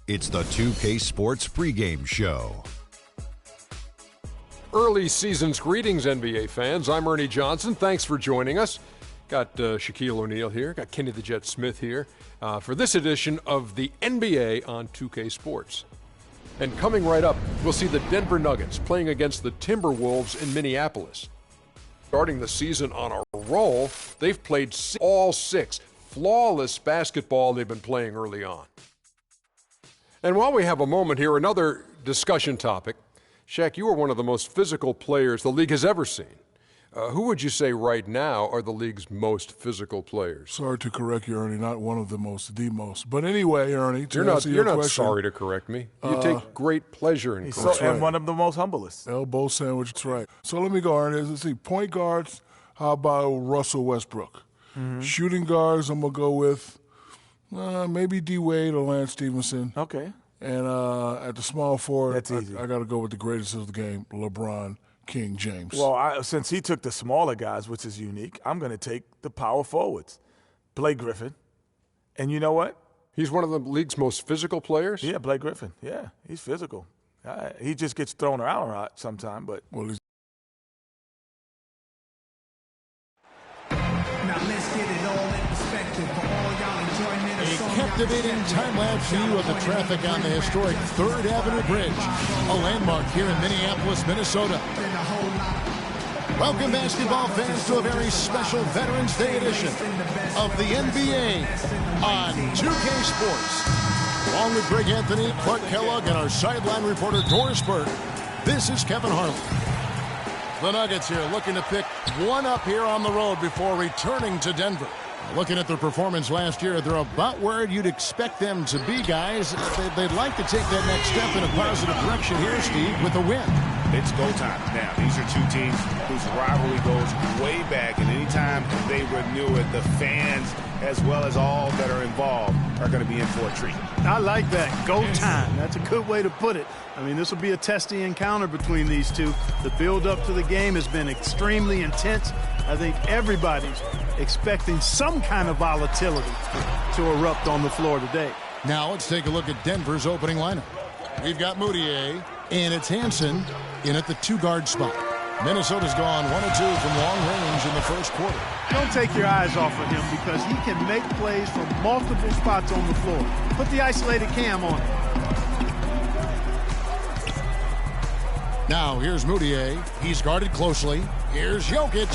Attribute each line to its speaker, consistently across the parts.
Speaker 1: It's the 2K Sports pregame show.
Speaker 2: Early season's greetings, NBA fans. I'm Ernie Johnson. Thanks for joining us. Got Shaquille O'Neal here. Got Kenny the Jet Smith here for this edition of the NBA on 2K Sports. And coming right up, we'll see the Denver Nuggets playing against the Timberwolves in Minneapolis. Starting the season on a roll, they've played all six. Flawless basketball they've been playing early on. And while we have a moment here, another discussion topic. Shaq, you are one of the most physical players the league has ever seen. Who would you say right now are the league's most physical players?
Speaker 3: Sorry to correct you, Ernie. Not one of the most, the most. But anyway, Ernie,
Speaker 2: you're not sorry to correct me. You take great pleasure in correcting.
Speaker 4: And one of the most humblest.
Speaker 3: Elbow sandwich, that's right. So let me go, Ernie. Let's see. Point guards, how about Russell Westbrook? Mm-hmm. Shooting guards, I'm going to go with maybe D. Wade or Lance Stevenson.
Speaker 4: Okay.
Speaker 3: And at the small forward,
Speaker 4: that's easy.
Speaker 3: I got to go with the greatest of the game, LeBron King James.
Speaker 4: Well, since he took the smaller guys, which is unique, I'm going to take the power forwards. Blake Griffin. And you know what?
Speaker 2: He's one of the league's most physical players?
Speaker 4: Yeah, Blake Griffin. Yeah, he's physical. He just gets thrown around a lot sometimes, but...
Speaker 3: Well, he's...
Speaker 5: Now let's get it all in perspective for all y'all enjoying it.
Speaker 6: A captivating time-lapse view of the traffic on the historic 3rd Avenue Bridge, a landmark here in Minneapolis, Minnesota. Welcome, basketball fans, to a very special Veterans Day edition of the NBA on 2K Sports. Along with Greg Anthony, Clark Kellogg, and our sideline reporter, Doris Burke, this is Kevin Harlan. The Nuggets here looking to pick one up here on the road before returning to Denver. Looking at their performance last year, they're about where you'd expect them to be, guys. They'd like to take that next step in a positive direction here, Steve, with a win.
Speaker 7: It's go time. Now, these are two teams whose rivalry goes way back, and anytime they renew it, the fans, as well as all that are involved, are going to be in for a treat.
Speaker 8: I like that. Go time. That's a good way to put it. I mean, this will be a testy encounter between these two. The build-up to the game has been extremely intense. I think everybody's expecting some kind of volatility to erupt on the floor today.
Speaker 6: Now let's take a look at Denver's opening lineup. We've got Mudiay, and it's Hansen in at the two-guard spot. Minnesota's gone 1 of 2 from long range in the first quarter.
Speaker 8: Don't take your eyes off of him because he can make plays from multiple spots on the floor. Put the isolated cam on him.
Speaker 6: Now here's Mudiay. He's guarded closely. Here's Jokic.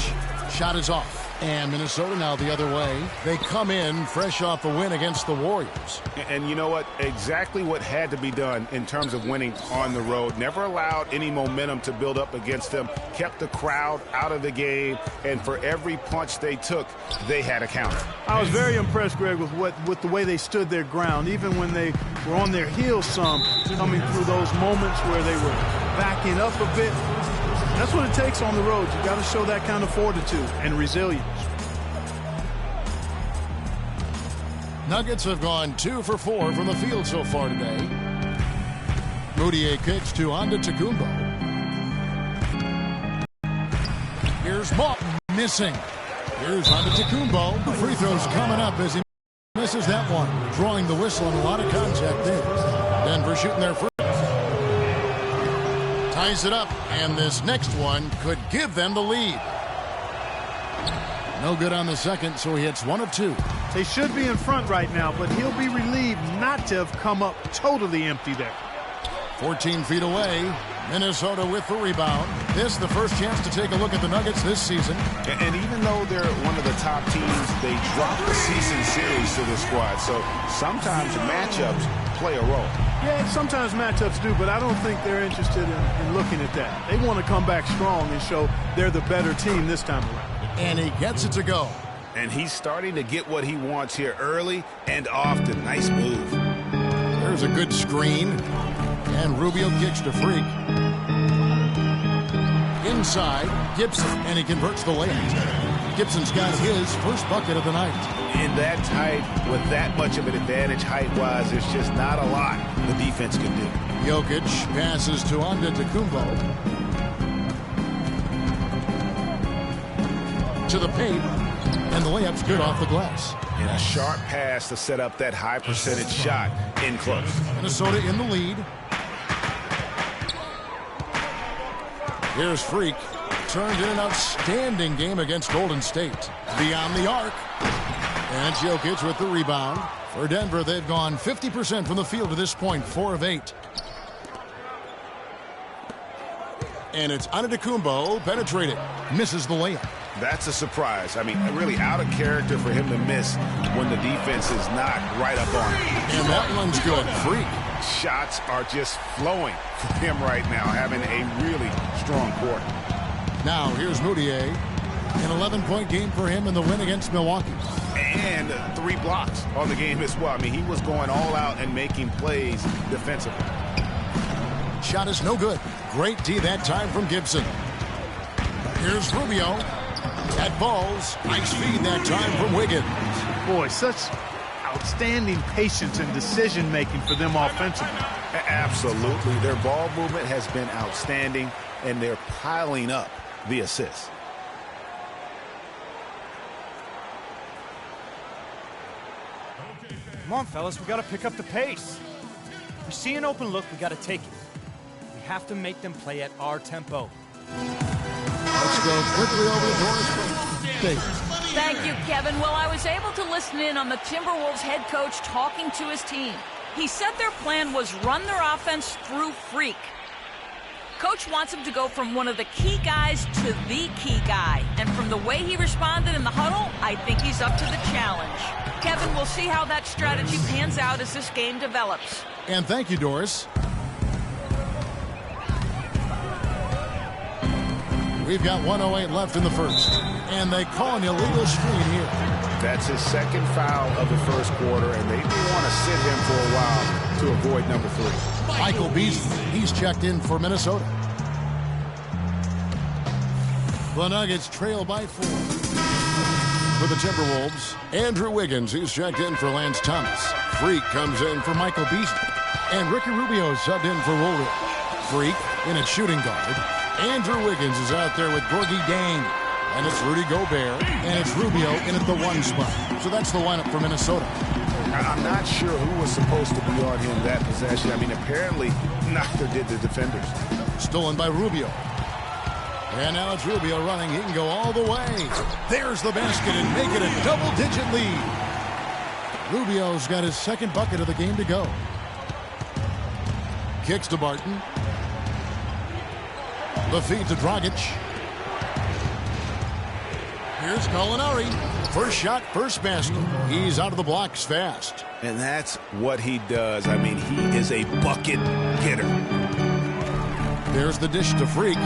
Speaker 6: Shot is off. And Minnesota now the other way. They come in fresh off a win against the Warriors.
Speaker 7: And you know what? Exactly what had to be done in terms of winning on the road. Never allowed any momentum to build up against them. Kept the crowd out of the game. And for every punch they took, they had a counter.
Speaker 8: I was very impressed, Greg, with the way they stood their ground, even when they were on their heels some, coming through those moments where they were backing up a bit. That's what it takes on the road. You got to show that kind of fortitude and resilience.
Speaker 6: Nuggets have gone 2 for 4 from the field so far today. Mudiay kicks to Antetokounmpo. Here's Martin missing. Here's Antetokounmpo. The free throw's coming up as he misses that one. Drawing the whistle and a lot of contact there. Denver shooting their free. Ties it up, and this next one could give them the lead. No good on the second, so he hits 1 of 2.
Speaker 8: They should be in front right now, but he'll be relieved not to have come up totally empty there.
Speaker 6: 14 feet away, Minnesota with the rebound. This the first chance to take a look at the Nuggets this season.
Speaker 7: And even though they're one of the top teams, they dropped the season series to the squad. So sometimes matchups play a role.
Speaker 8: Yeah, sometimes matchups do, but I don't think they're interested in looking at that. They want to come back strong and show they're the better team this time around.
Speaker 6: And he gets it to go.
Speaker 7: And he's starting to get what he wants here early and often. Nice move.
Speaker 6: There's a good screen. And Rubio kicks to Freak. Inside, Gibson, and he converts the layup. Gibson's got his first bucket of the night.
Speaker 7: In that tight, with that much of an advantage height-wise, there's just not a lot the defense can do.
Speaker 6: Jokic passes to Antetokounmpo. To the paint, and the layup's good off the glass.
Speaker 7: And a sharp pass to set up that high percentage shot in close.
Speaker 6: Minnesota in the lead. Here's Freak. Turned in an outstanding game against Golden State. Beyond the arc. And Jokic with the rebound. For Denver, they've gone 50% from the field to this point, 4 of 8. And it's Antetokounmpo penetrating. Misses the layup.
Speaker 7: That's a surprise. I mean, really out of character for him to miss when the defense is not right up on him.
Speaker 6: And that one's good. Freak.
Speaker 7: Shots are just flowing for him right now, having a really strong quarter.
Speaker 6: Now here's Moutier. An 11-point game for him in the win against Milwaukee.
Speaker 7: And 3 blocks on the game as well. I mean, he was going all out and making plays defensively.
Speaker 6: Shot is no good. Great D that time from Gibson. Here's Rubio. That falls. Nice feed that time from Wiggins.
Speaker 8: Boy, such outstanding patience and decision-making for them offensively.
Speaker 7: Absolutely. Their ball movement has been outstanding, and they're piling up the assists.
Speaker 9: Come on, fellas, we got to pick up the pace. If we see an open look, we got to take it. We have to make them play at our tempo.
Speaker 6: Let's go quickly over to Doris Davis.
Speaker 10: Thank you, Kevin. Well, I was able to listen in on the Timberwolves head coach talking to his team. He said their plan was run their offense through Freak. Coach wants him to go from one of the key guys to the key guy. And from the way he responded in the huddle, I think he's up to the challenge. Kevin, we'll see how that strategy pans out as this game develops.
Speaker 6: And thank you, Doris. We've got 1:08 left in the first. And they call an illegal screen here.
Speaker 7: That's his second foul of the first quarter, and they may want to sit him for a while to avoid number 3.
Speaker 6: Michael Beasley, he's checked in for Minnesota. The Nuggets trail by 4. For the Timberwolves, Andrew Wiggins, he's checked in for Lance Thomas. Freak comes in for Michael Beasley. And Ricky Rubio subbed in for Woolridge. Freak in at shooting guard. Andrew Wiggins is out there with Gorgie Dang. And it's Rudy Gobert. And it's Rubio in at the 1 spot. So that's the lineup for Minnesota.
Speaker 7: I'm not sure who was supposed to be on him that possession. I mean, apparently neither did the defenders.
Speaker 6: Stolen by Rubio. And now it's Rubio running. He can go all the way. There's the basket and make it a double-digit lead. Rubio's got his second bucket of the game to go. Kicks to Barton. The feed to Dragic. Here's Gallinari. First shot, first basket. He's out of the blocks fast.
Speaker 7: And that's what he does. I mean, he is a bucket getter.
Speaker 6: There's the dish to Freak.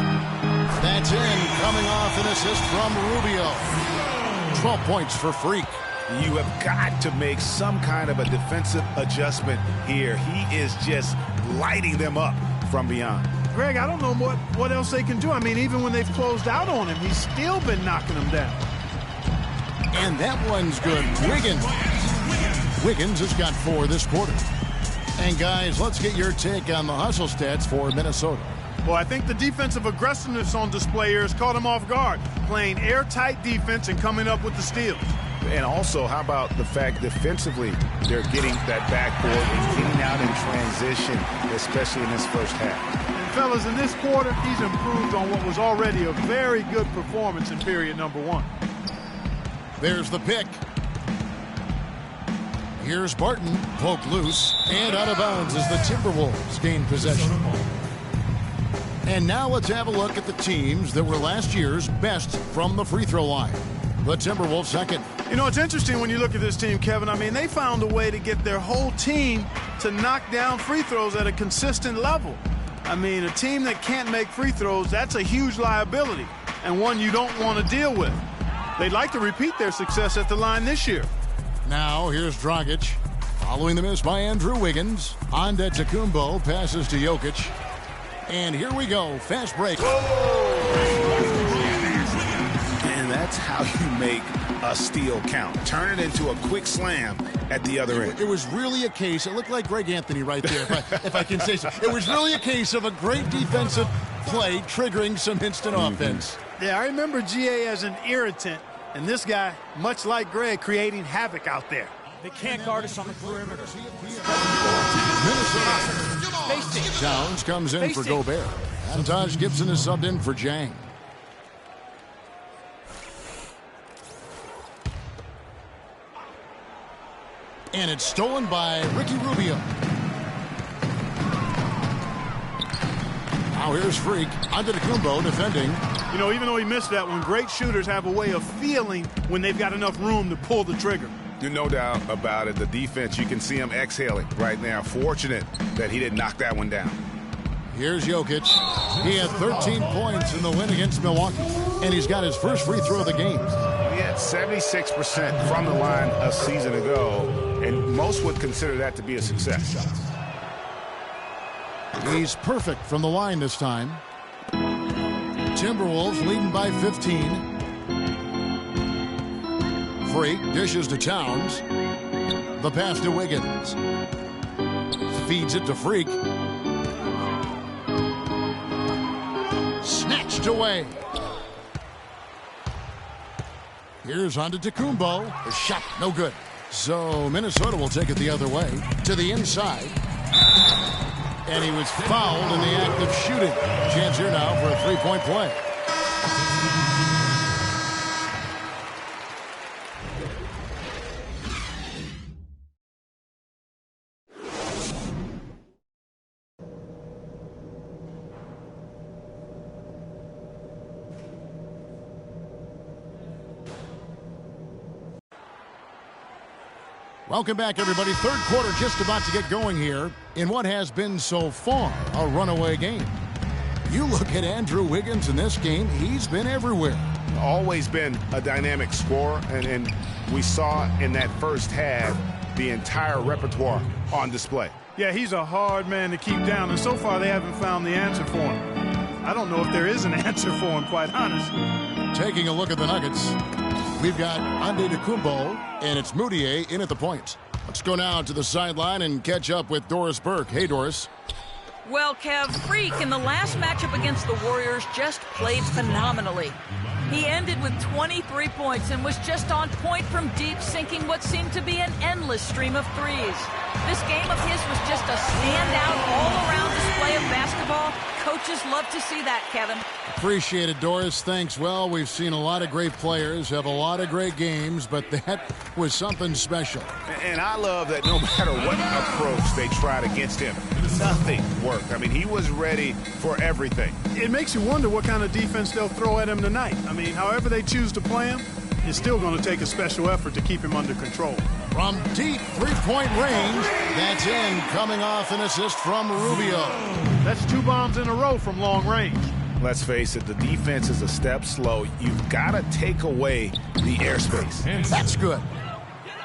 Speaker 6: That's in. Coming off an assist from Rubio. 12 points for Freak.
Speaker 7: You have got to make some kind of a defensive adjustment here. He is just lighting them up from beyond.
Speaker 8: Greg, I don't know what else they can do. I mean, even when they've closed out on him, he's still been knocking them down.
Speaker 6: And that one's good. Wiggins has got 4 this quarter. And guys, let's get your take on the hustle stats for Minnesota.
Speaker 8: Well, I think the defensive aggressiveness on display here has caught him off guard, playing airtight defense and coming up with the steals.
Speaker 7: And also, how about the fact defensively they're getting that backboard and getting out in transition, especially in this first half.
Speaker 8: And fellas, in this quarter, he's improved on what was already a very good performance in period number 1.
Speaker 6: There's the pick. Here's Barton, poked loose, and out of bounds as the Timberwolves gain possession. And now let's have a look at the teams that were last year's best from the free throw line. The Timberwolves second.
Speaker 8: You know, it's interesting when you look at this team, Kevin. I mean, they found a way to get their whole team to knock down free throws at a consistent level. I mean, a team that can't make free throws, that's a huge liability and one you don't want to deal with. They'd like to repeat their success at the line this year.
Speaker 6: Now here's Dragic. Following the miss by Andrew Wiggins. Antetokounmpo passes to Jokic. And here we go. Fast break.
Speaker 7: And that's how you make a steal count. Turn it into a quick slam at the other end.
Speaker 6: It was really a case. It looked like Greg Anthony right there, if I can say so. It was really a case of a great defensive play triggering some instant offense.
Speaker 8: Yeah, I remember GA as an irritant And this guy, much like Greg, creating havoc out there.
Speaker 9: They can't guard us on the perimeter.
Speaker 6: Towns comes in for Gobert. And Taj Gibson is subbed in for Jang. And it's stolen by Ricky Rubio. Now here's Freak. Antetokounmpo defending.
Speaker 8: You know, even though he missed that one, great shooters have a way of feeling when they've got enough room to pull the trigger.
Speaker 7: No doubt about it. The defense, you can see him exhaling right now. Fortunate that he didn't knock that one down.
Speaker 6: Here's Jokic. He had 13 points in the win against Milwaukee, and he's got his first free throw of the game.
Speaker 7: He had 76% from the line a season ago, and most would consider that to be a success.
Speaker 6: He's perfect from the line this time. Timberwolves leading by 15. Freak dishes to Towns. The pass to Wiggins. Feeds it to Freak. Snatched away. Here's Antetokounmpo. The shot, no good. So Minnesota will take it the other way to the inside. And he was fouled in the act of shooting. Chance here now for a three-point play. Welcome back, everybody. Third quarter just about to get going here in what has been so far a runaway game. You look at Andrew Wiggins in this game, he's been everywhere.
Speaker 7: Always been a dynamic scorer, and we saw in that first half the entire repertoire on display.
Speaker 8: Yeah, he's a hard man to keep down, and so far they haven't found the answer for him. I don't know if there is an answer for him, quite honestly.
Speaker 6: Taking a look at the Nuggets, we've got Antetokounmpo, and it's Moutier in at the point. Let's go now to the sideline and catch up with Doris Burke. Hey, Doris.
Speaker 10: Well, Kev, Freak in the last matchup against the Warriors just played phenomenally. He ended with 23 points and was just on point from deep, sinking what seemed to be an endless stream of threes. This game of his was just a standout, all-around display of basketball. Coaches love to see that, Kevin.
Speaker 6: Appreciate it, Doris. Thanks. Well, we've seen a lot of great players have a lot of great games, but that was something special.
Speaker 7: And I love that no matter what approach they tried against him, nothing worked. I mean, he was ready for everything.
Speaker 8: It makes you wonder what kind of defense they'll throw at him tonight. I mean, however they choose to play him, it's still going to take a special effort to keep him under control.
Speaker 6: From deep three-point range, that's in, coming off an assist from Rubio.
Speaker 8: That's 2 bombs in a row from long range.
Speaker 7: Let's face it, the defense is a step slow. You've got to take away the airspace.
Speaker 6: That's good.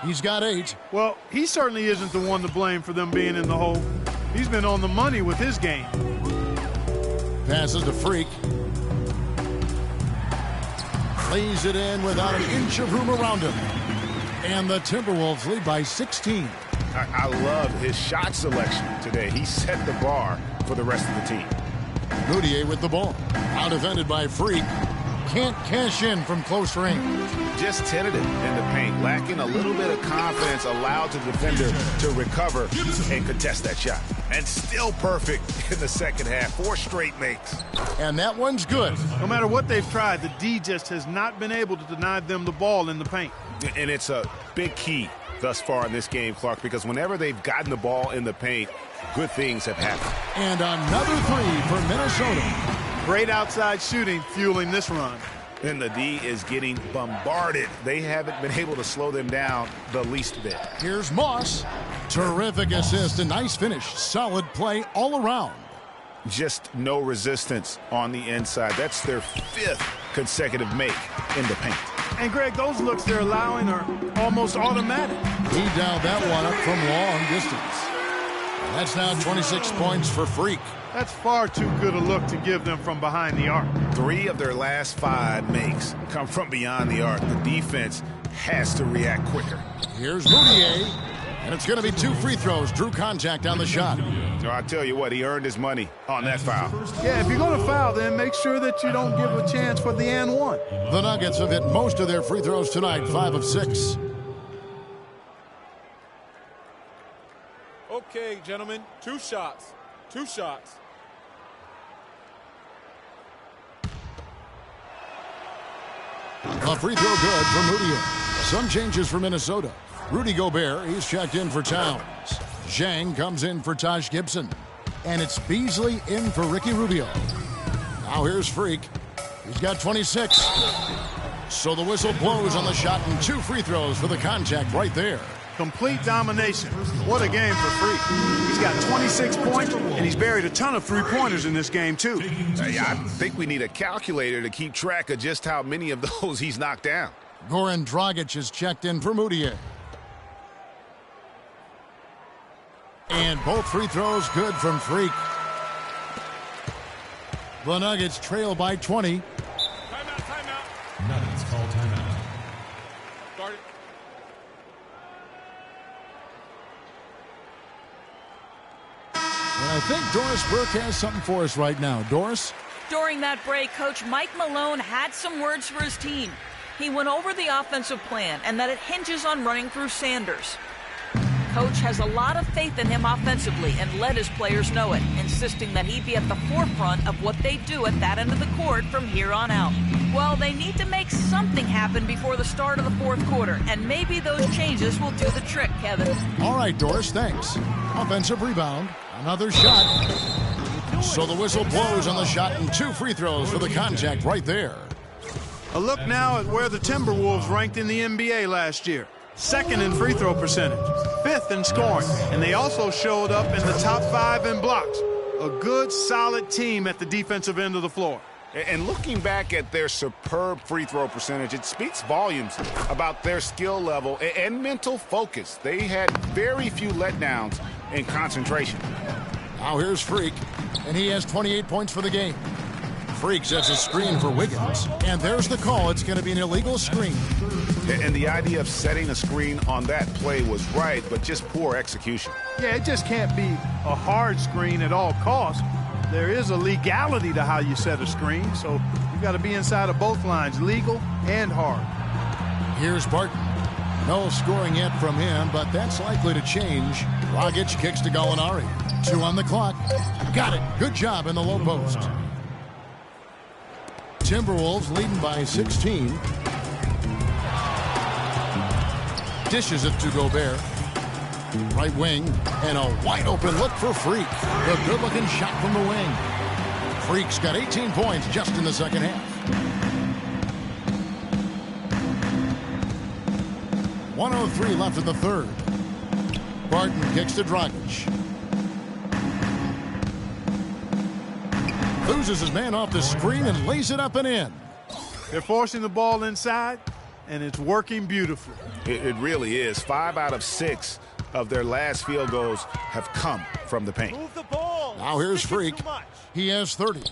Speaker 6: He's got 8.
Speaker 8: Well, he certainly isn't the one to blame for them being in the hole. He's been on the money with his game.
Speaker 6: Passes to Freak. Lays it in without an inch of room around him. And the Timberwolves lead by 16.
Speaker 7: I love his shot selection today. He set the bar for the rest of the team.
Speaker 6: Moutier with the ball. Out defended by Freak. Can't cash in from close range.
Speaker 7: Just tentative in the paint. Lacking a little bit of confidence, allowed the defender to recover and contest that shot. And still perfect in the second half. 4 straight makes.
Speaker 6: And that one's good.
Speaker 8: No matter what they've tried, the D just has not been able to deny them the ball in the paint.
Speaker 7: And it's a big key thus far in this game, Clark, because whenever they've gotten the ball in the paint, good things have happened.
Speaker 6: And another 3 for Minnesota.
Speaker 8: Great outside shooting fueling this run.
Speaker 7: And the D is getting bombarded. They haven't been able to slow them down the least bit.
Speaker 6: Here's Moss. Terrific assist, a nice finish. Solid play all around.
Speaker 7: Just no resistance on the inside. That's their 5th consecutive make in the paint.
Speaker 8: And, Greg, those looks they're allowing are almost automatic.
Speaker 6: He dialed that one up from long distance. And that's now 26 points for Freak.
Speaker 8: That's far too good a look to give them from behind the arc.
Speaker 7: 3 of their last 5 makes come from beyond the arc. The defense has to react quicker.
Speaker 6: Here's Moutier. And it's going to be 2 free throws. Drew contact on the shot.
Speaker 7: No, I tell you what, he earned his money on that foul.
Speaker 8: Yeah, if you're going to foul, then make sure that you don't give a chance for the and one.
Speaker 6: The Nuggets have hit most of their free throws tonight, 5 of 6.
Speaker 11: Okay, gentlemen, 2 shots. 2 shots.
Speaker 6: A free throw good from Mudiay. Some changes for Minnesota. Rudy Gobert, he's checked in for Towns. Zhang comes in for Taj Gibson. And it's Beasley in for Ricky Rubio. Now here's Freak. He's got 26. So the whistle blows on the shot and 2 free throws for the contact right there.
Speaker 8: Complete domination. What a game for Freak. He's got 26 points, and he's buried a ton of three-pointers in this game, too.
Speaker 7: I think we need a calculator to keep track of just how many of those he's knocked down.
Speaker 6: Goran Dragic is checked in for Mudiay. And both free throws good from Freak. The Nuggets trail by 20.
Speaker 11: Timeout. Nuggets call timeout. Start it.
Speaker 6: And I think Doris Burke has something for us right now. Doris?
Speaker 10: During that break, Coach Mike Malone had some words for his team. He went over the offensive plan and that it hinges on running through Sanders. Coach has a lot of faith in him offensively and let his players know it, insisting that he be at the forefront of what they do at that end of the court from here on out. Well, they need to make something happen before the start of the fourth quarter, and maybe those changes will do the trick, Kevin.
Speaker 6: All right, Doris, thanks. Offensive rebound. Another shot. So the whistle blows on the shot and 2 free throws for the contact right there.
Speaker 8: A look now at where the Timberwolves ranked in the NBA last year. 2nd in free throw percentage, 5th in scoring, and they also showed up in the top 5 in blocks. A good, solid team at the defensive end of the floor.
Speaker 7: And looking back at their superb free throw percentage, it speaks volumes about their skill level and mental focus. They had very few letdowns in concentration.
Speaker 6: Now here's Freak, and he has 28 points for the game. Freak sets a screen for Wiggins, and there's the call. It's going to be an illegal screen.
Speaker 7: And the idea of setting a screen on that play was right, but just poor execution.
Speaker 8: Yeah, it just can't be a hard screen at all costs. There is a legality to how you set a screen, so you've got to be inside of both lines, legal and hard.
Speaker 6: Here's Barton. No scoring yet from him, but that's likely to change. Dragic kicks to Gallinari. 2 on the clock. Got it. Good job in the low post. Timberwolves leading by 16. Dishes it to Gobert. Right wing, and a wide-open look for Freak. The good-looking shot from the wing. Freak's got 18 points just in the second half. 1:03 left in the third. Barton kicks to Dragic. Loses his man off the screen and lays it up and in.
Speaker 8: They're forcing the ball inside, and it's working beautifully.
Speaker 7: It really is. 5 out of 6 of their last field goals have come from the paint.
Speaker 11: Move the ball.
Speaker 6: Now here's Freak. He has 30.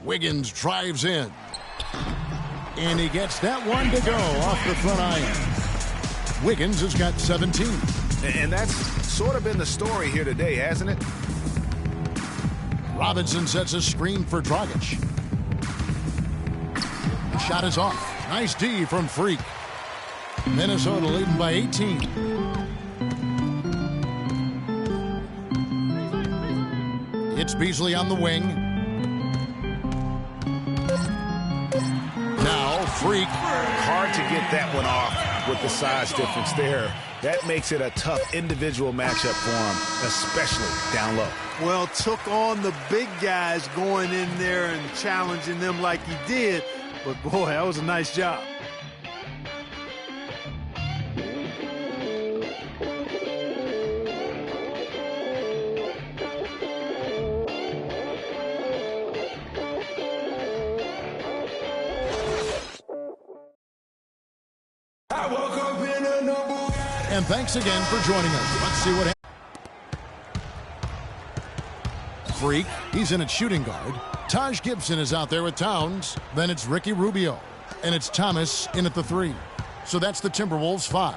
Speaker 6: Wiggins drives in. And he gets that one to go off the front iron. Wiggins has got 17.
Speaker 7: And that's sort of been the story here today, hasn't it?
Speaker 6: Robinson sets a screen for Dragic. The shot is off. Nice D from Freak. Minnesota leading by 18. It's Beasley on the wing. Now Freak.
Speaker 7: Hard to get that one off with the size difference there. That makes it a tough individual matchup for him, especially down low.
Speaker 8: Well, took on the big guys going in there and challenging them like he did. But, boy, that was a nice job.
Speaker 6: And thanks again for joining us. Let's see what happens. Freak, he's in at shooting guard. Taj Gibson is out there with Towns. Then it's Ricky Rubio. And it's Thomas in at the 3. So that's the Timberwolves 5.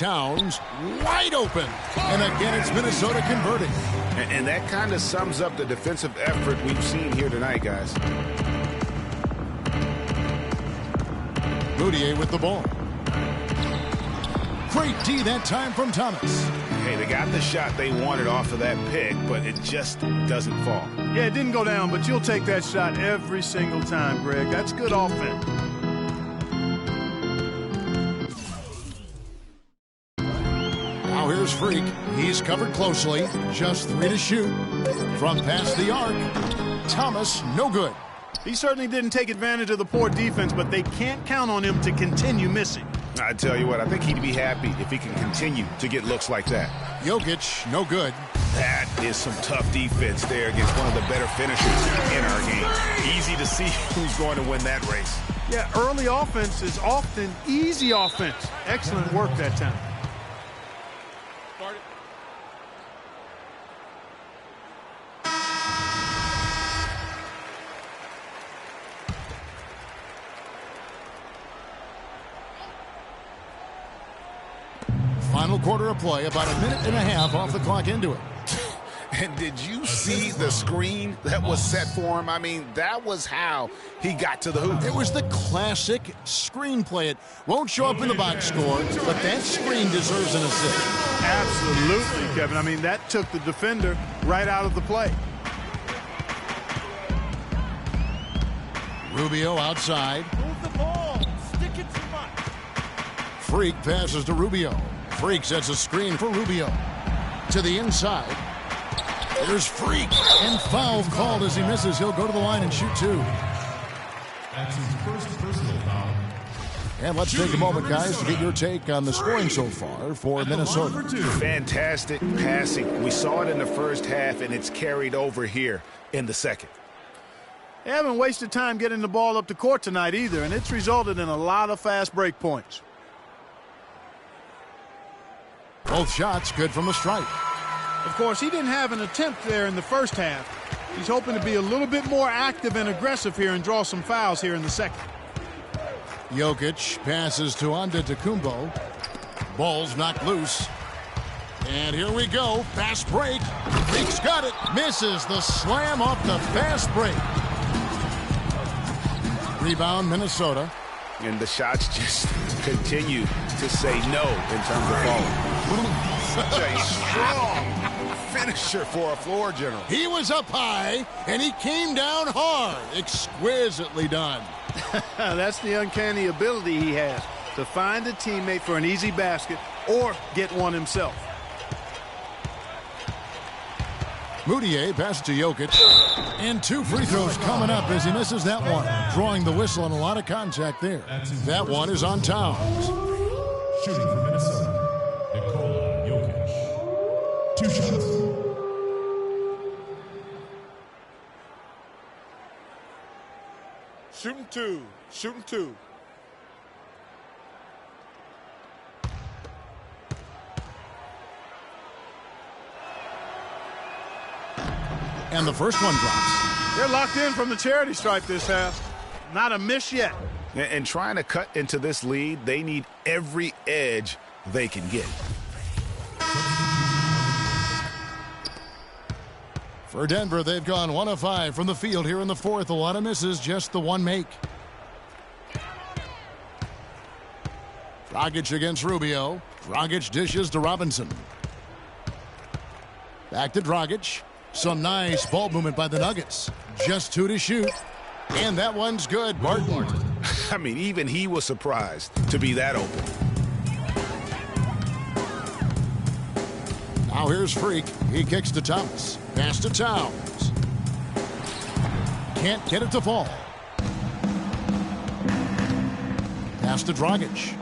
Speaker 6: Towns wide open. And again, it's Minnesota converting.
Speaker 7: And that kind of sums up the defensive effort we've seen here tonight, guys.
Speaker 6: Mudiay with the ball. Great D that time from Thomas.
Speaker 7: Hey, they got the shot they wanted off of that pick, but it just doesn't fall.
Speaker 8: Yeah, it didn't go down, but you'll take that shot every single time, Greg. That's good offense.
Speaker 6: Now here's Freak. He's covered closely. Just 3 to shoot. From past the arc. Thomas, no good.
Speaker 8: He certainly didn't take advantage of the poor defense, but they can't count on him to continue missing.
Speaker 7: I tell you what, I think he'd be happy if he can continue to get looks like that.
Speaker 6: Jokic, no good.
Speaker 7: That is some tough defense there against one of the better finishers in our game. Easy to see who's going to win that race.
Speaker 8: Yeah, early offense is often easy offense. Excellent work that time.
Speaker 6: Final quarter of play, about a minute and a half off the clock into it.
Speaker 7: And did you see the screen that was set for him? I mean, that was how he got to the hoop.
Speaker 6: It was the classic screenplay. It won't show up in the box score, but that screen deserves an assist.
Speaker 8: Absolutely, Kevin. I mean, that took the defender right out of the play.
Speaker 6: Rubio outside.
Speaker 9: Move the ball. Stick it to Mike.
Speaker 6: Freak passes to Rubio. Freak sets a screen for Rubio. To the inside. There's Freak. And foul called as he misses. He'll go to the line and shoot 2.
Speaker 11: That's his first personal foul.
Speaker 6: And let's take a moment, guys, to get your take on the scoring so far for Minnesota.
Speaker 7: Fantastic passing. We saw it in the first half, and it's carried over here in the second.
Speaker 8: They haven't wasted time getting the ball up the court tonight either, and it's resulted in a lot of fast break points.
Speaker 6: Both shots good from the stripe.
Speaker 8: Of course, he didn't have an attempt there in the first half. He's hoping to be a little bit more active and aggressive here and draw some fouls here in the second.
Speaker 6: Jokic passes to Antetokounmpo. Ball's knocked loose. And here we go. Fast break. Freak's got it. Misses the slam off the fast break. Rebound, Minnesota.
Speaker 7: And the shots just continue to say no in terms of falling. Such a strong finisher for a floor general.
Speaker 6: He was up high, and he came down hard. Exquisitely done.
Speaker 8: That's the uncanny ability he has to find a teammate for an easy basket or get one himself.
Speaker 6: Mudiay passes to Jokic. And 2 free throws coming up as he misses that one. Drawing the whistle and a lot of contact there. That one is on Towns.
Speaker 11: Shooting for Minnesota, Nikola Jokic. 2 shots. Shooting 2. Shooting 2.
Speaker 6: And the first one drops.
Speaker 8: They're locked in from the charity stripe this half. Not a miss yet.
Speaker 7: And trying to cut into this lead, they need every edge they can get.
Speaker 6: For Denver, they've gone 1 of 5 from the field here in the fourth. A lot of misses, just the one make. Dragic against Rubio. Dragic dishes to Robinson. Back to Dragic. Some nice ball movement by the Nuggets. Just 2 to shoot. And that one's good. Martin.
Speaker 7: I mean, even he was surprised to be that open.
Speaker 6: Now here's Freak. He kicks to Thomas. Pass to Towns. Can't get it to fall. Pass to Dragic.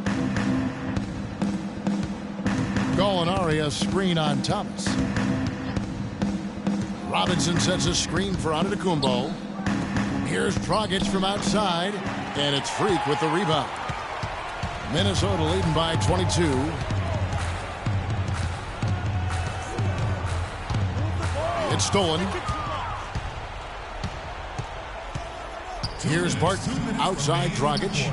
Speaker 6: Gallinari, a screen on Thomas. Robinson sets a screen for Antetokounmpo. Here's Dragic from outside, and it's Freak with the rebound. Minnesota leading by 22. It's stolen. Here's Barton outside Dragic.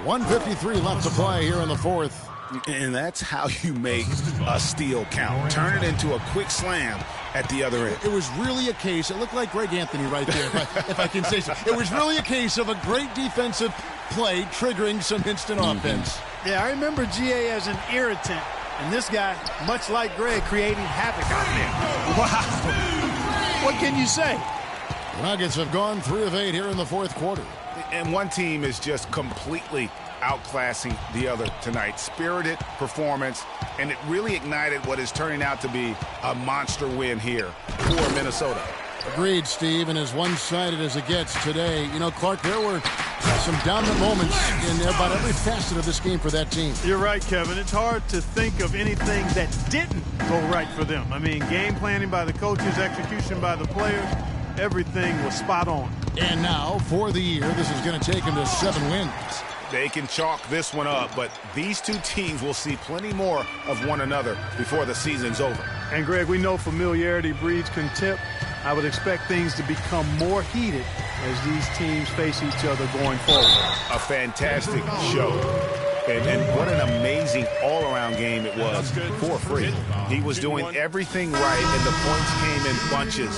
Speaker 6: 1:53 left to play here in the fourth.
Speaker 7: And that's how you make a steal count. Turn it into a quick slam at the other end.
Speaker 6: It was really a case, it looked like Greg Anthony right there, if I can say so. It was really a case of a great defensive play triggering some instant offense.
Speaker 8: Yeah, I remember GA as an irritant. And this guy, much like Greg, creating havoc out there. Wow. What can you say?
Speaker 6: The Nuggets have gone 3 of 8 here in the fourth quarter.
Speaker 7: And one team is just completely outclassing the other tonight. Spirited performance, and it really ignited what is turning out to be a monster win here for Minnesota.
Speaker 6: Agreed, Steve, and as one-sided as it gets today, you know, Clark, there were some dominant moments in about every facet of this game for that team.
Speaker 8: You're right, Kevin. It's hard to think of anything that didn't go right for them. I mean, game planning by the coaches, execution by the players, everything was spot on.
Speaker 6: And now, for the year, this is going to take them to 7 wins.
Speaker 7: They can chalk this one up, but these two teams will see plenty more of one another before the season's over.
Speaker 8: And, Greg, we know familiarity breeds contempt. I would expect things to become more heated as these teams face each other going forward.
Speaker 7: A fantastic show. And what an amazing all-around game it was for Freak. He was doing everything right, and the points came in bunches.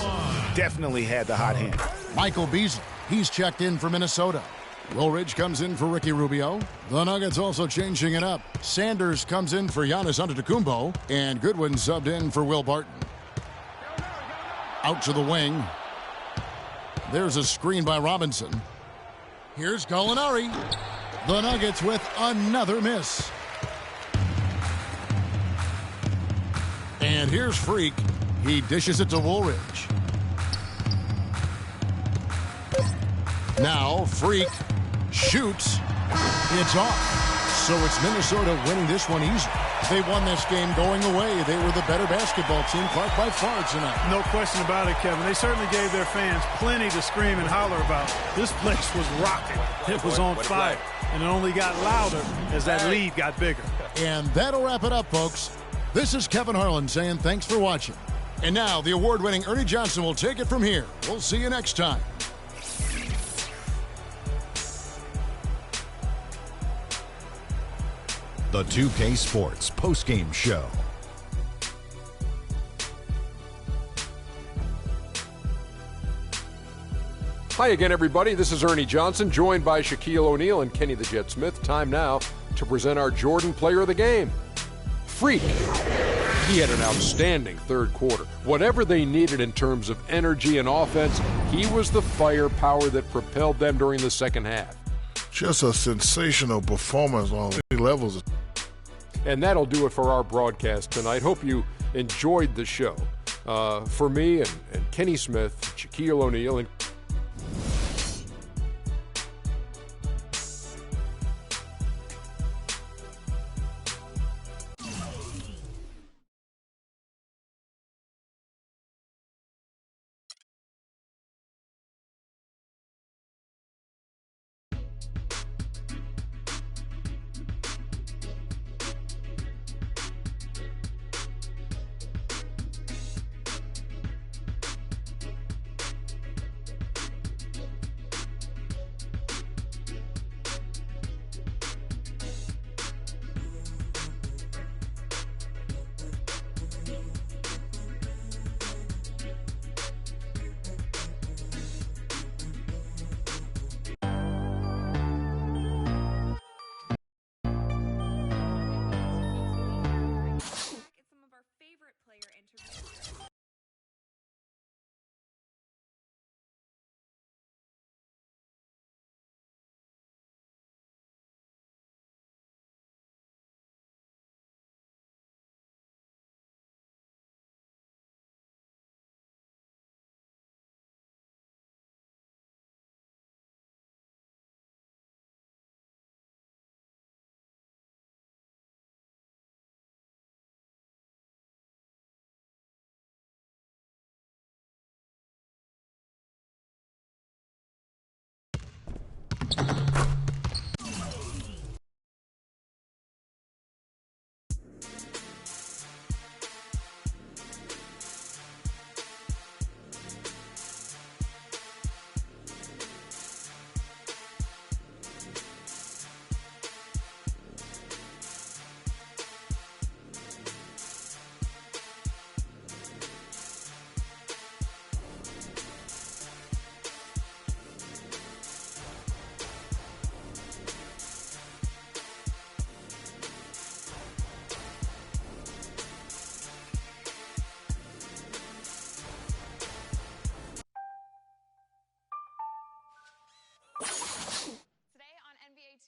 Speaker 7: Definitely had the hot hand.
Speaker 6: Michael Beasley, he's checked in for Minnesota. Woolridge comes in for Ricky Rubio. The Nuggets also changing it up. Sanders comes in for Giannis Antetokounmpo, and Goodwin subbed in for Will Barton. Out to the wing. There's a screen by Robinson. Here's Gallinari. The Nuggets with another miss. And here's Freak. He dishes it to Woolridge. Now Freak shoots. It's off. So it's Minnesota winning this one easy. They won this game going away. They were the better basketball team, Clark, by far tonight.
Speaker 8: No question about it, Kevin. They certainly gave their fans plenty to scream and holler about. This place was rocking. It was on fire. And it only got louder as that lead got bigger.
Speaker 6: And that'll wrap it up, folks. This is Kevin Harlan saying thanks for watching. And now the award-winning Ernie Johnson will take it from here. We'll see you next time.
Speaker 1: The 2K Sports postgame show.
Speaker 2: Hi again, everybody. This is Ernie Johnson, joined by Shaquille O'Neal and Kenny the Jet Smith. Time now to present our Jordan Player of the Game. Freak. He had an outstanding third quarter. Whatever they needed in terms of energy and offense, he was the firepower that propelled them during the second half.
Speaker 3: Just a sensational performance on many levels.
Speaker 2: And that'll do it for our broadcast tonight. Hope you enjoyed the show. For me and Kenny Smith, Shaquille O'Neal, and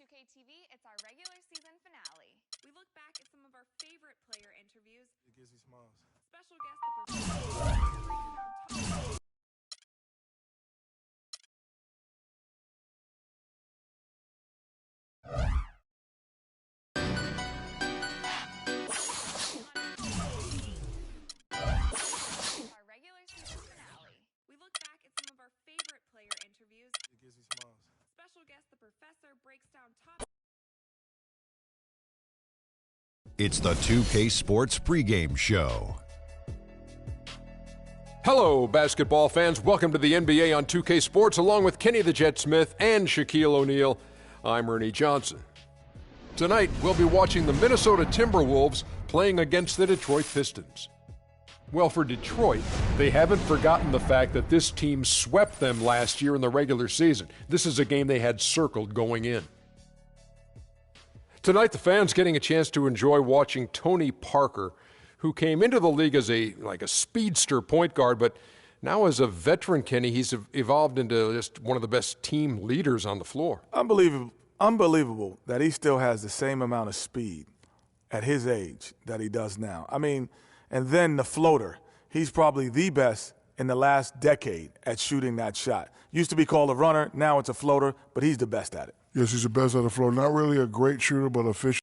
Speaker 12: 2K TV, it's our regular season finale. We look back at some of our favorite player interviews.
Speaker 4: It gives me smiles.
Speaker 12: Special guest, the professor. Our regular season finale. We look back at some of our favorite player interviews.
Speaker 4: It gives me smiles.
Speaker 12: Special guest, the professor, breaks down top.
Speaker 1: It's the 2K Sports pregame show.
Speaker 2: Hello, basketball fans. Welcome to the NBA on 2K Sports, along with Kenny the Jet Smith and Shaquille O'Neal. I'm Ernie Johnson. Tonight, we'll be watching the Minnesota Timberwolves playing against the Detroit Pistons. Well, for Detroit, they haven't forgotten the fact that this team swept them last year in the regular season. This is a game they had circled going in. Tonight, the fans getting a chance to enjoy watching Tony Parker, who came into the league as a speedster point guard, but now as a veteran, Kenny, he's evolved into just one of the best team leaders on the floor.
Speaker 4: Unbelievable that he still has the same amount of speed at his age that he does now. I mean, and then the floater. He's probably the best in the last decade at shooting that shot. Used to be called a runner, now it's a floater, but he's the best at it.
Speaker 3: Yes, he's the best at the floor. Not really a great shooter, but efficient.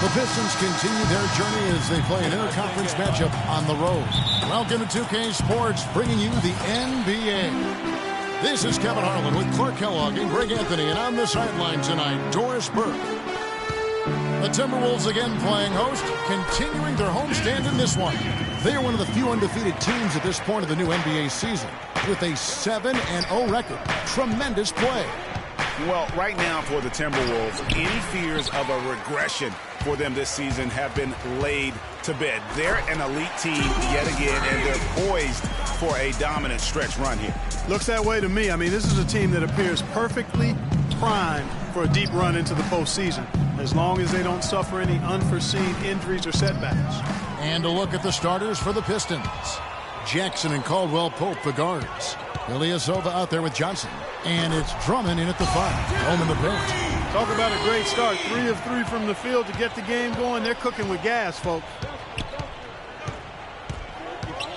Speaker 6: The Pistons continue their journey as they play an interconference matchup on the road. Welcome to 2K Sports, bringing you the NBA. This is Kevin Harlan with Clark Kellogg and Greg Anthony, and on the sideline tonight, Doris Burke. The Timberwolves again playing host, continuing their homestand in this one. They are one of the few undefeated teams at this point of the new NBA season, with a 7-0 record. Tremendous play.
Speaker 7: Well, right now for the Timberwolves, any fears of a regression for them this season have been laid to bed. They're an elite team yet again, and they're poised for a dominant stretch run here.
Speaker 8: Looks that way to me. I mean, this is a team that appears perfectly primed for a deep run into the postseason, as long as they don't suffer any unforeseen injuries or setbacks.
Speaker 6: And a look at the starters for the Pistons. Jackson and Caldwell Pope, the guards. Ilyasova out there with Johnson. And it's Drummond in at the 5. Home in the paint.
Speaker 8: Talk about a great start. 3 of 3 from the field to get the game going. They're cooking with gas, folks.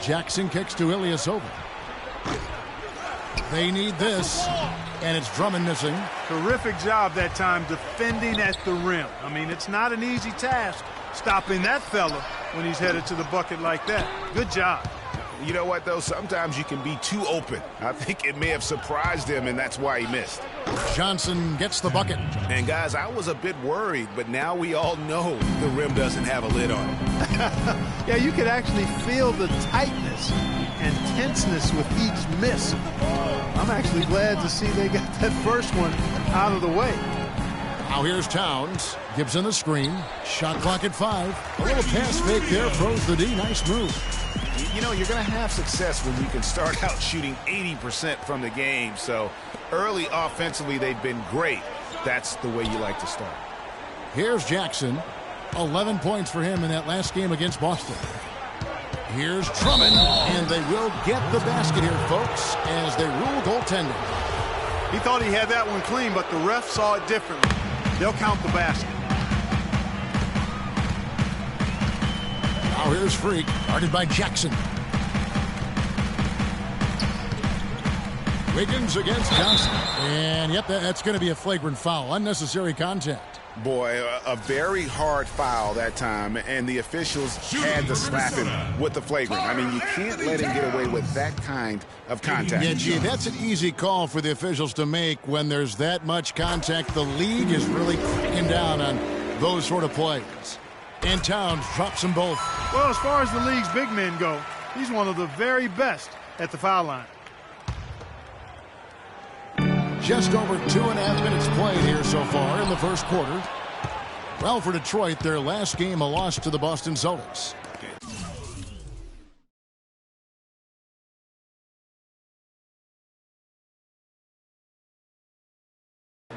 Speaker 6: Jackson kicks to Ilyasova. They need this. And it's Drummond missing.
Speaker 8: Terrific job that time defending at the rim. I mean, it's not an easy task stopping that fella when he's headed to the bucket like that. Good job.
Speaker 7: You know what, though? Sometimes you can be too open. I think it may have surprised him, and that's why he missed.
Speaker 6: Johnson gets the bucket.
Speaker 7: And, guys, I was a bit worried, but now we all know the rim doesn't have a lid on it.
Speaker 8: Yeah, you could actually feel the tightness and tenseness with each miss. I'm actually glad to see they got that first one out of the way.
Speaker 6: Now here's Towns. Gibson the screen. Shot clock at 5. A little pass fake there. Throws the D. Nice move.
Speaker 7: You know, you're going to have success when you can start out shooting 80% from the game. So early offensively, they've been great. That's the way you like to start.
Speaker 6: Here's Jackson. 11 points for him in that last game against Boston. Here's Drummond. And they will get the basket here, folks, as they rule goaltending.
Speaker 8: He thought he had that one clean, but the ref saw it differently. They'll count the basket.
Speaker 6: Now here's Freak, guarded by Jackson. Wiggins against Johnson. And, yep, that's going to be a flagrant foul. Unnecessary contact.
Speaker 7: Boy, a very hard foul that time, and the officials had to slap him with the flagrant. I mean, you can't let him get away with that kind of contact.
Speaker 6: Yeah, gee, that's an easy call for the officials to make when there's that much contact. The league is really cracking down on those sort of plays. And Towns drops them both.
Speaker 8: Well, as far as the league's big men go, he's one of the very best at the foul line.
Speaker 6: Just over 2.5 minutes played here so far in the first quarter. Well, for Detroit, their last game a loss to the Boston Celtics.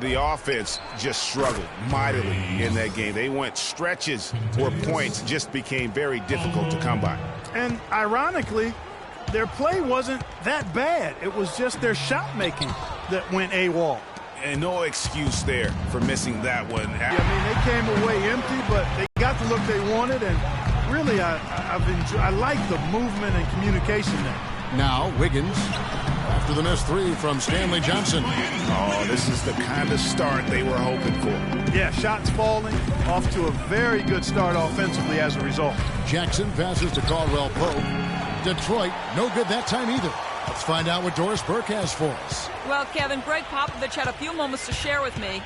Speaker 7: the offense just struggled mightily in that game. They went stretches where points just became very difficult to come by.
Speaker 8: And ironically, their play wasn't that bad. It was just their shot making that went AWOL.
Speaker 7: And no excuse there for missing that one.
Speaker 8: Yeah, I mean, they came away empty, but they got the look they wanted, and really, I like the movement and communication there.
Speaker 6: Now, Wiggins, after the missed three from Stanley Johnson.
Speaker 7: Oh, this is the kind of start they were hoping for.
Speaker 8: Yeah, shots falling, off to a very good start offensively as a result.
Speaker 6: Jackson passes to Caldwell Pope. Detroit, no good that time either. Let's find out what Doris Burke has for us.
Speaker 10: Well, Kevin, Greg Popovich had a few moments to share with me.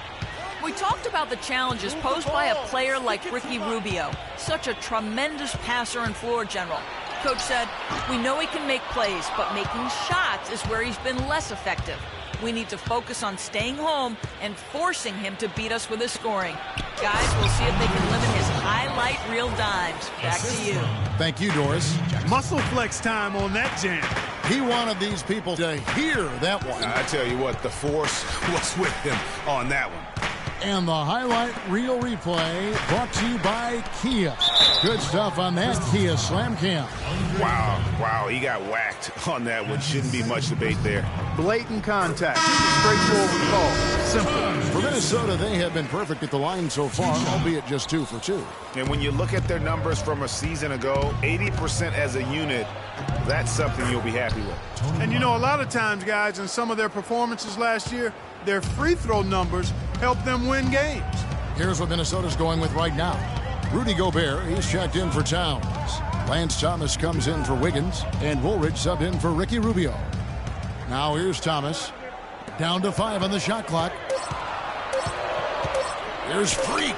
Speaker 10: We talked about the challenges posed by a player like Ricky Rubio, such a tremendous passer and floor general. Coach said, we know he can make plays, but making shots is where he's been less effective. We need to focus on staying home and forcing him to beat us with his scoring. Guys, we'll see if they can limit his highlight reel dimes. Back to you.
Speaker 6: Thank you, Doris.
Speaker 8: Muscle flex time on that jam.
Speaker 6: He wanted these people to hear that one.
Speaker 7: I tell you what, the force was with him on that one.
Speaker 6: And the highlight reel replay brought to you by Kia. Good stuff on that Kia Slam Cam.
Speaker 7: Wow, he got whacked on that one. Shouldn't be much debate there.
Speaker 8: Blatant contact. Straightforward call. Simple.
Speaker 6: For Minnesota, they have been perfect at the line so far, albeit just 2 for 2.
Speaker 7: And when you look at their numbers from a season ago, 80% as a unit, that's something you'll be happy with.
Speaker 8: And you know, a lot of times, guys, in some of their performances last year, their free throw numbers help them win games.
Speaker 6: Here's what Minnesota's going with right now. Rudy Gobert, he's checked in for Towns. Lance Thomas comes in for Wiggins, and Woolridge subbed in for Ricky Rubio. Now here's Thomas. Down to 5 on the shot clock. Here's Freak.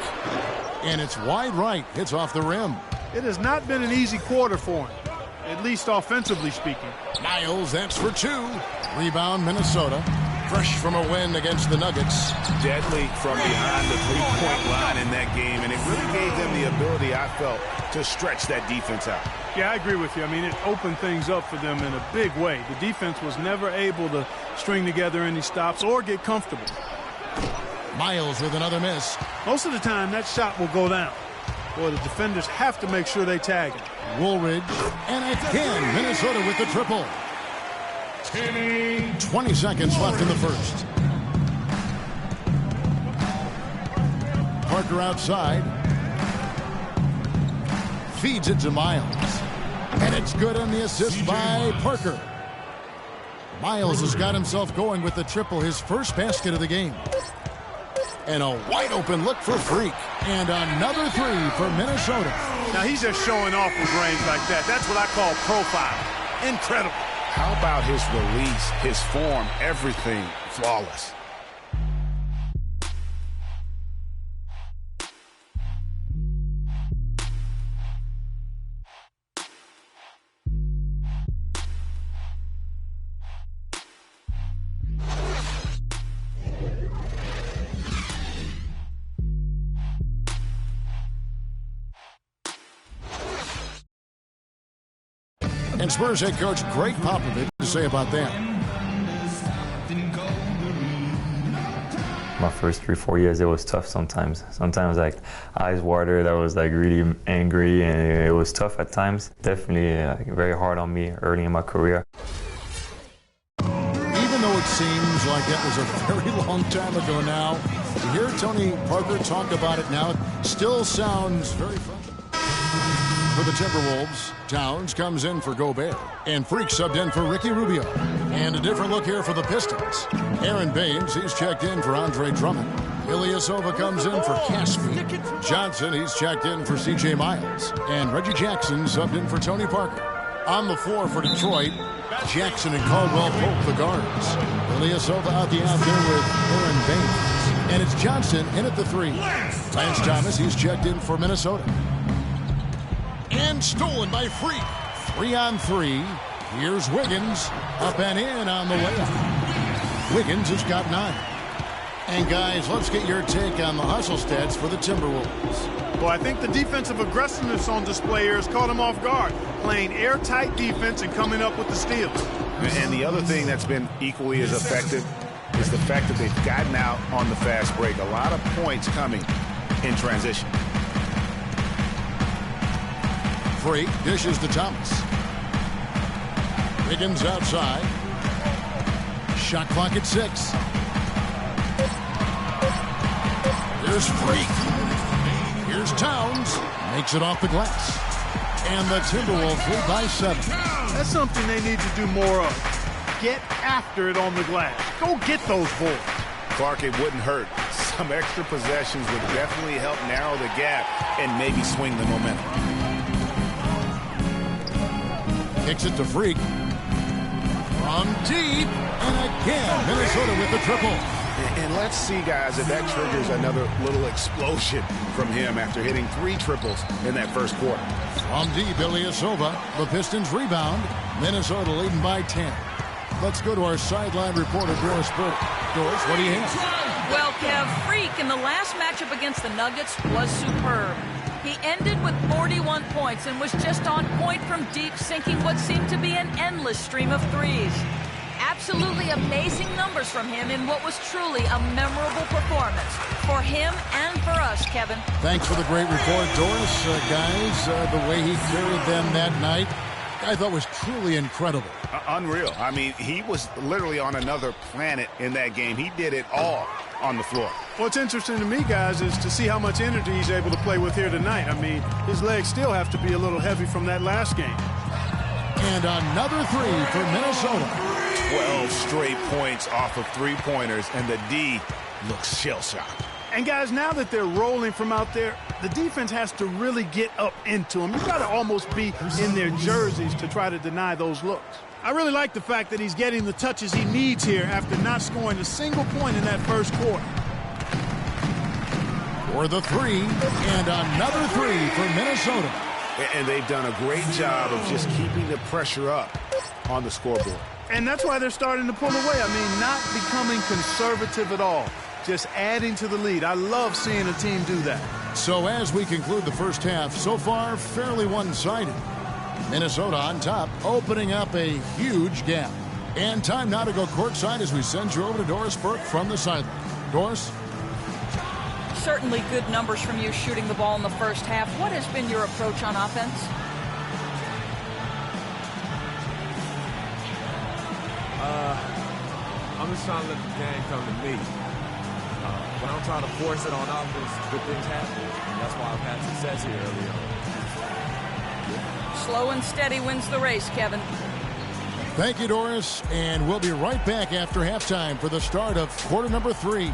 Speaker 6: And it's wide right. Hits off the rim.
Speaker 8: It has not been an easy quarter for him, at least offensively speaking.
Speaker 6: Miles, that's for 2. Rebound, Minnesota. Fresh from a win against the Nuggets.
Speaker 7: Deadly from behind the three-point line in that game, and it really gave them the ability, I felt, to stretch that defense out.
Speaker 8: Yeah, I agree with you. I mean, it opened things up for them in a big way. The defense was never able to string together any stops or get comfortable.
Speaker 6: Miles with another miss.
Speaker 8: Most of the time, that shot will go down. Boy, the defenders have to make sure they tag him.
Speaker 6: Woolridge, and again, Minnesota with the triple. 20 seconds left in the first. Parker outside. Feeds it to Miles. And it's good on the assist by Parker. Miles has got himself going with the triple, his first basket of the game. And a wide open look for Freak. And another 3 for Minnesota.
Speaker 8: Now he's just showing off with range like that. That's what I call profile. Incredible.
Speaker 7: How about his release, his form, everything flawless?
Speaker 6: And Spurs head coach Greg Popovich to say about that.
Speaker 13: My first 3-4 years, it was tough sometimes. Sometimes like eyes watered, I was like really angry, and it was tough at times. Definitely very hard on me early in my career.
Speaker 6: Even though it seems like that was a very long time ago now, to hear Tony Parker talk about it now, it still sounds very fun. For the Timberwolves, Towns comes in for Gobert, and Freak subbed in for Ricky Rubio. And a different look here for the Pistons. Aaron Baines, he's checked in for Andre Drummond. Ilyasova comes in for Caspi. Johnson, he's checked in for C.J. Miles. And Reggie Jackson subbed in for Tony Parker. On the floor for Detroit, Jackson and Caldwell Pope, the guards. Ilyasova out there with Aaron Baines. And it's Johnson in at the 3. Lance Thomas, he's checked in for Minnesota. And stolen by Freak. 3-on-3. Here's Wiggins. Up and in on the layup. Wiggins has got 9. And guys, let's get your take on the hustle stats for the Timberwolves.
Speaker 8: Well, I think the defensive aggressiveness on display here has caught him off guard. Playing airtight defense and coming up with the steals.
Speaker 7: And the other thing that's been equally as effective, is the fact that they've gotten out on the fast break. A lot of points coming in transition.
Speaker 6: Freak dishes to Thomas. Wiggins outside. Shot clock at 6. Here's Freak. Here's Towns. Makes it off the glass. And the Timberwolves lead by 7.
Speaker 8: That's something they need to do more of. Get after it on the glass. Go get those boards.
Speaker 7: Clark, it wouldn't hurt. Some extra possessions would definitely help narrow the gap and maybe swing the momentum.
Speaker 6: Kicks it to Freak. From deep. And again, Minnesota with the triple.
Speaker 7: And let's see, guys, if that triggers another little explosion from him after hitting 3 triples in that first quarter.
Speaker 6: From deep, Ilyasova. The Pistons rebound. Minnesota leading by 10. Let's go to our sideline reporter, Doris Burke. Doris, what do you have?
Speaker 10: Well, Kev, Freak in the last matchup against the Nuggets was superb. He ended with 41 points and was just on point from deep, sinking what seemed to be an endless stream of threes. Absolutely amazing numbers from him in what was truly a memorable performance for him and for us, Kevin.
Speaker 6: Thanks for the great report, Doris. Guys, the way he carried them that night, I thought was truly incredible.
Speaker 7: Unreal. I mean, he was literally on another planet in that game. He did it all on the floor.
Speaker 8: What's interesting to me, guys, is to see how much energy he's able to play with here tonight. I mean, his legs still have to be a little heavy from that last game.
Speaker 6: And another 3 for Minnesota.
Speaker 7: 12 straight points off of 3-pointers, and the D looks shell-shocked.
Speaker 8: And, guys, now that they're rolling from out there, the defense has to really get up into them. You've got to almost be in their jerseys to try to deny those looks. I really like the fact that he's getting the touches he needs here after not scoring a single point in that first quarter.
Speaker 6: For the 3, and another 3 for Minnesota.
Speaker 7: And they've done a great job of just keeping the pressure up on the scoreboard.
Speaker 8: And that's why they're starting to pull away. I mean, not becoming conservative at all. Just adding to the lead. I love seeing a team do that.
Speaker 6: So as we conclude the first half, so far fairly one-sided. Minnesota on top, opening up a huge gap. And time now to go courtside as we send you over to Doris Burke from the sideline. Doris?
Speaker 10: Certainly good numbers from you shooting the ball in the first half. What has been your approach on offense?
Speaker 14: I'm just trying to let the game come to me. When I'm trying to force it on offense, good things happen. And that's why I've had success here early on.
Speaker 10: Slow and steady wins the race, Kevin.
Speaker 6: Thank you, Doris. And we'll be right back after halftime for the start of quarter number 3.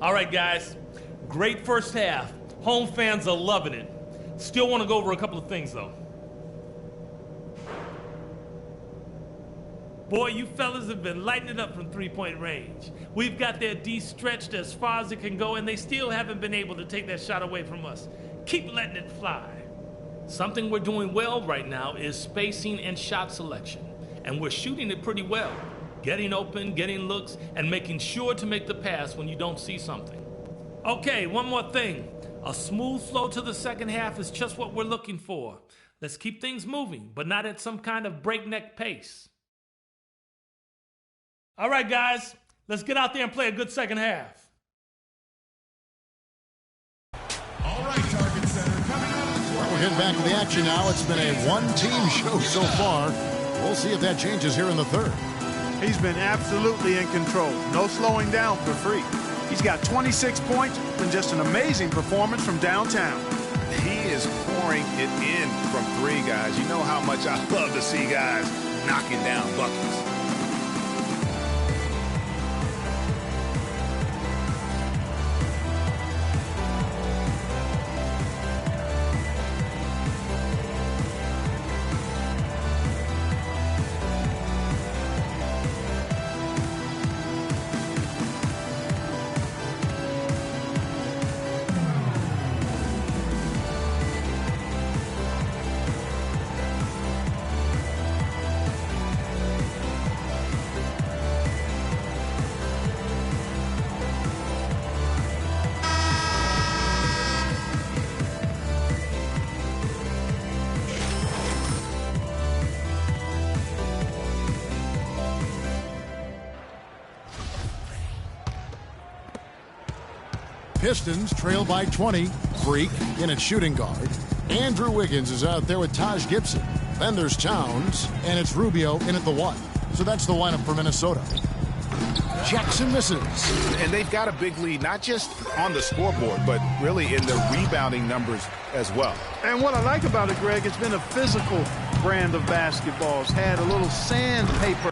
Speaker 15: All right, guys, great first half. Home fans are loving it. Still want to go over a couple of things, though. Boy, you fellas have been lighting it up from three-point range. We've got their D stretched as far as it can go, and they still haven't been able to take that shot away from us. Keep letting it fly. Something we're doing well right now is spacing and shot selection, and we're shooting it pretty well. Getting open, getting looks, and making sure to make the pass when you don't see something. Okay, one more thing. A smooth flow to the second half is just what we're looking for. Let's keep things moving, but not at some kind of breakneck pace. All right, guys, let's get out there and play a good second half.
Speaker 11: All right, Target Center coming up.
Speaker 6: Well, we're getting back to the action now. It's been a one-team show so far. We'll see if that changes here in the third.
Speaker 8: He's been absolutely in control. No slowing down for Freak. He's got 26 points and just an amazing performance from downtown.
Speaker 7: He is pouring it in from 3, guys. You know how much I love to see guys knocking down buckets.
Speaker 6: Pistons trail by 20. Freak in at shooting guard. Andrew Wiggins is out there with Taj Gibson. Then there's Towns, and it's Rubio in at the 1. So that's the lineup for Minnesota. Jackson misses.
Speaker 7: And they've got a big lead, not just on the scoreboard, but really in the rebounding numbers as well.
Speaker 8: And what I like about it, Greg, it's been a physical brand of basketball. It's had a little sandpaper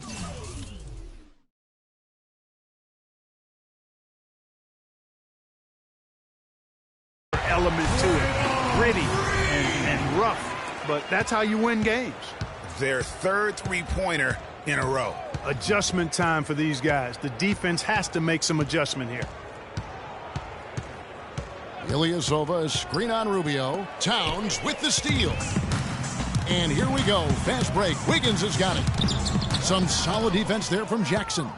Speaker 8: element to it. Gritty and rough, but that's how you win games.
Speaker 7: Their third three-pointer in a row.
Speaker 8: Adjustment time for these guys. The defense has to make some adjustment here.
Speaker 6: Ilyasova, screen on Rubio. Towns with the steal. And here we go. Fast break. Wiggins has got it. Some solid defense there from Jackson.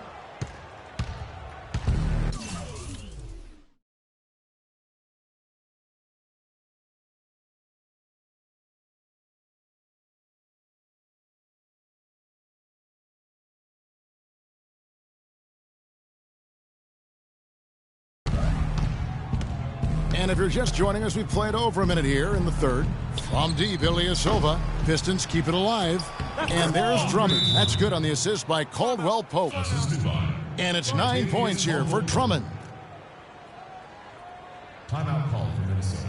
Speaker 6: And if you're just joining us, we played over a minute here in the third. From deep, Ilyasova. Pistons keep it alive. And there's Drummond. That's good on the assist by Caldwell Pope. And it's 9 points here for Drummond.
Speaker 11: Timeout call for Minnesota.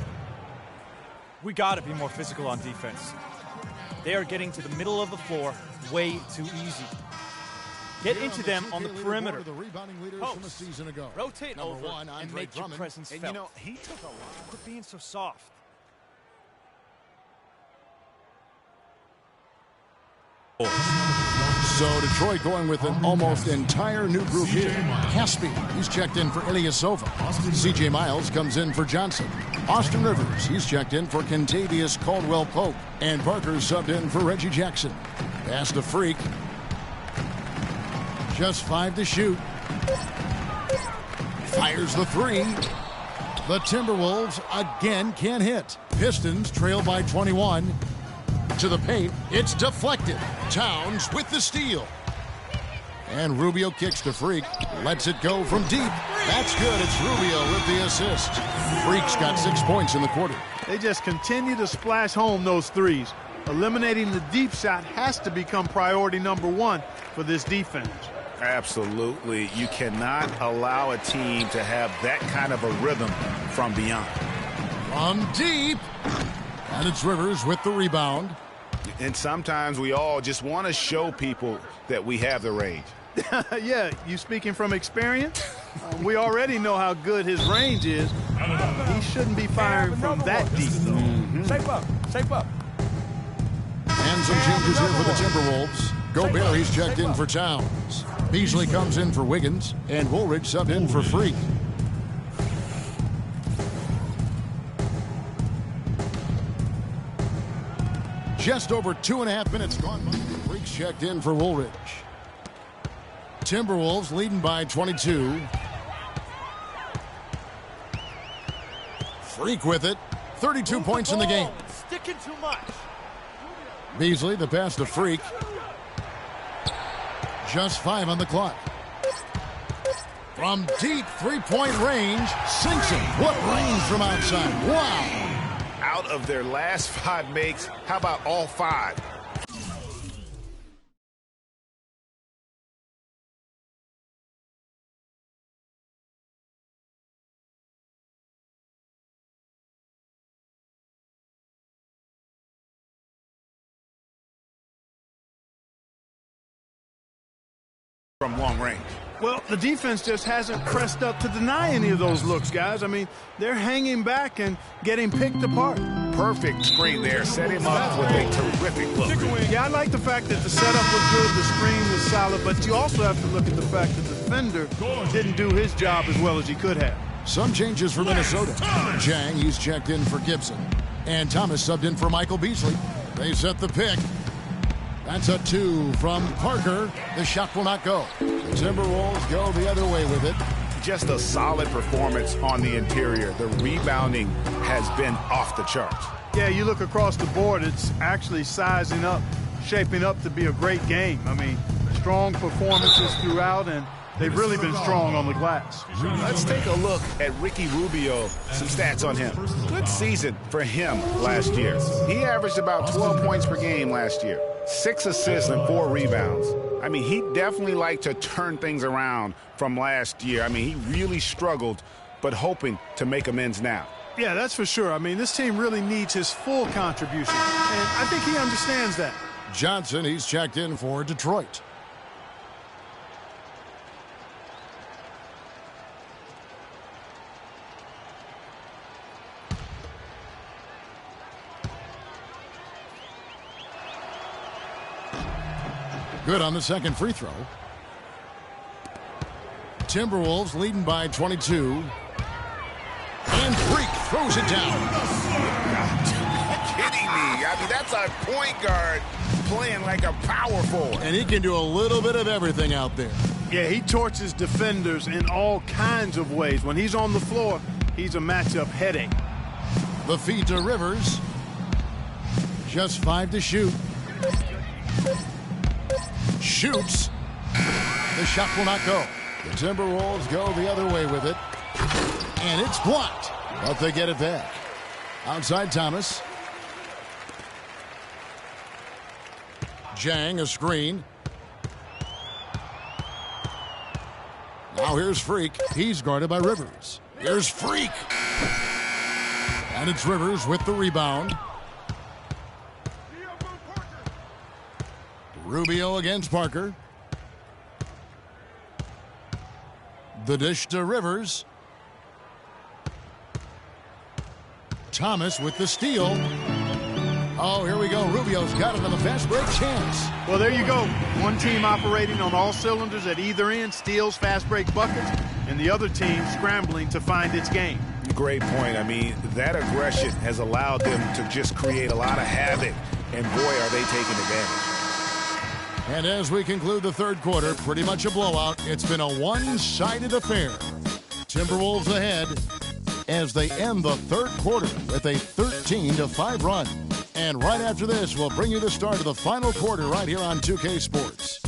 Speaker 9: We got to be more physical on defense. They are getting to the middle of the floor way too easy. Get into them on the perimeter.
Speaker 6: The rebounding leaders from a season ago.
Speaker 9: Rotate
Speaker 6: Number
Speaker 9: over
Speaker 6: one,
Speaker 9: and
Speaker 6: Andre
Speaker 9: make your
Speaker 6: Drummond.
Speaker 9: presence felt.
Speaker 7: And, you know, he took a lot.
Speaker 9: Quit being so soft.
Speaker 6: So Detroit going with an almost entire new group here. Caspi, he's checked in for Ilyasova. C.J. Miles comes in for Johnson. Austin Rivers, he's checked in for Kentavious Caldwell Pope. And Parker subbed in for Reggie Jackson. Pass to Freak. Just 5 to shoot. Fires the 3. The Timberwolves again can't hit. Pistons trail by 21. To the paint, it's deflected. Towns with the steal. And Rubio kicks to Freak. Lets it go from deep. That's good. It's Rubio with the assist. Freak's got 6 points in the quarter.
Speaker 8: They just continue to splash home those threes. Eliminating the deep shot has to become priority number 1 for this defense.
Speaker 7: Absolutely. You cannot allow a team to have that kind of a rhythm from beyond.
Speaker 6: From deep. And it's Rivers with the rebound.
Speaker 7: And sometimes we all just want to show people that we have the range.
Speaker 8: Yeah, you speaking from experience? We already know how good his range is. He shouldn't be firing from that deep, though.
Speaker 9: Shape up. Shape up.
Speaker 6: And some changes here for the Timberwolves. Gobert, he's checked in for Towns. Beasley comes in for Wiggins. And Woolridge subbed in for Freak. Just over 2.5 minutes gone. Freak's checked in for Woolridge. Timberwolves leading by 22. Freak with it. 32 points in the game.
Speaker 9: Sticking too much.
Speaker 6: Beasley, the pass to Freak. Just 5 on the clock. From deep three-point range, sinks it. What range from outside? Wow.
Speaker 7: Out of their last 5 makes, how about all 5? From long range.
Speaker 8: Well, the defense just hasn't pressed up to deny any of those looks, guys. I mean, they're hanging back and getting picked apart.
Speaker 7: Perfect screen there. Set him up with a terrific look.
Speaker 8: Yeah, I like the fact that the setup was good, the screen was solid, but you also have to look at the fact that the defender didn't do his job as well as he could have.
Speaker 6: Some changes for Minnesota. Jang, he's checked in for Gibson. And Thomas subbed in for Michael Beasley. They set the pick. That's a 2 from Parker. The shot will not go. The Timberwolves go the other way with it.
Speaker 7: Just a solid performance on the interior. The rebounding has been off the charts.
Speaker 8: Yeah, you look across the board, it's actually sizing up, shaping up to be a great game. I mean, strong performances throughout, and they've really been strong on the glass.
Speaker 7: Let's take a look at Ricky Rubio, some stats on him. Good season for him last year. He averaged about 12 points per game last year, 6 assists and 4 rebounds. I mean, he definitely liked to turn things around from last year. I mean, he really struggled, but hoping to make amends now.
Speaker 8: Yeah, that's for sure. I mean, this team really needs his full contribution, and I think he understands that.
Speaker 6: Johnson, he's checked in for Detroit. Good on the second free throw. Timberwolves leading by 22. And Freak throws it down.
Speaker 7: Kidding me. I mean, that's our point guard playing like a power forward.
Speaker 6: And he can do a little bit of everything out there.
Speaker 8: Yeah, he torches defenders in all kinds of ways. When he's on the floor, he's a matchup headache.
Speaker 6: The feed to Rivers. Just 5 to shoot. Shoots. The shot will not go. The Timberwolves go the other way with it. And it's blocked. But they get it back. Outside Thomas. Jang, a screen. Now here's Freak. He's guarded by Rivers. Here's Freak. And it's Rivers with the rebound. Rubio against Parker. The dish to Rivers. Thomas with the steal. Oh, here we go. Rubio's got it on the fast break chance.
Speaker 8: Well, there you go. One team operating on all cylinders at either end, steals, fast break buckets, and the other team scrambling to find its game.
Speaker 7: Great point. I mean, that aggression has allowed them to just create a lot of havoc, and boy, are they taking advantage.
Speaker 6: And as we conclude the third quarter, pretty much a blowout. It's been a one-sided affair. Timberwolves ahead as they end the third quarter with a 13-5 run. And right after this, we'll bring you the start of the final quarter right here on 2K Sports.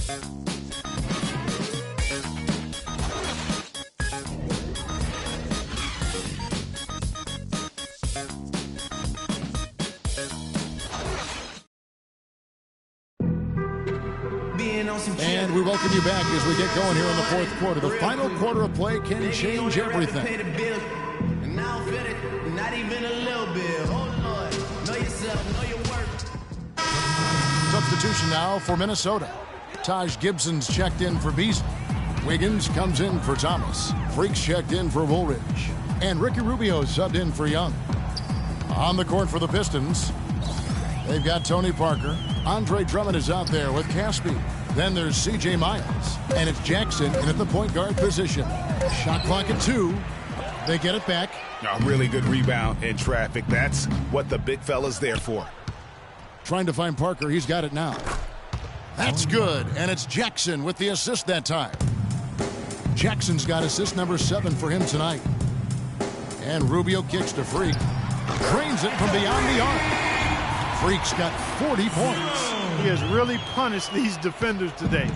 Speaker 6: And we welcome you back as we get going here in the fourth quarter. The final quarter of play can change everything.
Speaker 5: Not even a little bit. Oh, Lord. Know yourself, know your worth.
Speaker 6: Substitution now for Minnesota. Taj Gibson's checked in for Beasley. Wiggins comes in for Thomas. Freak's checked in for Woolridge. And Ricky Rubio subbed in for Young. On the court for the Pistons, they've got Tony Parker. Andre Drummond is out there with Caspi. Then there's C.J. Miles. And it's Jackson in at the point guard position. Shot clock at 2. They get it back.
Speaker 7: A really good rebound in traffic. That's what the big fella's there for.
Speaker 6: Trying to find Parker. He's got it now. That's good. And it's Jackson with the assist that time. Jackson's got assist number 7 for him tonight. And Rubio kicks to Freak. Drains it from beyond the arc. Freak's got 40 points.
Speaker 8: He has really punished these defenders today.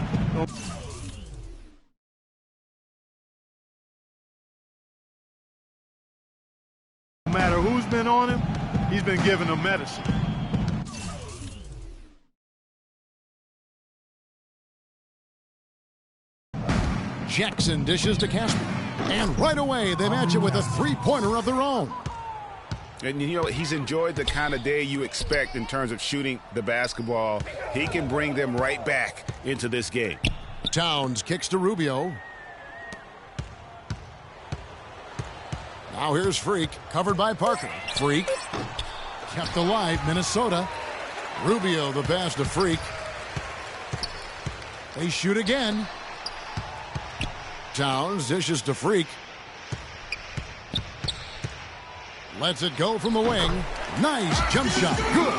Speaker 8: No matter who's been on him, he's been giving them medicine.
Speaker 6: Jackson dishes to Casper. And right away, they match it with a three-pointer of their own.
Speaker 7: And, you know, he's enjoyed the kind of day you expect in terms of shooting the basketball. He can bring them right back into this game.
Speaker 6: Towns kicks to Rubio. Now here's Freak, covered by Parker. Freak kept alive, Minnesota. Rubio the pass to Freak. They shoot again. Towns dishes to Freak. Lets it go from the wing. Nice jump shot. Good.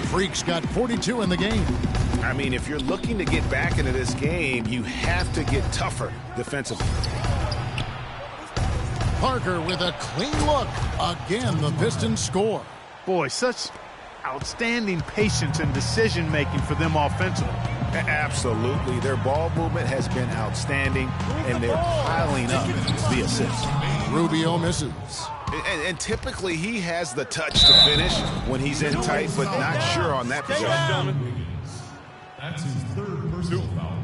Speaker 6: Freak's got 42 in the game.
Speaker 7: I mean, if you're looking to get back into this game, you have to get tougher defensively.
Speaker 6: Parker with a clean look. Again, the Pistons score.
Speaker 8: Boy, such outstanding patience and decision-making for them offensively.
Speaker 7: Absolutely. Their ball movement has been outstanding, and they're piling up the assists.
Speaker 6: Rubio misses.
Speaker 7: And typically he has the touch to finish when he's in tight, but not sure on that possession.
Speaker 11: That's his third personal foul.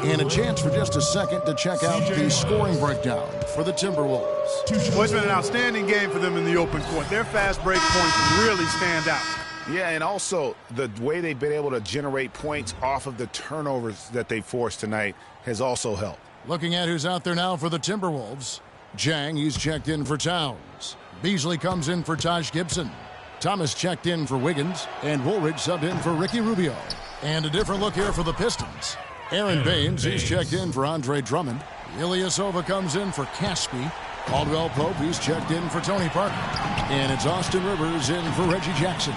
Speaker 6: And a chance for just a second to check out the scoring breakdown for the Timberwolves.
Speaker 8: Well, it's been an outstanding game for them in the open court. Their fast break points really stand out.
Speaker 7: Yeah, and also the way they've been able to generate points off of the turnovers that they forced tonight has also helped.
Speaker 6: Looking at who's out there now for the Timberwolves. Jang, he's checked in for Towns. Beasley comes in for Taj Gibson. Thomas checked in for Wiggins. And Woolridge subbed in for Ricky Rubio. And a different look here for the Pistons. Aaron Baines, he's checked in for Andre Drummond. Ilyasova comes in for Caspi. Caldwell Pope, he's checked in for Tony Parker. And it's Austin Rivers in for Reggie Jackson.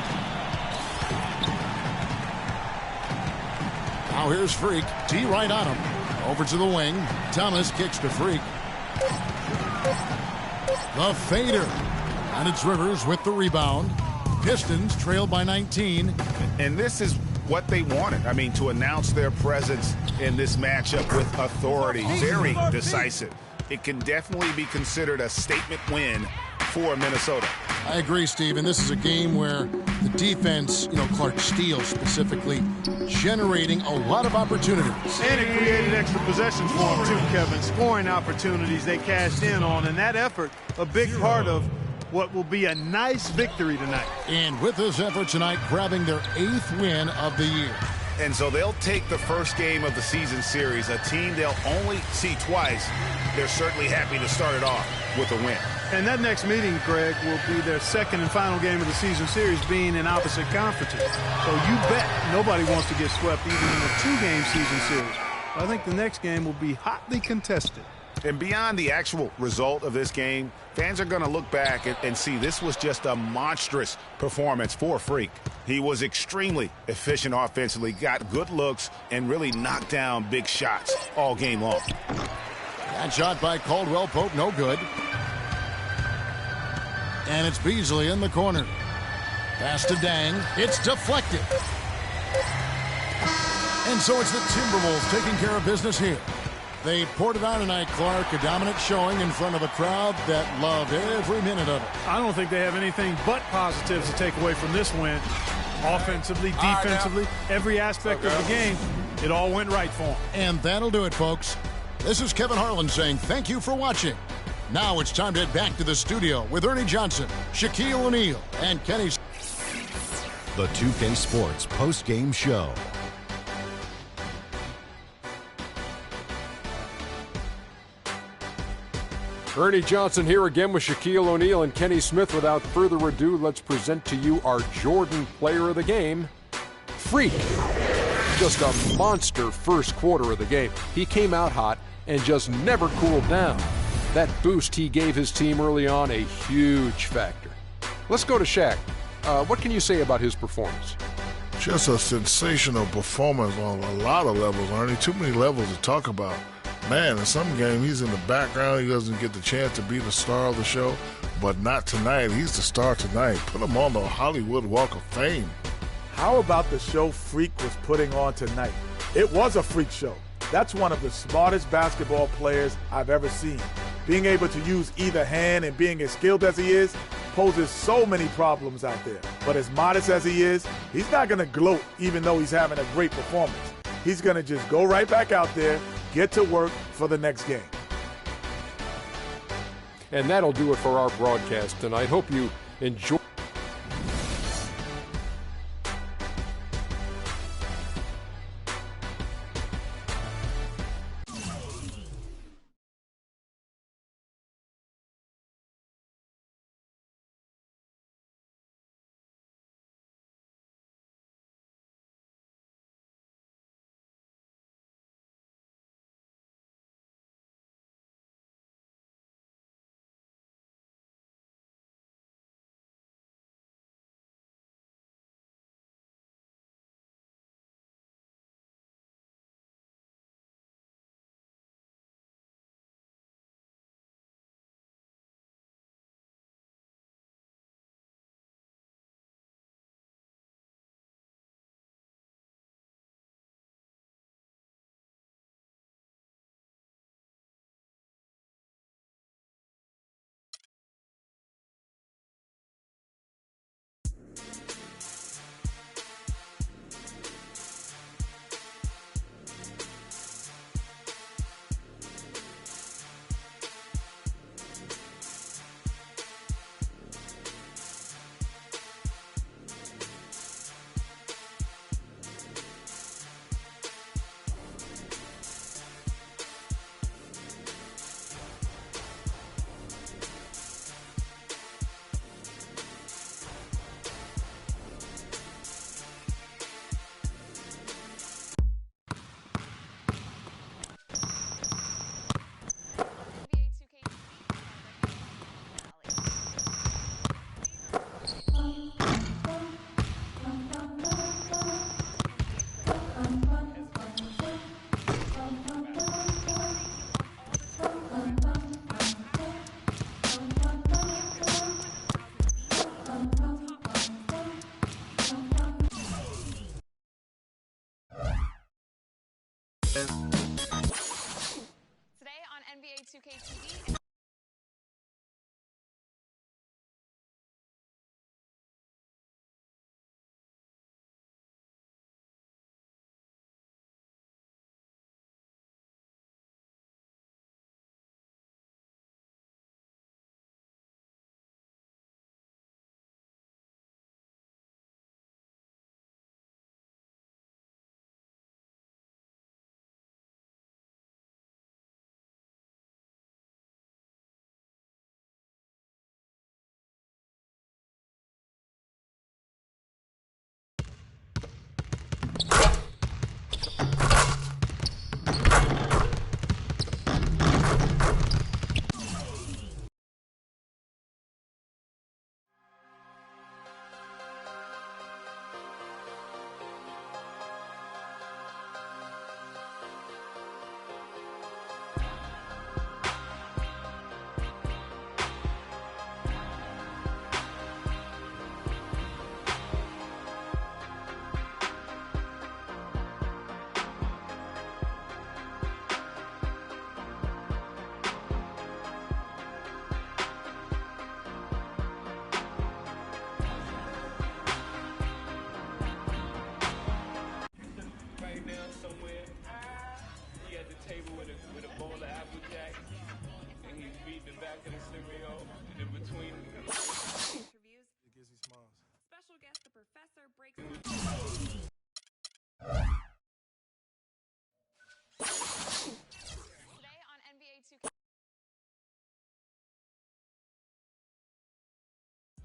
Speaker 6: Now here's Freak. T right on him. Over to the wing. Thomas kicks to Freak. The fader. And it's Rivers with the rebound. Pistons trail by 19.
Speaker 7: And this is what they wanted. I mean, to announce their presence in this matchup with authority. Very decisive. It can definitely be considered a statement win for Minnesota.
Speaker 6: I agree, Steve. And this is a game where the defense, Clark Steele specifically, generating a lot of opportunities.
Speaker 8: And it created extra possessions for them, too, Kevin. Scoring opportunities they cashed in on. And that effort, a big part of what will be a nice victory tonight.
Speaker 6: And with this effort tonight, grabbing their 8th win of the year.
Speaker 7: And so they'll take the first game of the season series, a team they'll only see twice. They're certainly happy to start it off with a win.
Speaker 8: And that next meeting, Greg, will be their second and final game of the season series, being in opposite conferences. So you bet nobody wants to get swept even in a 2-game season series. I think the next game will be hotly contested.
Speaker 7: And beyond the actual result of this game, fans are going to look back and see this was just a monstrous performance for Freak. He was extremely efficient offensively, got good looks, and really knocked down big shots all game long.
Speaker 6: That shot by Caldwell Pope, no good. And it's Beasley in the corner. Pass to Dang. It's deflected. And so it's the Timberwolves taking care of business here. They poured it on tonight, Clark. A dominant showing in front of a crowd that loved every minute of it.
Speaker 8: I don't think they have anything but positives to take away from this win. Offensively, defensively, every aspect of the game, it all went right for them.
Speaker 6: And that'll do it, folks. This is Kevin Harlan saying thank you for watching. Now it's time to head back to the studio with Ernie Johnson, Shaquille O'Neal, and Kenny.
Speaker 1: The 2K Sports post-game show.
Speaker 2: Ernie Johnson here again with Shaquille O'Neal and Kenny Smith. Without further ado, let's present to you our Jordan player of the game, Freak. Just a monster first quarter of the game. He came out hot and just never cooled down. That boost he gave his team early on, a huge factor. Let's go to Shaq. What can you say about his performance?
Speaker 3: Just a sensational performance on a lot of levels, Ernie. Too many levels to talk about. Man, in some game, he's in the background. He doesn't get the chance to be the star of the show, but not tonight. He's the star tonight. Put him on the Hollywood Walk of Fame.
Speaker 4: How about the show Freak was putting on tonight? It was a freak show. That's one of the smartest basketball players I've ever seen. Being able to use either hand and being as skilled as he is poses so many problems out there. But as modest as he is, he's not going to gloat even though he's having a great performance. He's going to just go right back out there, get to work for the next game.
Speaker 2: And that'll do it for our broadcast tonight. Hope you enjoy.
Speaker 12: Today on NBA 2K TV.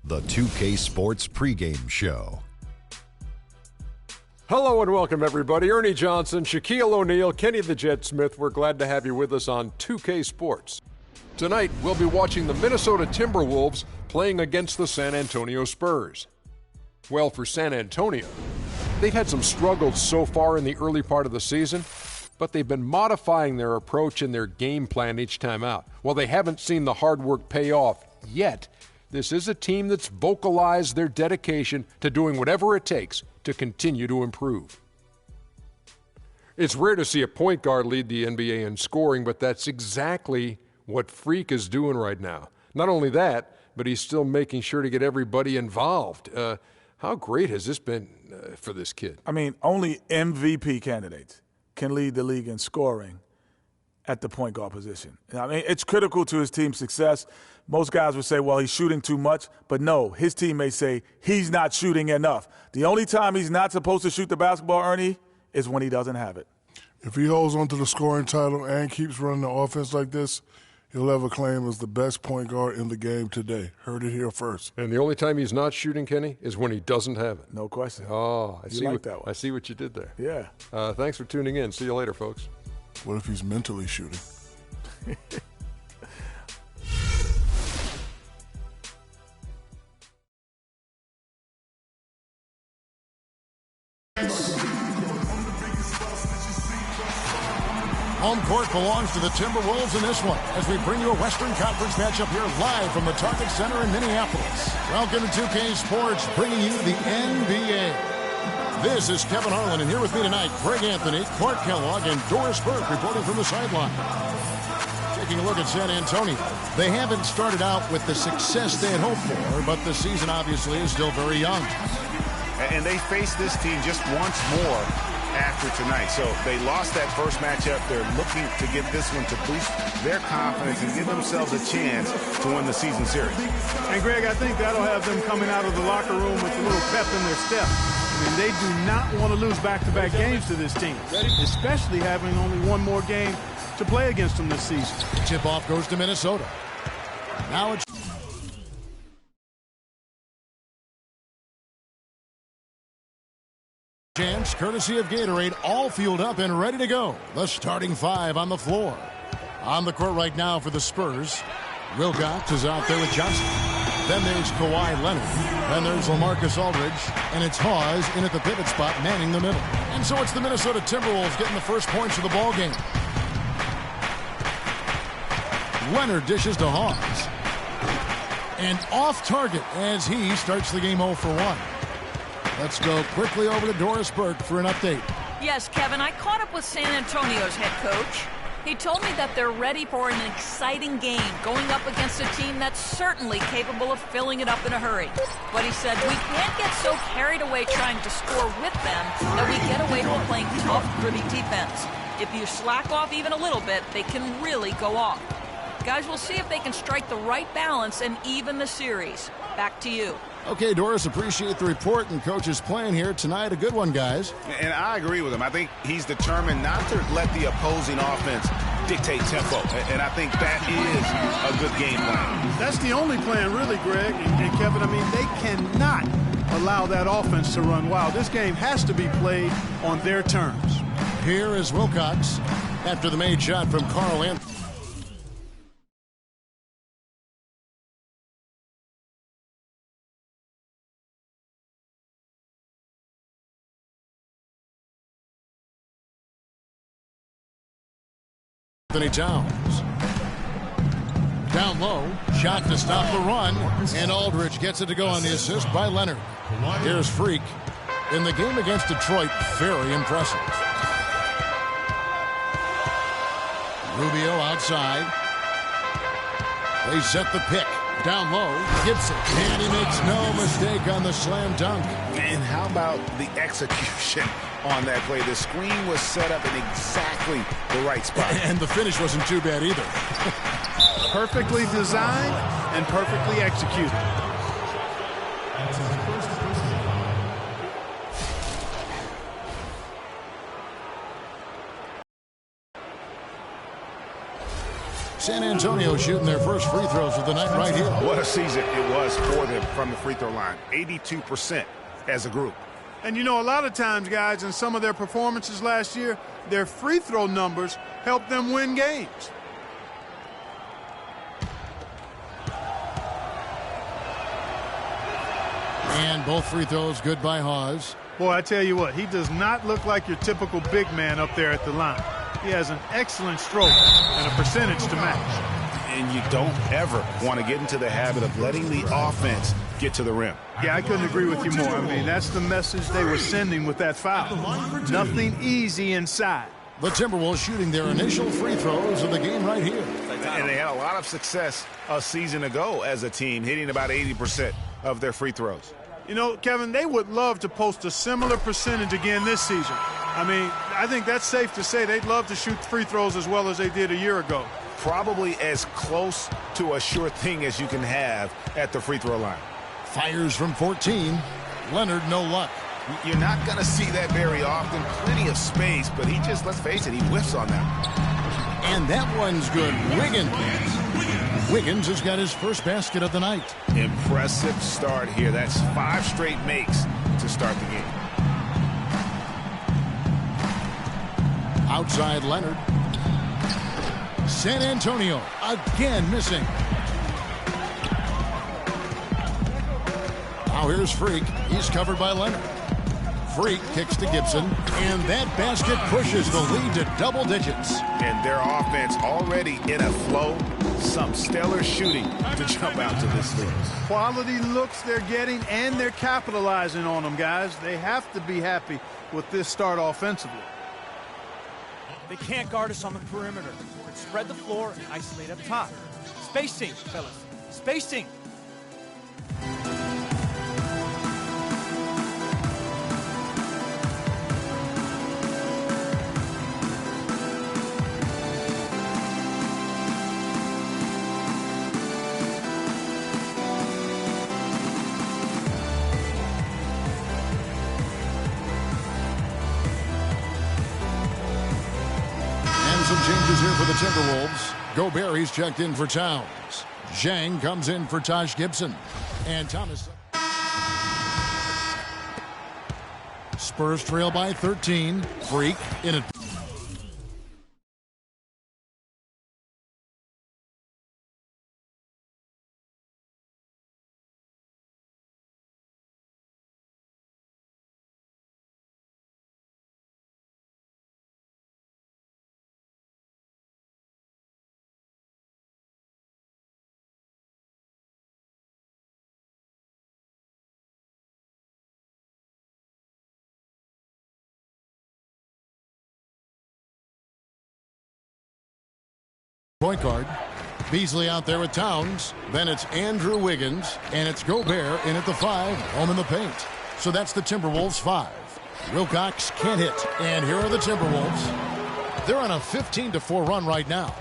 Speaker 1: The 2K Sports pregame show.
Speaker 2: Hello and welcome, everybody. Ernie Johnson, Shaquille O'Neal, Kenny the Jet Smith. We're glad to have you with us on 2K Sports. Tonight, we'll be watching the Minnesota Timberwolves playing against the San Antonio Spurs. Well, for San Antonio, they've had some struggles so far in the early part of the season, but they've been modifying their approach and their game plan each time out. While they haven't seen the hard work pay off yet, this is a team that's vocalized their dedication to doing whatever it takes to continue to improve. It's rare to see a point guard lead the NBA in scoring, but that's exactly what Freak is doing right now. Not only that, but he's still making sure to get everybody involved. How great has this been for this kid?
Speaker 4: I mean, only MVP candidates can lead the league in scoring at the point guard position. I mean, it's critical to his team's success. Most guys would say, well, he's shooting too much. But no, his team may say he's not shooting enough. The only time he's not supposed to shoot the basketball, Ernie, is when he doesn't have it.
Speaker 3: If he holds on to the scoring title and keeps running the offense like this, he'll have a claim as the best point guard in the game today. Heard it here first.
Speaker 2: And the only time he's not shooting, Kenny, is when he doesn't have it.
Speaker 4: No question.
Speaker 2: Oh, I see
Speaker 4: like that one.
Speaker 2: I see what you did there.
Speaker 4: Yeah.
Speaker 2: Thanks for tuning in. See you later, folks.
Speaker 3: What if he's mentally shooting?
Speaker 6: Home court belongs to the Timberwolves in this one as we bring you a Western Conference matchup here live from the Target Center in Minneapolis. Welcome to 2K Sports, bringing you the NBA. This is Kevin Harlan, and here with me tonight, Greg Anthony, Clark Kellogg, and Doris Burke reporting from the sideline. Taking a look at San Antonio. They haven't started out with the success they had hoped for, but the season obviously is still very young.
Speaker 7: And they face this team just once more after tonight. So they lost that first matchup. They're looking to get this one to boost their confidence and give themselves a chance to win the season series.
Speaker 8: And, Greg, I think that'll have them coming out of the locker room with a little pep in their step. I mean, they do not want to lose back-to-back games to this team, especially having only one more game to play against them this season.
Speaker 6: Tip-off goes to Minnesota. Now it's chance, courtesy of Gatorade, all fueled up and ready to go. The starting five on the floor. On the court right now for the Spurs, Wilcox is out there with Johnson. Then there's Kawhi Leonard. Then there's LaMarcus Aldridge. And it's Hawes in at the pivot spot, manning the middle. And so it's the Minnesota Timberwolves getting the first points of the ball game. Leonard dishes to Hawes. And off target as he starts the game 0 for 1. Let's go quickly over to Doris Burke for an update.
Speaker 10: Yes, Kevin, I caught up with San Antonio's head coach. He told me that they're ready for an exciting game, going up against a team that's certainly capable of filling it up in a hurry. But he said we can't get so carried away trying to score with them that we get away from playing tough, gritty defense. If you slack off even a little bit, they can really go off. Guys, we'll see if they can strike the right balance and even the series. Back to you.
Speaker 6: Okay, Doris, appreciate the report and Coach's plan here tonight. A good one, guys.
Speaker 7: And I agree with him. I think he's determined not to let the opposing offense dictate tempo. And I think that is a good game plan.
Speaker 8: That's the only plan, really, Greg and Kevin. I mean, they cannot allow that offense to run wild. This game has to be played on their terms.
Speaker 6: Here is Wilcox after the made shot from Carl Anthony. Anthony Towns. Down low, shot to stop the run, and Aldridge gets it to go on the assist by Leonard. Here's Freak. In the game against Detroit, very impressive. Rubio outside. They set the pick. Down low, Gibson. And he makes no mistake on the slam dunk.
Speaker 7: And how about the execution on that play? The screen was set up in exactly the right spot.
Speaker 6: And the finish wasn't too bad either.
Speaker 8: Perfectly designed and perfectly executed.
Speaker 6: San Antonio shooting their first free throws of the night right here.
Speaker 7: What a season it was for them from the free throw line. 82% as a group.
Speaker 8: And you know, a lot of times, guys, in some of their performances last year, their free throw numbers helped them win games.
Speaker 6: And both free throws good by Hawes.
Speaker 8: Boy, I tell you what, he does not look like your typical big man up there at the line. He has an excellent stroke and a percentage to match.
Speaker 7: And you don't ever want to get into the habit of letting the offense get to the rim.
Speaker 8: Yeah, I couldn't agree with you more. I mean, that's the message they were sending with that foul. Nothing easy inside.
Speaker 6: The Timberwolves shooting their initial free throws of the game right here.
Speaker 7: And they had a lot of success a season ago as a team, hitting about 80% of their free throws.
Speaker 8: You know, Kevin, they would love to post a similar percentage again this season. I mean, I think that's safe to say they'd love to shoot free throws as well as they did a year ago.
Speaker 7: Probably as close to a sure thing as you can have at the free throw line.
Speaker 6: Fires from 14. Leonard, no luck.
Speaker 7: You're not going to see that very often. Plenty of space, but he just, let's face it, he whiffs on that.
Speaker 6: And that one's good. Wiggins has got his first basket of the night.
Speaker 7: Impressive start here. That's 5 straight makes to start the game.
Speaker 6: Outside Leonard. San Antonio again missing. Now here's Freak. He's covered by Leonard. Freak kicks to Gibson, and that basket pushes the lead to double digits.
Speaker 7: And their offense already in a flow. Some stellar shooting to jump out to this lead.
Speaker 8: Quality looks they're getting, and they're capitalizing on them, guys. They have to be happy with this start offensively.
Speaker 9: They can't guard us on the perimeter. Spread the floor and isolate up top. Spacing, fellas. Spacing.
Speaker 6: Some changes here for the Timberwolves. Gobert, he's checked in for Towns. Zhang comes in for Taj Gibson. And Thomas. Spurs trail by 13. Freak in it. Point guard. Beasley out there with Towns. Then it's Andrew Wiggins. And it's Gobert in at the 5, home in the paint. So that's the Timberwolves 5. Wilcox can't hit. And here are the Timberwolves. They're on a 15-4 run right now.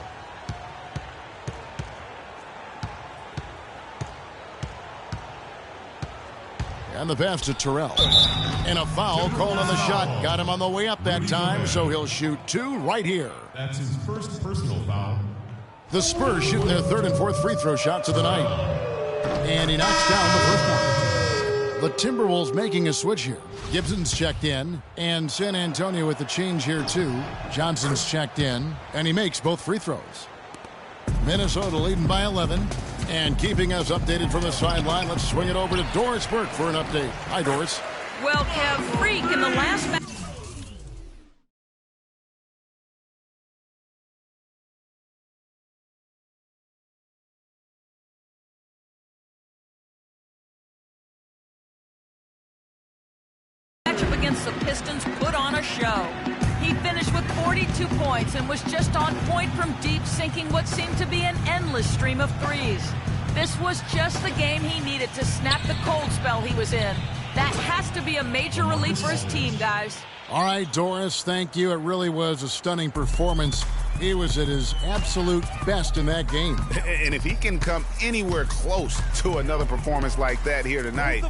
Speaker 6: And the pass to Terrell. And a foul called on the shot. Got him on the way up that time, so he'll shoot 2 right here.
Speaker 11: That's his first personal foul.
Speaker 6: The Spurs shooting their 3rd and 4th free throw shots of the night. And he knocks down the first one. The Timberwolves making a switch here. Gibson's checked in, and San Antonio with the change here too. Johnson's checked in, and he makes both free throws. Minnesota leading by 11. And keeping us updated from the sideline, let's swing it over to Doris Burke for an update. Hi, Doris.
Speaker 10: Well, Kev, Freak in the last match. Matchup against the Pistons put on a show. He finished with 42 points and was just on point from deep, sinking what seemed to be an endless stream of threes. This was just the game he needed to snap the cold spell he was in. That has to be a major relief for his team, guys.
Speaker 6: All right, Doris, thank you. It really was a stunning performance. He was at his absolute best in that game.
Speaker 7: And if he can come anywhere close to another performance like that here tonight,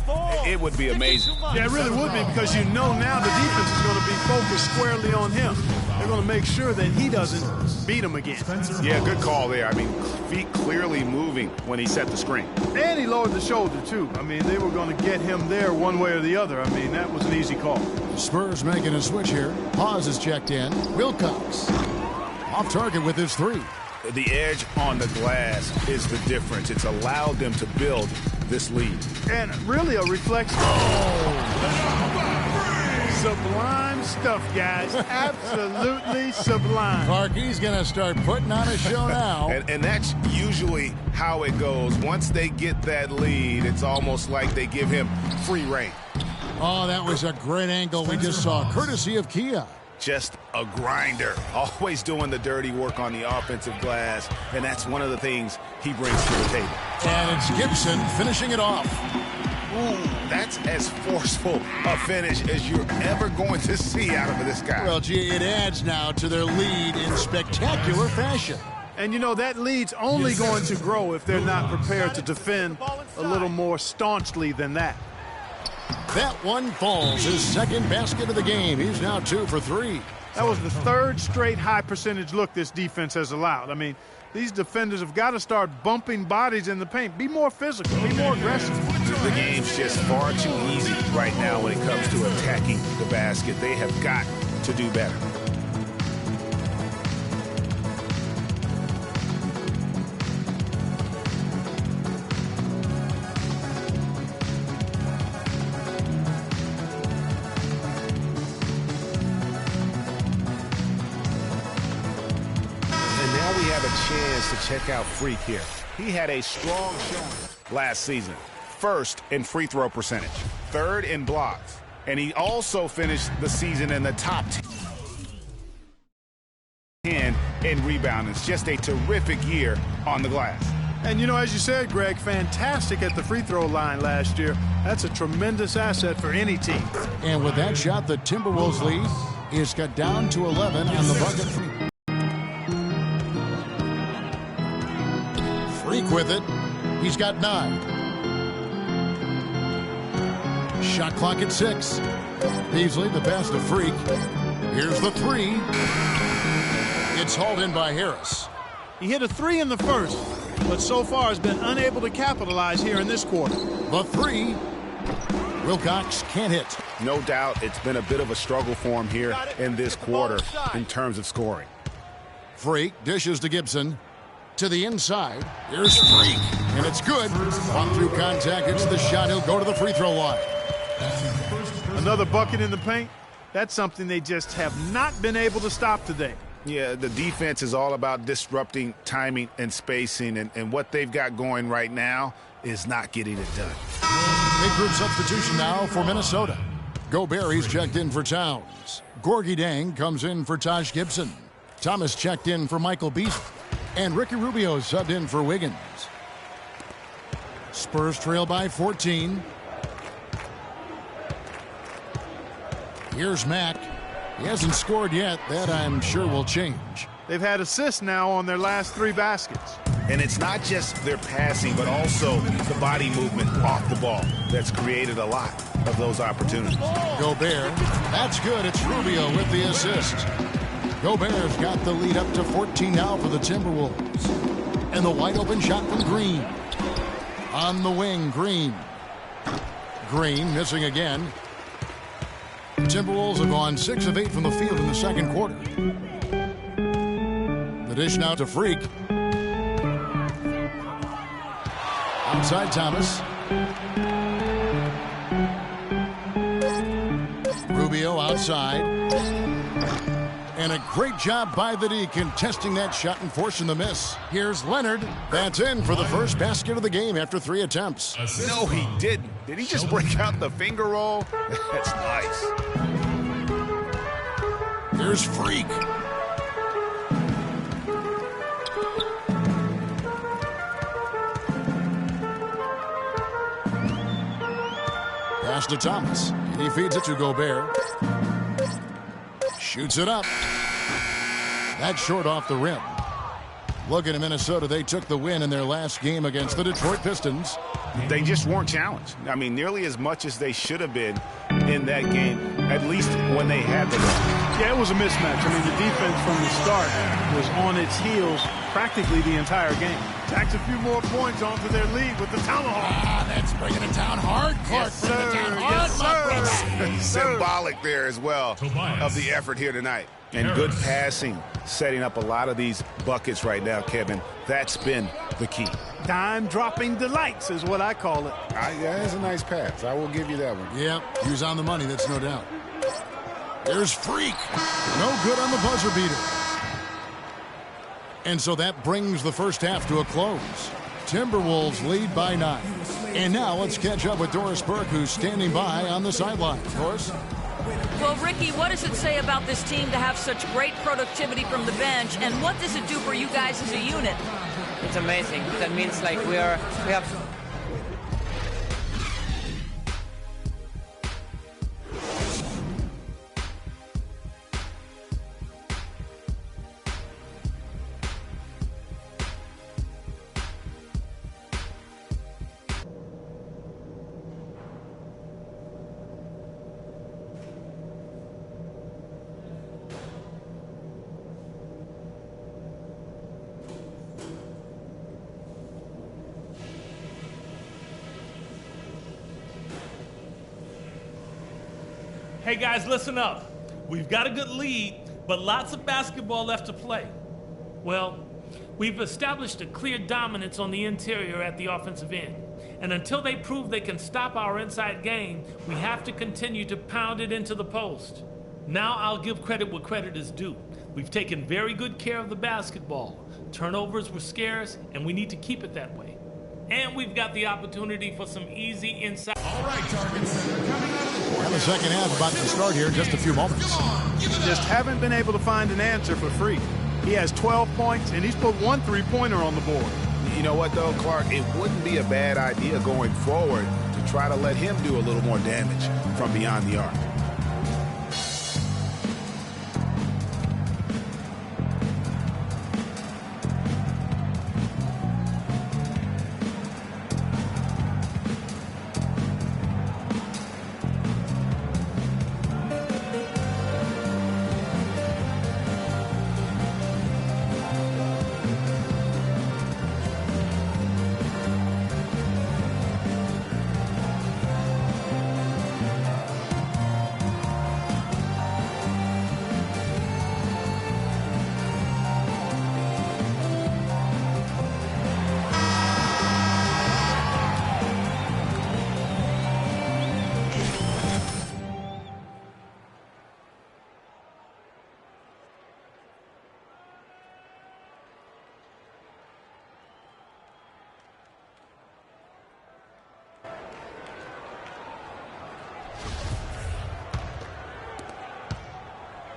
Speaker 7: it would be amazing.
Speaker 8: Yeah, it really would be, because you know now the defense is going to be focused squarely on him. They're going to make sure that he doesn't beat him again.
Speaker 7: Yeah, good call there. I mean, feet clearly moving when he set the screen.
Speaker 8: And he lowered the shoulder, too. I mean, they were going to get him there one way or the other. I mean, that was an easy call.
Speaker 6: Spurs making a switch here. Paz is checked in. Wilcox off target with his 3.
Speaker 7: The edge on the glass is the difference. It's allowed them to build this lead.
Speaker 8: And really a reflection. Sublime stuff, guys. Absolutely sublime.
Speaker 6: Clarkie's going to start putting on a show now.
Speaker 7: And that's usually how it goes. Once they get that lead, it's almost like they give him free reign.
Speaker 6: Oh, that was a great angle we just saw, courtesy of Kia.
Speaker 7: Just a grinder, always doing the dirty work on the offensive glass, and that's one of the things he brings to the table.
Speaker 6: And it's Gibson finishing it off.
Speaker 7: Ooh, that's as forceful a finish as you're ever going to see out of this guy.
Speaker 6: Well, gee, it adds now to their lead in spectacular fashion.
Speaker 8: And, you know, that lead's only going to grow if they're not prepared to defend a little more staunchly than that.
Speaker 6: That one falls, his 2nd basket of the game. He's now 2 for 3.
Speaker 8: That was the 3rd straight high percentage look this defense has allowed. I mean, these defenders have got to start bumping bodies in the paint. Be more physical, be more aggressive.
Speaker 7: The game's just far too easy right now when it comes to attacking the basket. They have got to do better. To check out Freak here. He had a strong showing last season. 1st in free throw percentage, 3rd in blocks, and he also finished the season in the top 10 in rebounding. It's just a terrific year on the glass.
Speaker 8: And, you know, as you said, Greg, fantastic at the free throw line last year. That's a tremendous asset for any team.
Speaker 6: And with that shot, the Timberwolves lead is cut down to 11 on the bucket. Freak with it. He's got 9. Shot clock at 6. Beasley, the pass to Freak. Here's the 3. It's hauled in by Harris.
Speaker 8: He hit a 3 in the first, but so far has been unable to capitalize here in this quarter.
Speaker 6: The 3. Wilcox can't hit.
Speaker 7: No doubt it's been a bit of a struggle for him here in this quarter in terms of scoring.
Speaker 6: Freak dishes to Gibson. To the inside. Here's Freak. And it's good. On through contact. It's the shot. He'll go to the free throw line.
Speaker 8: Another bucket in the paint. That's something they just have not been able to stop today.
Speaker 7: Yeah, the defense is all about disrupting timing and spacing, and what they've got going right now is not getting it done.
Speaker 6: Big group substitution now for Minnesota. Gobert checked in for Towns. Gorgie Dang comes in for Taj Gibson. Thomas checked in for Michael Beasley. And Ricky Rubio subbed in for Wiggins. Spurs trail by 14. Here's Mack. He hasn't scored yet. That, I'm sure, will change.
Speaker 8: They've had assists now on their last 3 baskets.
Speaker 7: And it's not just their passing, but also the body movement off the ball that's created a lot of those opportunities.
Speaker 6: Gobert. That's good. It's Rubio with the assist. Gobert's got the lead up to 14 now for the Timberwolves. And the wide open shot from Green. On the wing, Green. Green missing again. The Timberwolves have gone 6 of 8 from the field in the second quarter. The dish now to Freak. Outside Thomas. Rubio outside. And a great job by the D contesting that shot and forcing the miss. Here's Leonard. That's in for the first basket of the game after 3 attempts.
Speaker 7: No, he didn't. Did he just break out the finger roll? That's nice.
Speaker 6: Here's Freak. Pass to Thomas. He feeds it to Gobert. Shoots it up. That's short off the rim. Looking at Minnesota, they took the win in their last game against the Detroit Pistons.
Speaker 7: They just weren't challenged. I mean, nearly as much as they should have been in that game, at least when they had the ball.
Speaker 8: Yeah, it was a mismatch. I mean, the defense from the start was on its heels practically the entire game.
Speaker 11: Tacks a few more points onto their lead with the tomahawk.
Speaker 6: That's bringing it down hard, Clark.
Speaker 11: Yes, sir. Yes, sir.
Speaker 7: Symbolic there as well of the effort here tonight. And good passing, setting up a lot of these buckets right now, Kevin. That's been the key.
Speaker 8: Dime-dropping delights is what I call it.
Speaker 7: That's a nice pass. I will give you that one.
Speaker 6: Yep, he was on the money, that's no doubt. There's Freak. No good on the buzzer beater. And so that brings the first half to a close. Timberwolves lead by 9. And now let's catch up with Doris Burke, who's standing by on the sideline. Doris?
Speaker 10: Well, Ricky, what does it say about this team to have such great productivity from the bench, and what does it do for you guys as a unit?
Speaker 16: It's amazing. That means like we have.
Speaker 15: Hey guys, listen up. We've got a good lead, but lots of basketball left to play. Well, we've established a clear dominance on the interior at the offensive end. And until they prove they can stop our inside game, we have to continue to pound it into the post. Now I'll give credit what credit is due. We've taken very good care of the basketball. Turnovers were scarce, and we need to keep it that way. And we've got the opportunity for some easy inside.
Speaker 11: All right, target center coming out of the court.
Speaker 6: And the second half about to start here in just a few moments.
Speaker 8: Just haven't been able to find an answer for Freak. He has 12 points, and he's put 1 3-pointer on the board.
Speaker 7: You know what, though, Clark? It wouldn't be a bad idea going forward to try to let him do a little more damage from beyond the arc.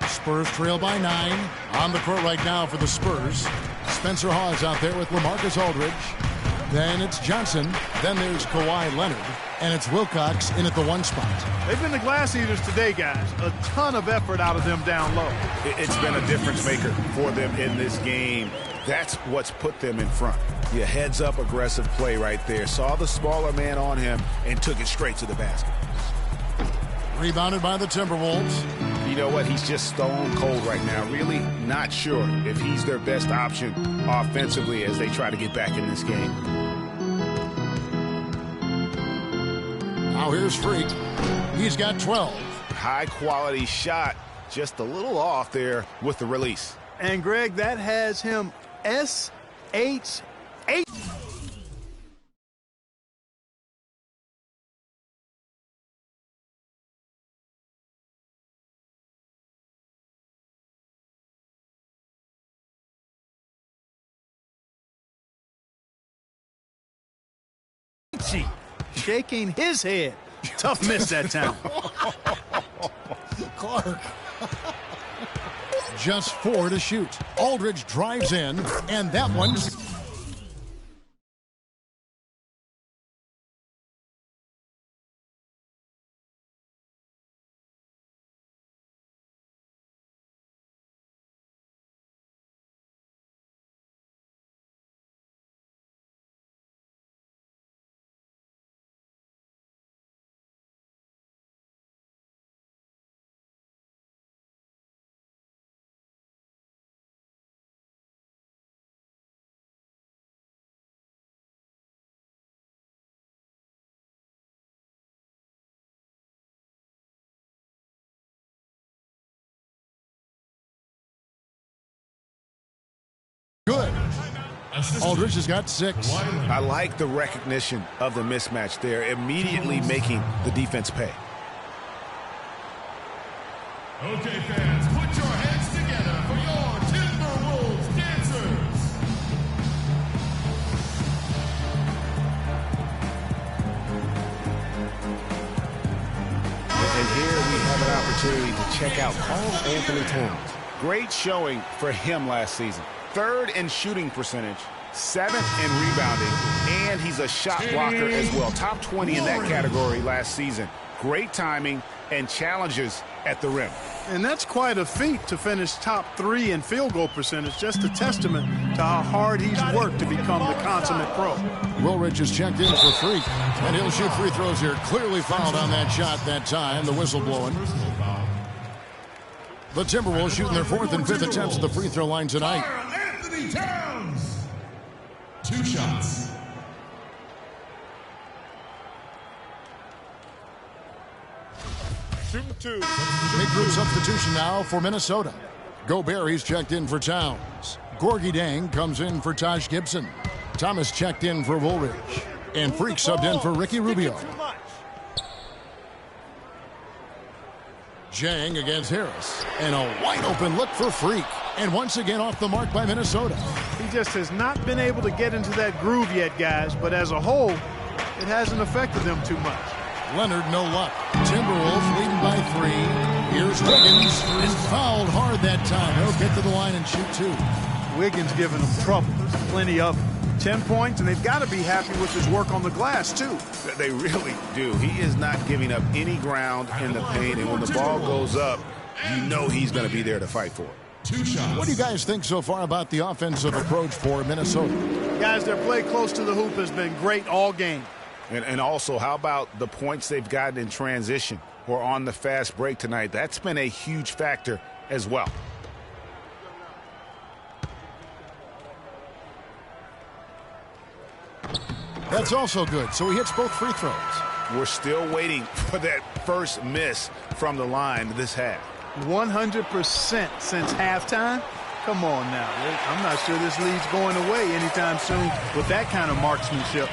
Speaker 6: Spurs trail by 9. On the court right now for the Spurs. Spencer Hawes out there with LaMarcus Aldridge. Then it's Johnson. Then there's Kawhi Leonard. And it's Wilcox in at the 1 spot.
Speaker 8: They've been the glass eaters today, guys. A ton of effort out of them down low.
Speaker 7: It's been a difference maker for them in this game. That's what's put them in front. The heads-up aggressive play right there. Saw the smaller man on him and took it straight to the basket.
Speaker 6: Rebounded by the Timberwolves.
Speaker 7: You know what? He's just stone cold right now. Really not sure if he's their best option offensively as they try to get back in this game.
Speaker 6: Now here's Freak. He's got 12.
Speaker 7: High-quality shot. Just a little off there with the release.
Speaker 8: And, Greg, that has him SH8. Shaking his head. Tough miss that time.
Speaker 6: Clark. Just 4 to shoot. Aldridge drives in, and that one's... Good. Aldridge has got 6.
Speaker 7: I like the recognition of the mismatch there, immediately making the defense pay.
Speaker 11: Okay, fans, put your hands together for your Timberwolves dancers.
Speaker 7: And here we have an opportunity to check out Karl Anthony Towns. Great showing for him last season. 3rd in shooting percentage, 7th in rebounding, and he's a shot blocker as well. Top 20 in that category last season. Great timing and challenges at the rim.
Speaker 8: And that's quite a feat to finish top 3 in field goal percentage. Just a testament to how hard he's worked to become the consummate pro.
Speaker 6: Woolridge is checked in for Freak, and he'll shoot free throws here. Clearly fouled on that shot that time. The whistle blowing. The Timberwolves shooting their 4th and 5th attempts at the free throw line tonight.
Speaker 11: Karl Anthony Towns. 2 shots.
Speaker 6: Big group substitution now for Minnesota. Gobert, he's checked in for Towns. Gorgie Dang comes in for Taj Gibson. Thomas checked in for Woolridge. And Freak subbed in for Ricky Rubio. Jang against Harris. And a wide open look for Freak. And once again off the mark by Minnesota.
Speaker 8: He just has not been able to get into that groove yet, guys. But as a whole, it hasn't affected them too much.
Speaker 6: Leonard, no luck. Timberwolves leading by 3. Here's Wiggins, and fouled hard that time. He'll get to the line and shoot 2.
Speaker 8: Wiggins giving them trouble. There's plenty of them. 10 points, and they've got to be happy with his work on the glass, too.
Speaker 7: They really do. He is not giving up any ground in the paint, and when the ball goes up, you know he's going to be there to fight for it.
Speaker 11: 2 shots.
Speaker 6: What do you guys think so far about the offensive approach for Minnesota?
Speaker 8: Guys, their play close to the hoop has been great all game.
Speaker 7: And also, how about the points they've gotten in transition or on the fast break tonight? That's been a huge factor as well.
Speaker 6: That's also good. So he hits both free throws.
Speaker 7: We're still waiting for that first miss from the line this half.
Speaker 8: 100% since halftime. Come on now. I'm not sure this lead's going away anytime soon with that kind of marksmanship.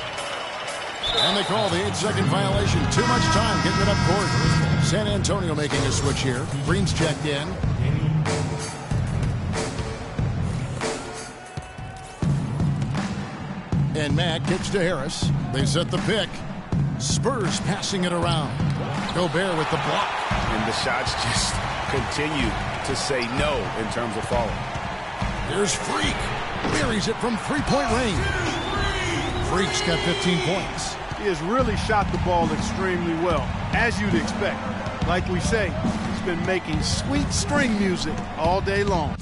Speaker 6: And they call the 8-second violation. Too much time getting it up court. San Antonio making a switch here. Green's checked in. And Mack kicks to Harris. They set the pick. Spurs passing it around. Gobert with the block.
Speaker 7: And the shots just continue to say no in terms of falling.
Speaker 6: Here's Freak. buries it from three-point range. Freak's got 15 points.
Speaker 8: He has really shot the ball extremely well, as you'd expect. Like we say, he's been making sweet string music all day long.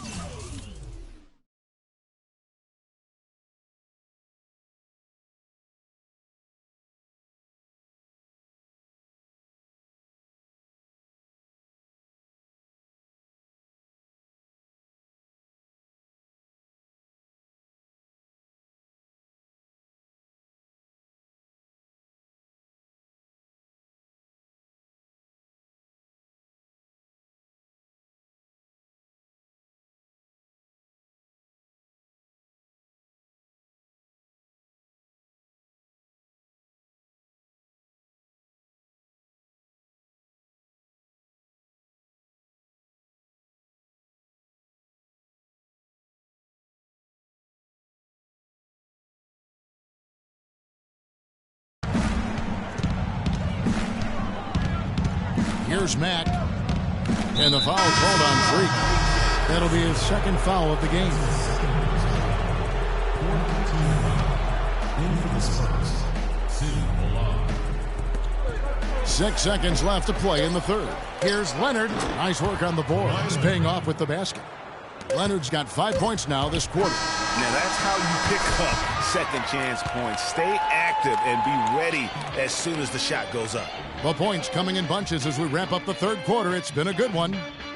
Speaker 6: Here's Mack. And the foul called on Freak. That'll be his second foul of the game.
Speaker 11: In for the Spurs, Tim Malone.
Speaker 6: 6 seconds left to play in the third. Here's Leonard. Nice work on the boards, paying off with the basket. Leonard's got 5 points now this quarter.
Speaker 7: Now that's how you pick up second chance points. Stay active and be ready as soon as the shot goes up.
Speaker 6: The points coming in bunches as we wrap up the third quarter. It's been a good one.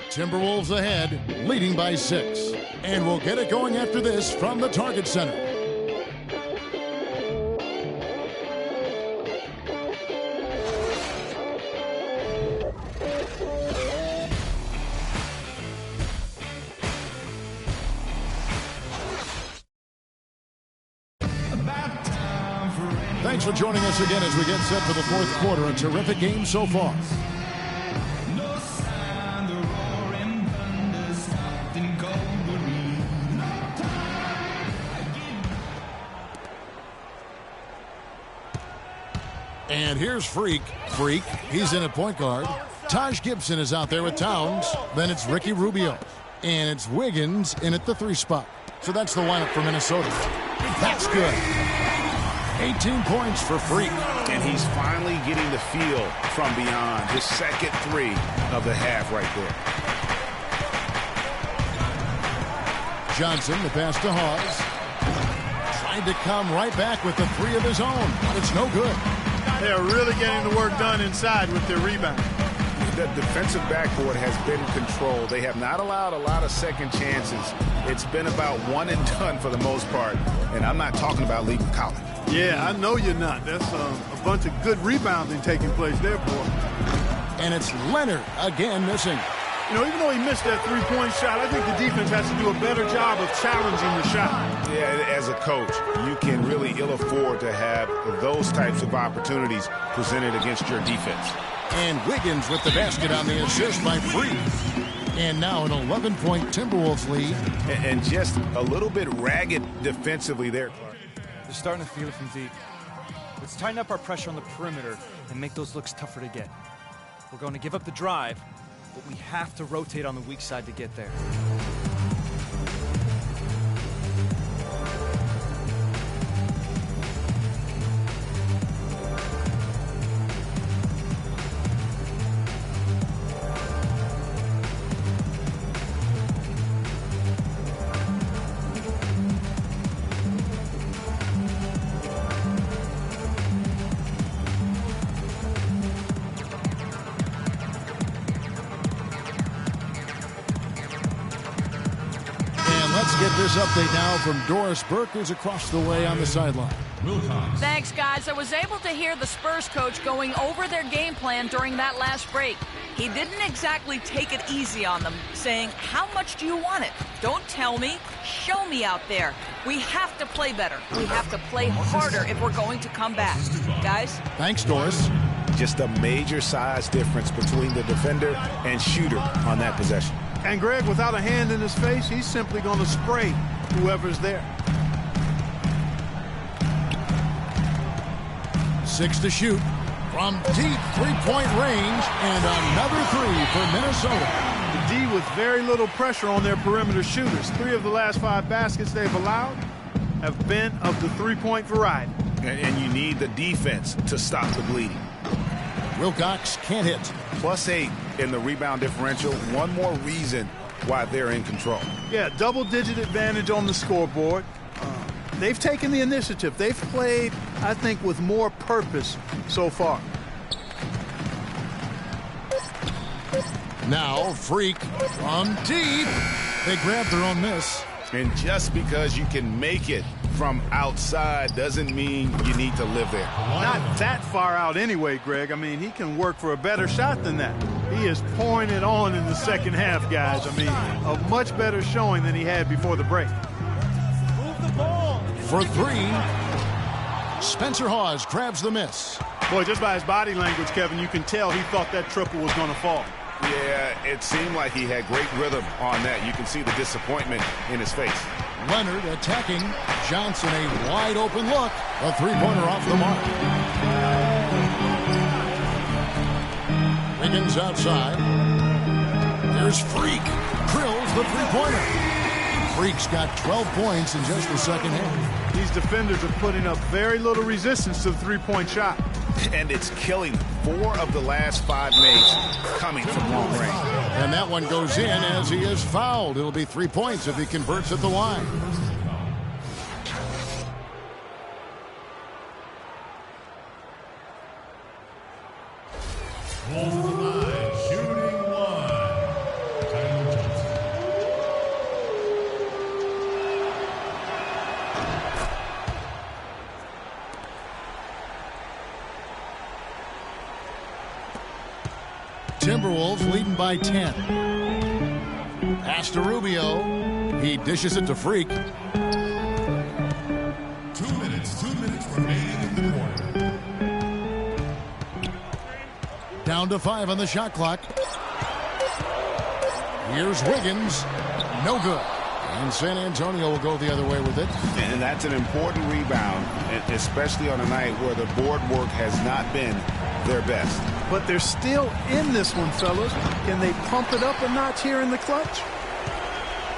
Speaker 6: Timberwolves ahead, leading by 6. And we'll get it going after this from the Target Center. Thanks for joining us again as we get set for the fourth quarter. A terrific game so far. And here's Freak. He's in at point guard. Taj Gibson is out there with Towns. Then it's Ricky Rubio. And it's Wiggins in at the 3 spot. So that's the lineup for Minnesota. That's good. 18 points for Freak.
Speaker 7: And he's finally getting the feel from beyond. His second 3 of the half right there.
Speaker 6: Johnson, the pass to Hawes. Trying to come right back with the 3 of his own, but it's no good.
Speaker 8: They are really getting the work done inside with their rebound.
Speaker 7: The defensive backboard has been controlled. They have not allowed a lot of second chances. It's been about one and done for the most part. And I'm not talking about leaving Collins.
Speaker 8: Yeah, I know you're not. That's a bunch of good rebounding taking place there, boy.
Speaker 6: And it's Leonard again missing.
Speaker 8: You know, even though he missed that 3-point shot, I think the defense has to do a better job of challenging the shot.
Speaker 7: Yeah, as a coach, you can really ill afford to have those types of opportunities presented against your defense.
Speaker 6: And Wiggins with the basket on the assist by Freak. And now an 11-point Timberwolves lead.
Speaker 7: And just a little bit ragged defensively there.
Speaker 9: They're starting to feel it from deep. Let's tighten up our pressure on the perimeter and make those looks tougher to get. We're going to give up the drive, but we have to rotate on the weak side to get there.
Speaker 6: Get this update now from Doris Burke, who's across the way on the sideline.
Speaker 10: Thanks, guys. I was able to hear the Spurs coach going over their game plan during that last break. He didn't exactly take it easy on them, saying, how much do you want it? Don't tell me. Show me out there. We have to play better. We have to play harder if we're going to come back. Guys?
Speaker 6: Thanks, Doris.
Speaker 7: Just a major size difference between the defender and shooter on that possession.
Speaker 8: And Greg, without a hand in his face, he's simply going to spray whoever's there.
Speaker 6: 6 to shoot from deep 3-point range, and another 3 for Minnesota.
Speaker 8: The D with very little pressure on their perimeter shooters. 3 of the last 5 baskets they've allowed have been of the three-point variety.
Speaker 7: And you need the defense to stop the bleeding.
Speaker 6: Wilcox can't hit.
Speaker 7: +8 in the rebound differential. One more reason why they're in control.
Speaker 8: Yeah, double-digit advantage on the scoreboard. They've taken the initiative. They've played, I think, with more purpose so far.
Speaker 6: Now Freak from deep. They grab their own miss.
Speaker 7: And just because you can make it from outside doesn't mean you need to live there.
Speaker 8: Not that far out anyway, Greg. I mean, he can work for a better shot than that. He is pouring it on in the second half, guys. I mean, a much better showing than he had before the break.
Speaker 6: Move the ball. For 3, Spencer Hawes grabs the miss.
Speaker 8: Boy, just by his body language, Kevin, you can tell he thought that triple was going to fall.
Speaker 7: Yeah, it seemed like he had great rhythm on that. You can see the disappointment in his face.
Speaker 6: Leonard attacking. Johnson a wide open look. A three-pointer off the mark. Wiggins outside. There's Freak. Drills the three-pointer. Freak's got 12 points in just the second half.
Speaker 8: These defenders are putting up very little resistance to the three-point shot.
Speaker 7: And it's killing 4 of the last 5 makes coming from long range.
Speaker 6: And that one goes in as he is fouled. It'll be 3 points if he converts at the line.
Speaker 11: On the line, shooting 1. Tyler Johnson.
Speaker 6: Timberwolves leading by 10. Pass to Rubio. He dishes it to Freak.
Speaker 11: 2 minutes remaining in the quarter.
Speaker 6: Down to 5 on the shot clock. Here's Wiggins. No good. And San Antonio will go the other way with it.
Speaker 7: And that's an important rebound, especially on a night where the board work has not been their best.
Speaker 8: But they're still in this one, fellas. Can they pump it up a notch here in the clutch?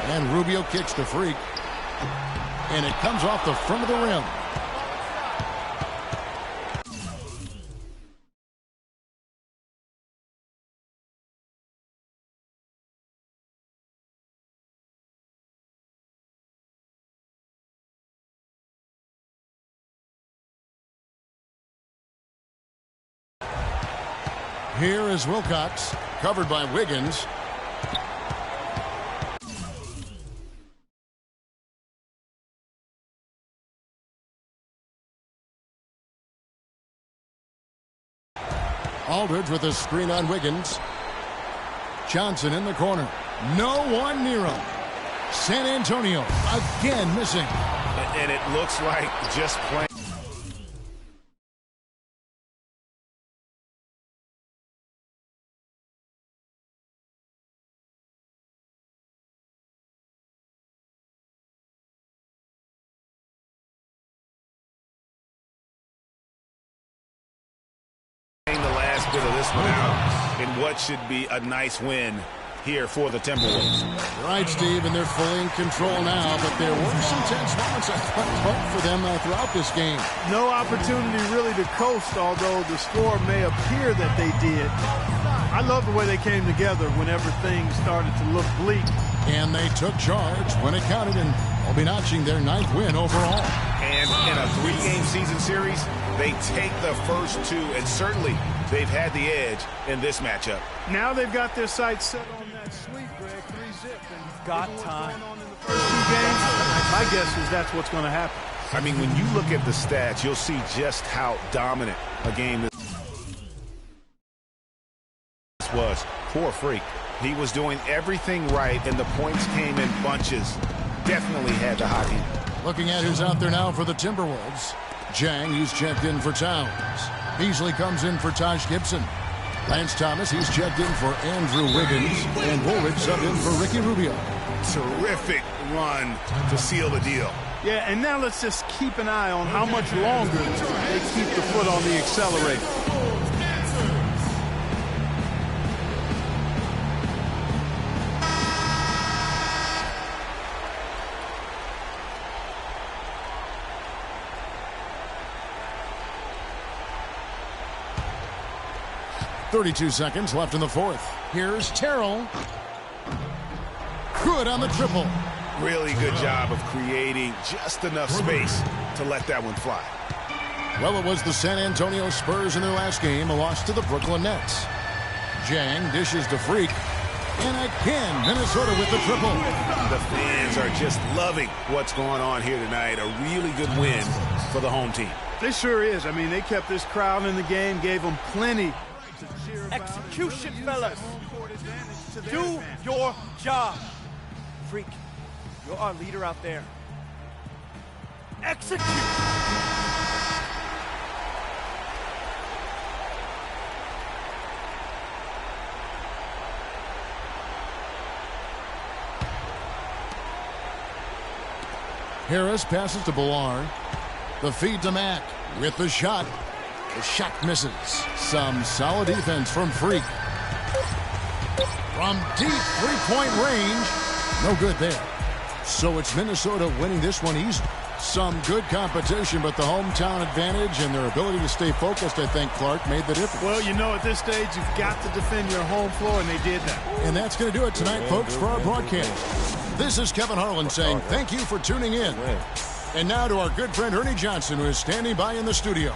Speaker 6: And Rubio kicks to Freak. And it comes off the front of the rim. Here is Wilcox, covered by Wiggins. Aldridge with a screen on Wiggins. Johnson in the corner. No one near him. San Antonio again missing.
Speaker 7: And it looks like just playing. Bit of this one out in what should be a nice win here for the Timberwolves.
Speaker 6: Right, Steve, and they're fully in control now, but there were some tense moments for them throughout this game.
Speaker 8: No opportunity really to coast, although the score may appear that they did. I love the way they came together whenever things started to look bleak.
Speaker 6: And they took charge when it counted, and will be notching their 9th win overall.
Speaker 7: And in a 3-game season series, they take the first 2, and certainly they've had the edge in this matchup.
Speaker 8: Now they've got their sights set on that sweep, Greg, 3-zip.
Speaker 9: You've got time.
Speaker 8: On in the first 2 games, my guess is that's what's going to happen.
Speaker 7: I mean, when you look at the stats, you'll see just how dominant a game this was. Poor Freak. He was doing everything right, and the points came in bunches. Definitely had the hot hand.
Speaker 6: Looking at who's out there now for the Timberwolves. Jang, he's checked in for Towns. Beasley comes in for Taj Gibson. Lance Thomas, he's checked in for Andrew Wiggins. And Woolridge subbed in for Ricky Rubio.
Speaker 7: Terrific run to seal the deal.
Speaker 8: Yeah, and now let's just keep an eye on how much longer they keep the foot on the accelerator.
Speaker 6: 32 seconds left in the fourth. Here's Terrell. Good on the triple.
Speaker 7: Really good job of creating just enough space to let that one fly.
Speaker 6: Well, it was the San Antonio Spurs in their last game, a loss to the Brooklyn Nets. Jang dishes to Freak. And again, Minnesota with the triple.
Speaker 7: The fans are just loving what's going on here tonight. A really good win for the home team.
Speaker 8: It sure is. I mean, they kept this crowd in the game, gave them plenty to cheer about.
Speaker 9: Execution, fellas. Do your job. Freak, you're our leader out there. Execute.
Speaker 6: Harris passes to Ballard. The feed to Mack with the shot. The shot misses. Some solid defense from Freak. From deep three-point range. No good there. So it's Minnesota winning this one easy. Some good competition, but the hometown advantage and their ability to stay focused, I think, Clark, made the difference.
Speaker 8: Well, you know, at this stage, you've got to defend your home floor, and they did that.
Speaker 6: And that's going to do it tonight, folks, for our broadcast. This is Kevin Harlan saying thank you for tuning in. And now to our good friend Ernie Johnson, who is standing by in the studio.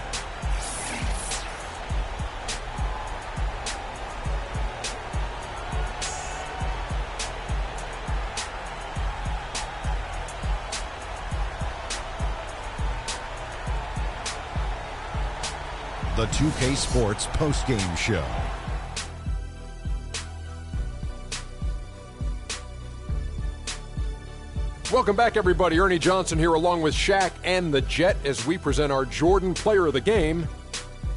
Speaker 1: The 2K Sports postgame show.
Speaker 2: Welcome back, everybody. Ernie Johnson here along with Shaq and the Jet as we present our Jordan Player of the Game,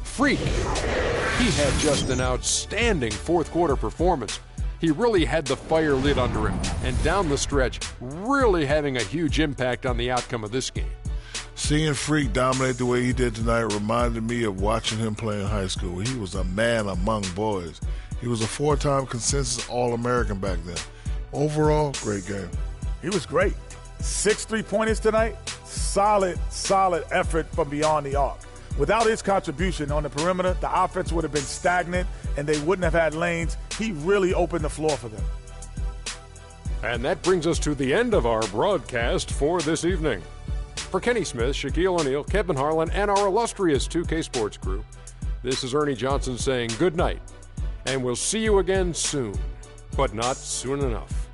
Speaker 2: Freak. He had just an outstanding fourth quarter performance. He really had the fire lit under him, and down the stretch, really having a huge impact on the outcome of this game.
Speaker 3: Seeing Freak dominate the way he did tonight reminded me of watching him play in high school. He was a man among boys. He was a four-time consensus All-American back then. Overall, great game.
Speaker 4: He was great. 6 3-pointers tonight. Solid effort from beyond the arc. Without his contribution on the perimeter, the offense would have been stagnant and they wouldn't have had lanes. He really opened the floor for them.
Speaker 2: And that brings us to the end of our broadcast for this evening. For Kenny Smith, Shaquille O'Neal, Kevin Harlan, and our illustrious 2K Sports crew, this is Ernie Johnson saying good night, and we'll see you again soon, but not soon enough.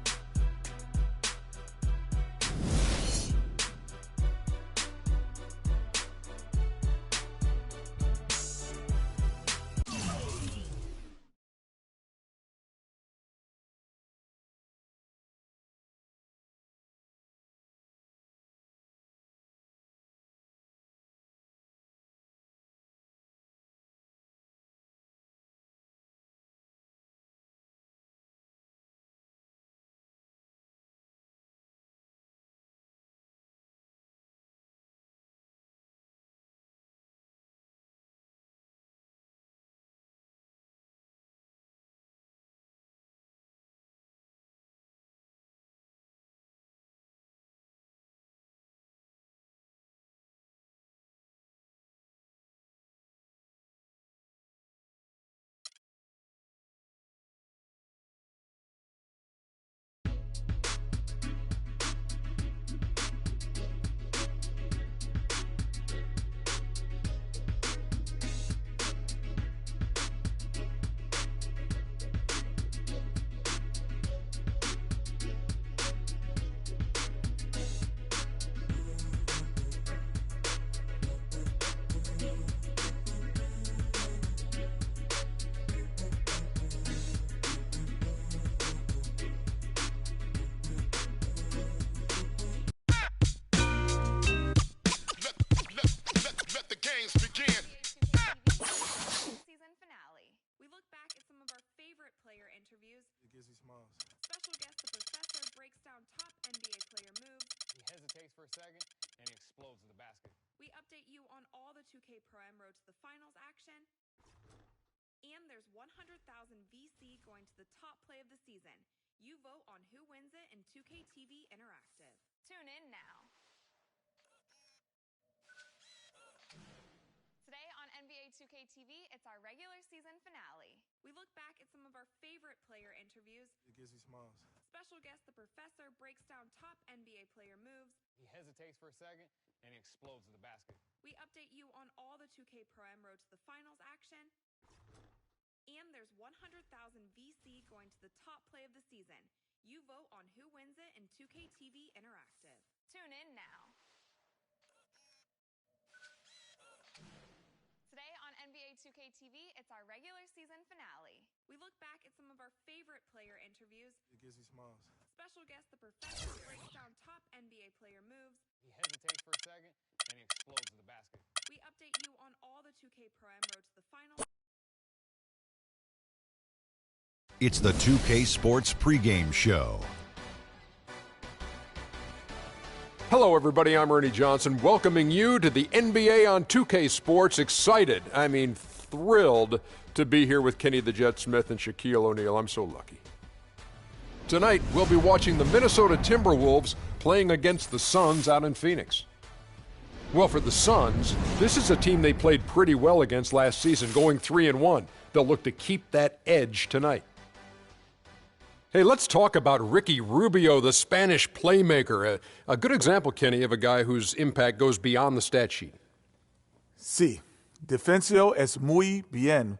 Speaker 12: Special guest, the professor, breaks down top NBA player moves.
Speaker 17: He hesitates for a second, and he explodes in the basket.
Speaker 12: We update you on all the 2K Pro Am Road to the Finals action. And there's 100,000 VC going to the top play of the season. You vote on who wins it in 2K TV Interactive.
Speaker 18: Tune in now. Today on NBA
Speaker 12: NBA 2K TV, it's our regular season finale. We look back at some of our favorite player interviews.
Speaker 4: It gives me smiles.
Speaker 12: Special guest, the professor, breaks down top NBA player moves.
Speaker 17: He hesitates for a second, and he explodes to the basket.
Speaker 12: We update you on all the 2K Pro M Road to the Finals action. And there's 100,000 VC going to the top play of the season. You vote on who wins it in 2K TV Interactive. Tune in now. Today on NBA 2K TV, it's our regular season finale. We look back at some of our favorite player interviews.
Speaker 4: It gives me smiles.
Speaker 12: Special guest, the professor, breaks down top NBA player moves.
Speaker 17: He hesitates for a second, and he explodes to the basket.
Speaker 12: We update you on all the 2K Pro M Road to the Finals.
Speaker 1: It's the 2K Sports pregame show.
Speaker 2: Hello, everybody. I'm Ernie Johnson, welcoming you to the NBA on 2K Sports. Excited, thrilled to be here with Kenny the Jet Smith and Shaquille O'Neal. I'm so lucky. Tonight, we'll be watching the Minnesota Timberwolves playing against the Suns out in Phoenix. Well, for the Suns, this is a team they played pretty well against last season, going 3-1. They'll look to keep that edge tonight. Hey, let's talk about Ricky Rubio, the Spanish playmaker. A good example, Kenny, of a guy whose impact goes beyond the stat sheet.
Speaker 4: Sí, defensivo es muy bien,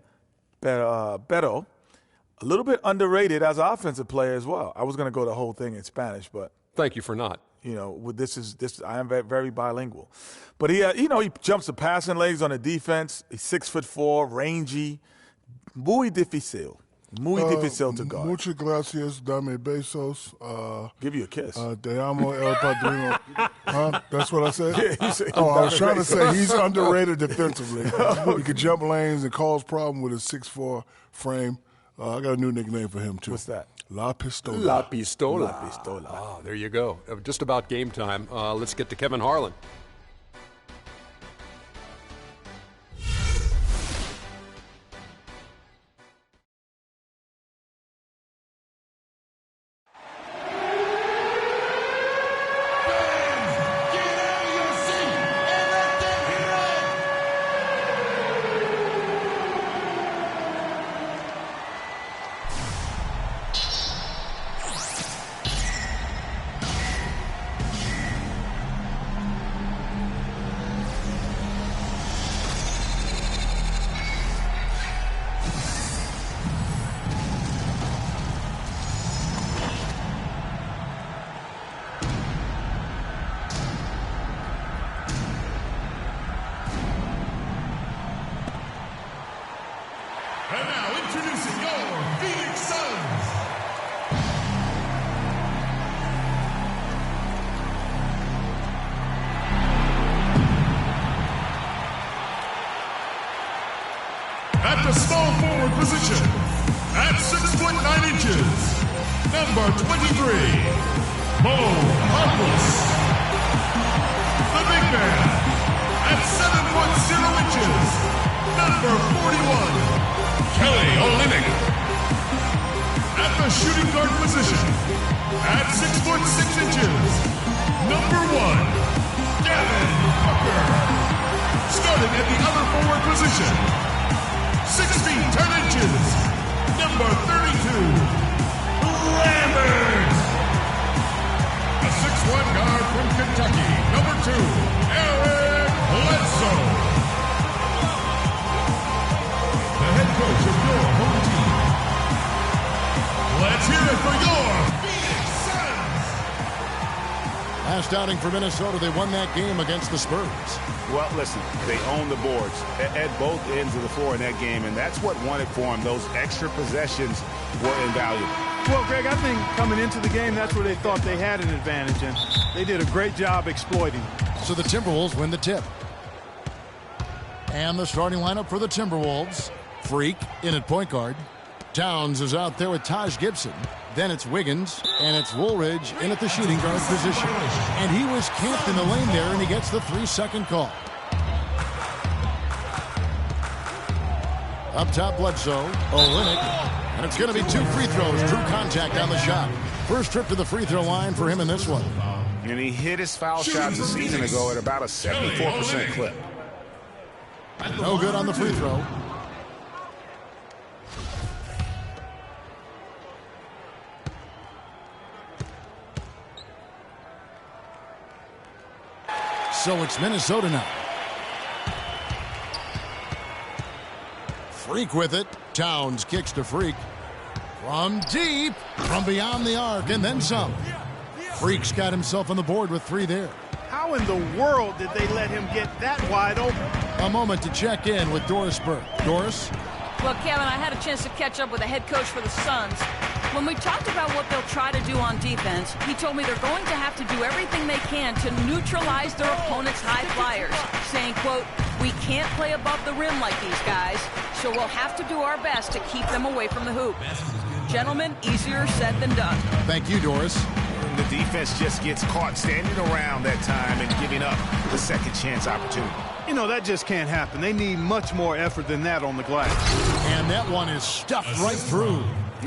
Speaker 4: pero a little bit underrated as an offensive player as well. I was going to go the whole thing in Spanish, but
Speaker 2: thank you for not.
Speaker 4: You know, I am very bilingual. But he jumps the passing legs on the defense. He's 6'4", rangy, muy difícil. Muy difícil to guard.
Speaker 3: Muchas gracias, dame besos.
Speaker 4: Give you a kiss.
Speaker 3: Te amo, El Padrino. That's what I said?
Speaker 4: Yeah, you said
Speaker 3: I was trying to say he's underrated defensively. He can jump lanes and cause problem with his 6'4" frame. I got a new nickname for him, too.
Speaker 4: What's that?
Speaker 3: La Pistola.
Speaker 2: La Pistola.
Speaker 4: La Pistola.
Speaker 2: Ah, there you go. Just about game time. Let's get to Kevin Harlan.
Speaker 11: And now introducing your Phoenix Suns. At the small forward position, at 6'9", number 23, Mo Harkless. The big man, at 7'0", number 41. Kelly Olynyk. At the shooting guard position, at 6'6", number 1, Devin Booker. Starting at the other forward position, 6 feet 10 inches, number 32, Lambert. A 6'1" guard from Kentucky, number 2, Eric Bledsoe. Head coach of your home team. Let's hear it for your Phoenix Suns.
Speaker 6: Last outing for Minnesota, they won that game against the Spurs.
Speaker 7: Well, listen, they own the boards at both ends of the floor in that game, and that's what won it for them. Those extra possessions were invaluable.
Speaker 8: Well, Greg, I think coming into the game, that's where they thought they had an advantage, and they did a great job exploiting.
Speaker 6: So the Timberwolves win the tip. And the starting lineup for the Timberwolves. Freak in at point guard. Towns is out there with Taj Gibson. Then it's Wiggins, and it's Woolridge in at the shooting guard position. And he was camped in the lane there, and he gets the 3-second call. Up top, Bledsoe, Olynyk, and it's going to be 2 free throws. True contact on the shot. First trip to the free throw line for him in this one.
Speaker 7: And he hit his foul shots a season ago at about a 74% clip.
Speaker 6: No good on the free throw. So it's Minnesota now. Freak with it. Towns kicks to Freak. From deep, from beyond the arc, and then some. Freak's got himself on the board with 3 there.
Speaker 8: How in the world did they let him get that wide open?
Speaker 6: A moment to check in with Doris Burke. Doris?
Speaker 10: Well, Kevin, I had a chance to catch up with the head coach for the Suns. When we talked about what they'll try to do on defense, he told me they're going to have to do everything they can to neutralize their opponent's high flyers, saying, quote, "We can't play above the rim like these guys, so we'll have to do our best to keep them away from the hoop." Gentlemen, easier said than done.
Speaker 6: Thank you, Doris.
Speaker 7: The defense just gets caught standing around that time and giving up the second chance opportunity.
Speaker 8: You know, that just can't happen. They need much more effort than that on the glass.
Speaker 6: And that one is stuffed right through.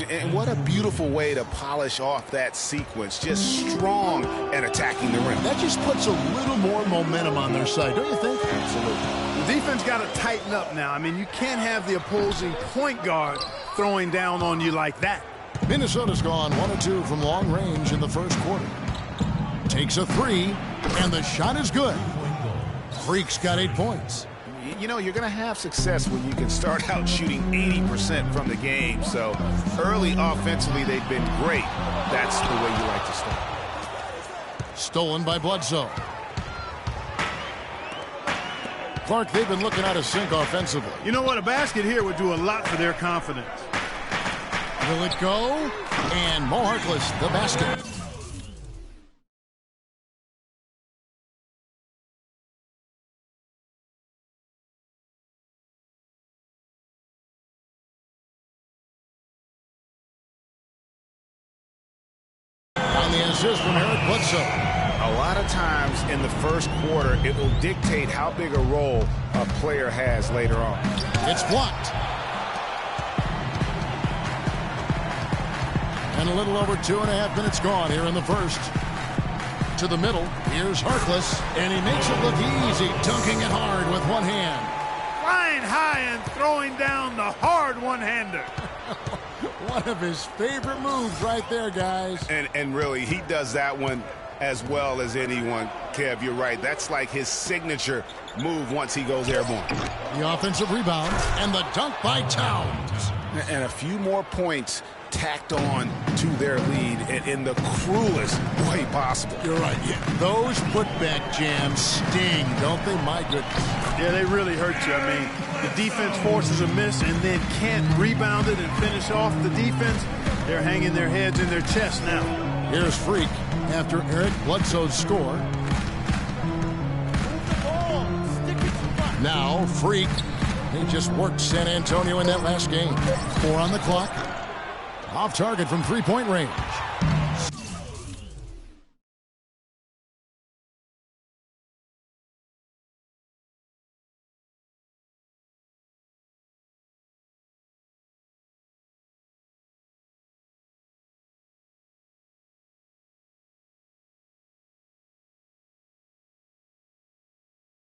Speaker 7: And what a beautiful way to polish off that sequence. Just strong at attacking the rim.
Speaker 6: That just puts a little more momentum on their side, don't you think?
Speaker 7: Absolutely.
Speaker 8: The defense got to tighten up now. I mean, you can't have the opposing point guard throwing down on you like that.
Speaker 6: Minnesota's gone 1 of 2 from long range in the first quarter. Takes a 3, and the shot is good. Freak's got 8 points.
Speaker 7: You know, you're going to have success when you can start out shooting 80% from the game. So early offensively, they've been great. That's the way you like to start.
Speaker 6: Stolen by Bledsoe. Clark, they've been looking out of sync offensively.
Speaker 8: You know what? A basket here would do a lot for their confidence.
Speaker 6: Will it go? And Mo Harkless, the basket. On the assist from Eric Bledsoe.
Speaker 7: A lot of times in the first quarter, it will dictate how big a role a player has later on.
Speaker 6: It's blocked. And a little over 2.5 minutes gone here in the first. To the middle, here's Harkless, and he makes it look easy, dunking it hard with one hand.
Speaker 8: Flying high and throwing down the hard one-hander.
Speaker 6: One of his favorite moves right there, guys.
Speaker 7: And really, he does that one as well as anyone. Kev, you're right. That's like his signature move once he goes airborne.
Speaker 6: The offensive rebound and the dunk by Towns.
Speaker 7: And a few more points tacked on to their lead in the cruelest way possible.
Speaker 6: You're right. Yeah. Those putback jams sting, don't they? My goodness.
Speaker 8: Yeah, they really hurt you. I mean, the defense forces a miss and then can't rebound it and finish off the defense. They're hanging their heads in their chest now.
Speaker 6: Here's Freak after Eric Bledsoe's score. Now Freak. He just worked San Antonio in that last game. 4 on the clock. Off target from three-point range.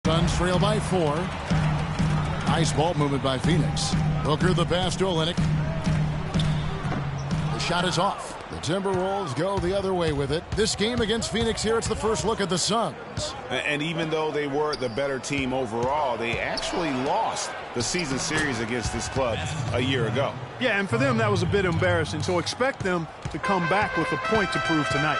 Speaker 6: Suns trail by 4. Nice ball movement by Phoenix. Booker the pass to Olynyk. The shot is off. The Timberwolves go the other way with it. This game against Phoenix here, it's the first look at the Suns.
Speaker 7: And even though they were the better team overall, they actually lost the season series against this club a year ago.
Speaker 8: Yeah, and for them, that was a bit embarrassing. So expect them to come back with a point to prove tonight.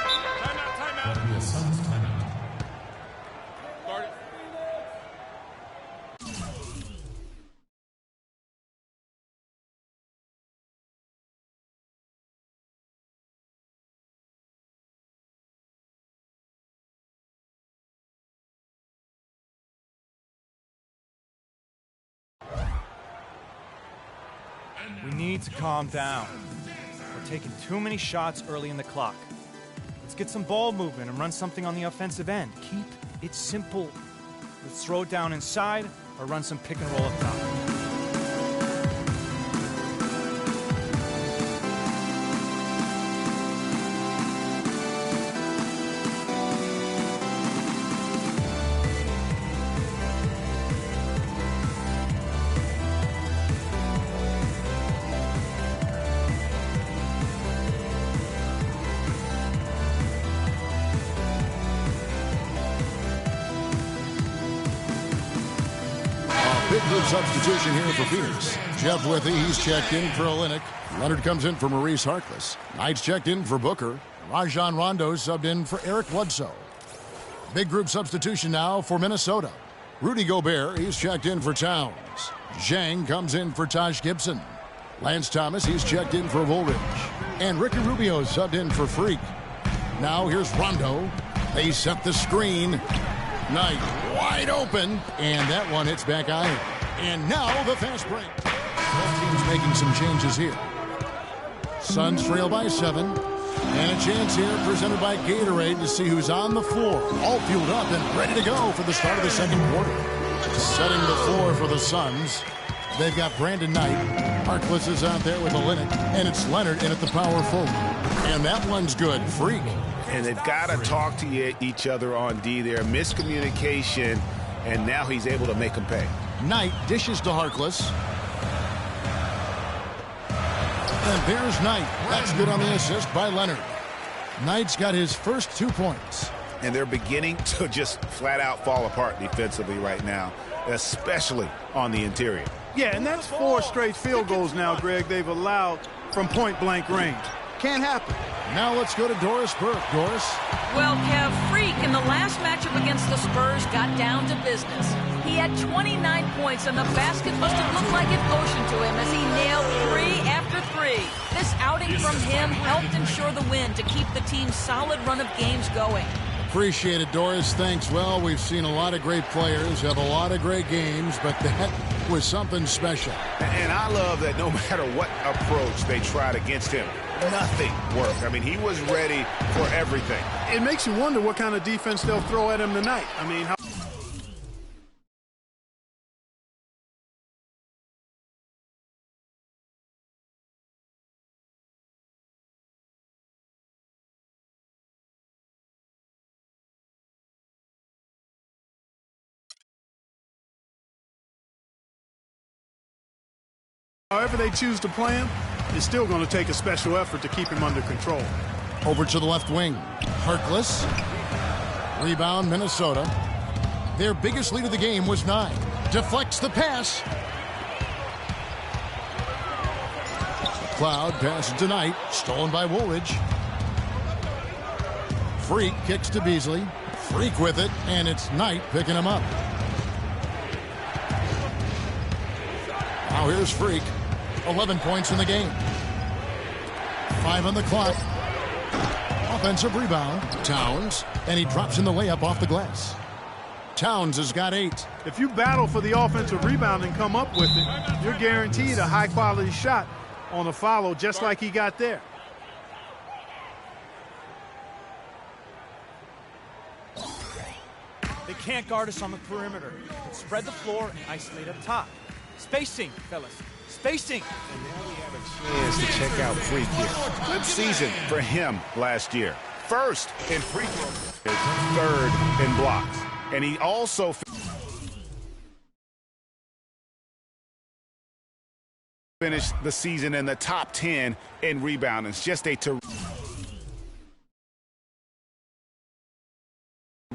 Speaker 9: We need to calm down. We're taking too many shots early in the clock. Let's get some ball movement and run something on the offensive end. Keep it simple. Let's throw it down inside or run some pick and roll up top.
Speaker 6: big group substitution here for Phoenix. Jeff Withey, he's checked in for Olynyk. Leonard comes in for Maurice Harkless. Knight's checked in for Booker. Rajon Rondo subbed in for Eric Bledsoe. Big group substitution now for Minnesota. Rudy Gobert, he's checked in for Towns. Zhang comes in for Taj Gibson. Lance Thomas, he's checked in for Woolridge. And Ricky Rubio subbed in for Freak. Now here's Rondo. They set the screen. Knight wide open. And that one hits back iron. And now the fast break. Both teams making some changes here. Suns trail by 7. And a chance here presented by Gatorade to see who's on the floor. All fueled up and ready to go for the start of the second quarter. Setting the floor for the Suns. They've got Brandon Knight. Harkless is out there with Olynyk. And it's Leonard in at the power forward. And that one's good. Freak.
Speaker 7: And they've got to talk to each other on D there. Miscommunication. And now he's able to make them pay.
Speaker 6: Knight dishes to Harkless. And there's Knight. That's good on the assist by Leonard. Knight's got his first 2 points.
Speaker 7: And they're beginning to just flat out fall apart defensively right now, especially on the interior.
Speaker 8: Yeah, and that's 4 straight field goals now, Greg, they've allowed from point-blank range. Can't happen.
Speaker 6: Now let's go to Doris Burke. Doris?
Speaker 10: Well, Kev, Freak in the last matchup against the Spurs got down to business. He had 29 points, and the basket must have looked like an ocean to him as he nailed 3 after 3. This outing from him helped ensure the win to keep the team's solid run of games going.
Speaker 6: Appreciate it, Doris. Thanks. Well, we've seen a lot of great players have a lot of great games, but that was something special.
Speaker 7: And I love that no matter what approach they tried against him, nothing worked. I mean, he was ready for everything.
Speaker 8: It makes you wonder what kind of defense they'll throw at him tonight. I mean, how however they choose to play him, it's still going to take a special effort to keep him under control.
Speaker 6: Over to the left wing. Harkless. Rebound, Minnesota. Their biggest lead of the game was 9. Deflects the pass. Cloud passes to Knight. Stolen by Woolridge. Freak kicks to Beasley. Freak with it, and it's Knight picking him up. Now here's Freak. 11 points in the game. 5 on the clock. Offensive rebound. Towns. And he drops in the layup off the glass. Towns has got 8.
Speaker 8: If you battle for the offensive rebound and come up with it, you're guaranteed a high-quality shot on a follow just like he got there.
Speaker 9: They can't guard us on the perimeter. Spread the floor and isolate up top. Spacing, fellas. Spacing.
Speaker 7: And now we have a chance to check out Freak here. Good season for him last year. First in free throws, 3rd in blocks. And he also finished the season in the top 10 in rebound. It's just a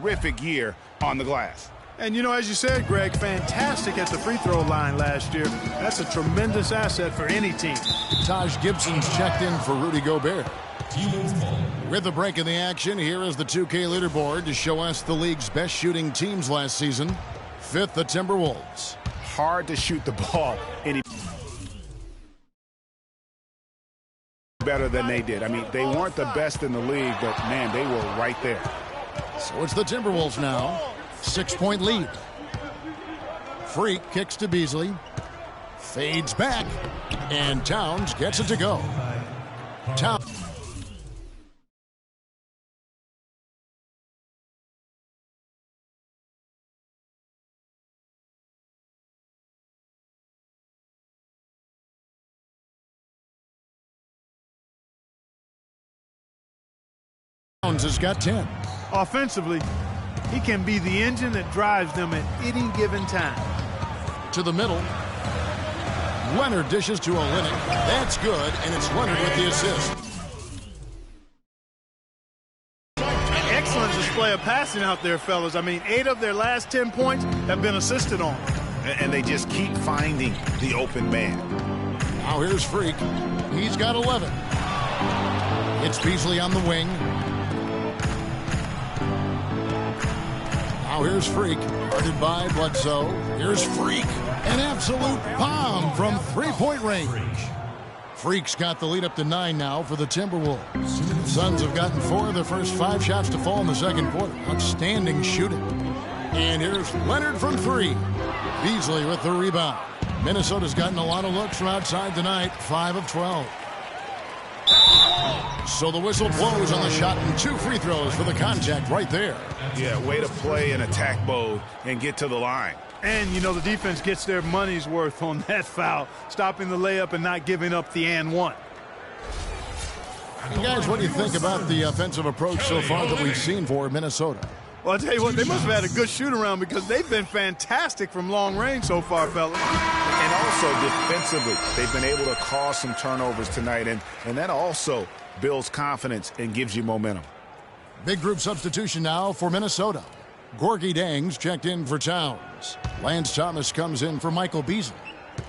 Speaker 7: terrific year on the glass.
Speaker 8: And, you know, as you said, Greg, fantastic at the free throw line last year. That's a tremendous asset for any team.
Speaker 6: Taj Gibson's checked in for Rudy Gobert. With the break in the action, here is the 2K leaderboard to show us the league's best shooting teams last season. 5th, the Timberwolves.
Speaker 7: Hard to shoot the ball any better than they did. I mean, they weren't the best in the league, but, man, they were right there.
Speaker 6: So it's the Timberwolves now. 6-point lead. Freak kicks to Beasley. Fades back. And Towns gets it to go. Towns. Towns has got 10.
Speaker 8: Offensively, he can be the engine that drives them at any given time.
Speaker 6: To the middle. Leonard dishes to Olynyk. That's good, and it's Leonard with the assist.
Speaker 8: Excellent display of passing out there, fellas. I mean, 8 of their last 10 points have been assisted on.
Speaker 7: and they just keep finding the open man.
Speaker 6: Now here's Freak. He's got 11. It's Beasley on the wing. Now here's Freak, guarded by Bledsoe. Here's Freak, an absolute bomb from three-point range. Freak's got the lead up to 9 now for the Timberwolves. Suns have gotten 4 of their first 5 shots to fall in the second quarter. Outstanding shooting. And here's Leonard from 3. Beasley with the rebound. Minnesota's gotten a lot of looks from outside tonight, 5 of 12. So the whistle blows on the shot and 2 free throws for the contact right there.
Speaker 7: Yeah, way to play in attack mode and get to the line.
Speaker 8: And, you know, the defense gets their money's worth on that foul, stopping the layup and not giving up the and one.
Speaker 6: And guys, what do you think about the offensive approach so far that we've seen for Minnesota?
Speaker 8: Well, I'll tell you what, they must have had a good shoot-around because they've been fantastic from long range so far, fellas.
Speaker 7: And also defensively, they've been able to cause some turnovers tonight, and that also builds confidence and gives you momentum.
Speaker 6: Big group substitution now for Minnesota. Gorgui Dieng's checked in for Towns. Lance Thomas comes in for Michael Beasley.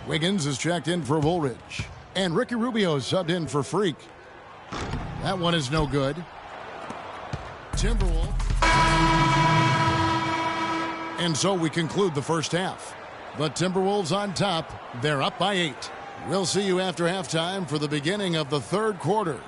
Speaker 6: Wiggins is checked in for Woolridge. And Ricky Rubio subbed in for Freak. That one is no good. Timberwolves. And so we conclude the first half. The Timberwolves on top. They're up by 8. We'll see you after halftime for the beginning of the third quarter.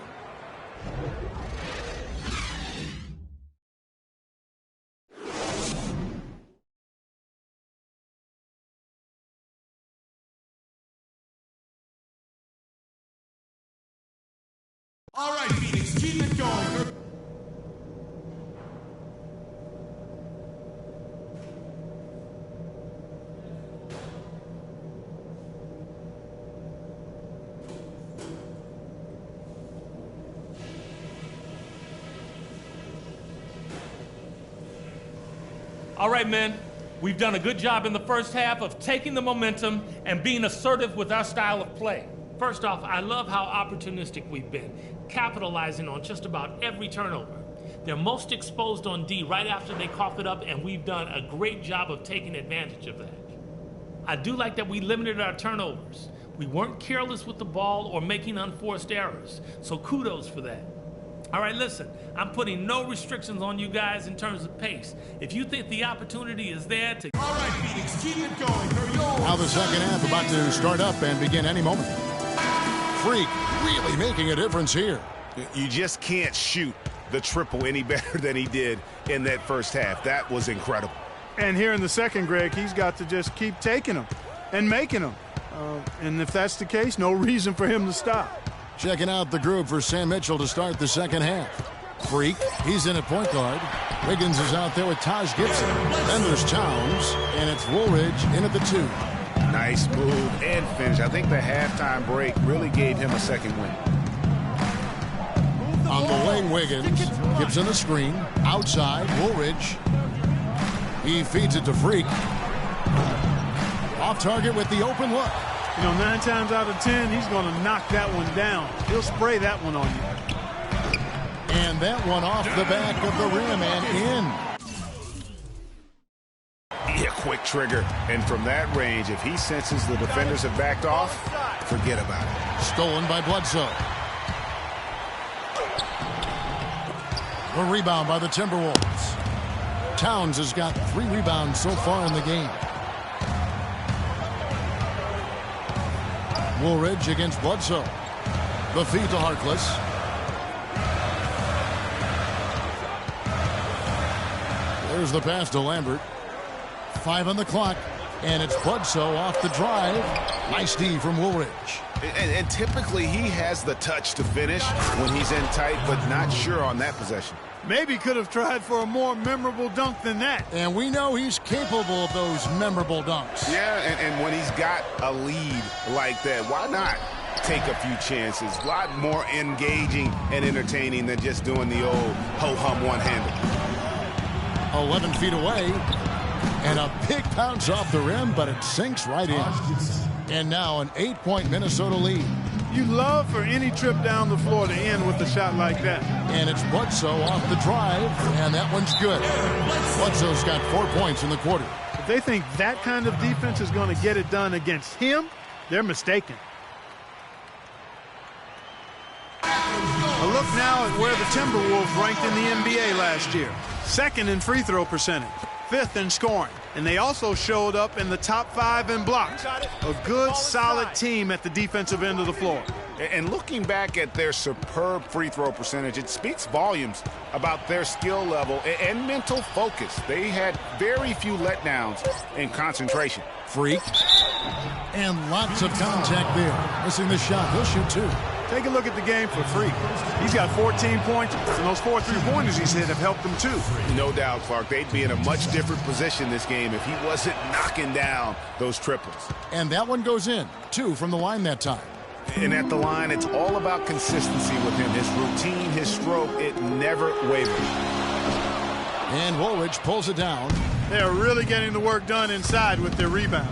Speaker 11: All right, Phoenix, keep it going.
Speaker 15: All right, men, we've done a good job in the first half of taking the momentum and being assertive with our style of play. First off, I love how opportunistic we've been, capitalizing on just about every turnover. They're most exposed on D right after they cough it up, and we've done a great job of taking advantage of that. I do like that we limited our turnovers. We weren't careless with the ball or making unforced errors, so kudos for that. All right, listen, I'm putting no restrictions on you guys in terms of pace. If you think the opportunity is there to...
Speaker 11: All right, Phoenix, keep it going. They're yours.
Speaker 6: Now the second half about to start up and begin any moment. Freak really making a difference here.
Speaker 7: You just can't shoot the triple any better than he did in that first half. That was incredible.
Speaker 8: And here in the second, Greg, he's got to just keep taking them and making them. And if that's the case, no reason for him to stop.
Speaker 6: Checking out the group for Sam Mitchell to start the second half. Freak, he's in at point guard. Wiggins is out there with Taj Gibson. Then there's Towns, and it's Woolridge in at the 2.
Speaker 7: Nice move and finish. I think the halftime break really gave him a second win.
Speaker 6: On the wing, Wiggins. Gibson a screen. Outside, Woolridge. He feeds it to Freak. Off target with the open look.
Speaker 8: You know, 9 times out of 10, he's going to knock that one down. He'll spray that one on you.
Speaker 6: And that one off the back of the rim and in.
Speaker 7: Yeah, quick trigger. And from that range, if he senses the defenders have backed off, forget about it.
Speaker 6: Stolen by Bledsoe. The rebound by the Timberwolves. Towns has got 3 rebounds so far in the game. Woolridge against Bledsoe. The feed to Harkless. There's the pass to Lambert. 5 on the clock, and it's Bledsoe off the drive. Nice D from Woolridge.
Speaker 7: And typically he has the touch to finish when he's in tight, but not sure on that possession.
Speaker 8: Maybe could have tried for a more memorable dunk than that.
Speaker 6: And we know he's capable of those memorable dunks.
Speaker 7: Yeah, and when he's got a lead like that, why not take a few chances? A lot more engaging and entertaining than just doing the old ho-hum one-handed.
Speaker 6: 11 feet away, and a big bounce off the rim, but it sinks right in. And now an 8-point Minnesota lead.
Speaker 8: You love for any trip down the floor to end with a shot like that.
Speaker 6: And it's Bledsoe off the drive, and that one's good. Bledsoe's got 4 points in the quarter.
Speaker 8: If they think that kind of defense is going to get it done against him, they're mistaken. A look now at where the Timberwolves ranked in the NBA last year. Second in free throw percentage, fifth in scoring, and they also showed up in the top 5 in blocks. A good, solid team at the defensive end of the floor.
Speaker 7: And looking back at their superb free throw percentage, it speaks volumes about their skill level and mental focus. They had very few letdowns in concentration.
Speaker 6: Freak. And lots of contact there. Missing the shot. He'll shoot 2.
Speaker 8: Take a look at the game for Freak. He's got 14 points, and those 4 3-pointers he's hit have helped him too.
Speaker 7: No doubt, Clark. They'd be in a much different position this game if he wasn't knocking down those triples.
Speaker 6: And that one goes in. 2 from the line that time.
Speaker 7: And at the line, it's all about consistency with him. His routine, his stroke, it never wavers.
Speaker 6: And Woolridge pulls it down.
Speaker 8: They're really getting the work done inside with their rebound.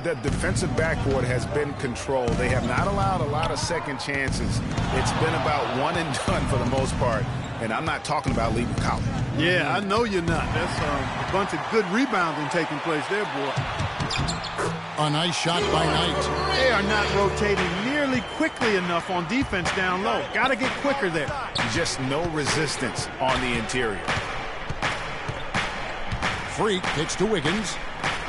Speaker 7: The defensive backboard has been controlled. They have not allowed a lot of second chances. It's been about one and done for the most part. And I'm not talking about leaving college.
Speaker 8: Yeah, I know you're not. That's a bunch of good rebounding taking place there, boy.
Speaker 6: A nice shot by Knight.
Speaker 8: They are not rotating nearly quickly enough on defense down low. Got to get quicker there.
Speaker 7: Just no resistance on the interior.
Speaker 6: Freak kicks to Wiggins.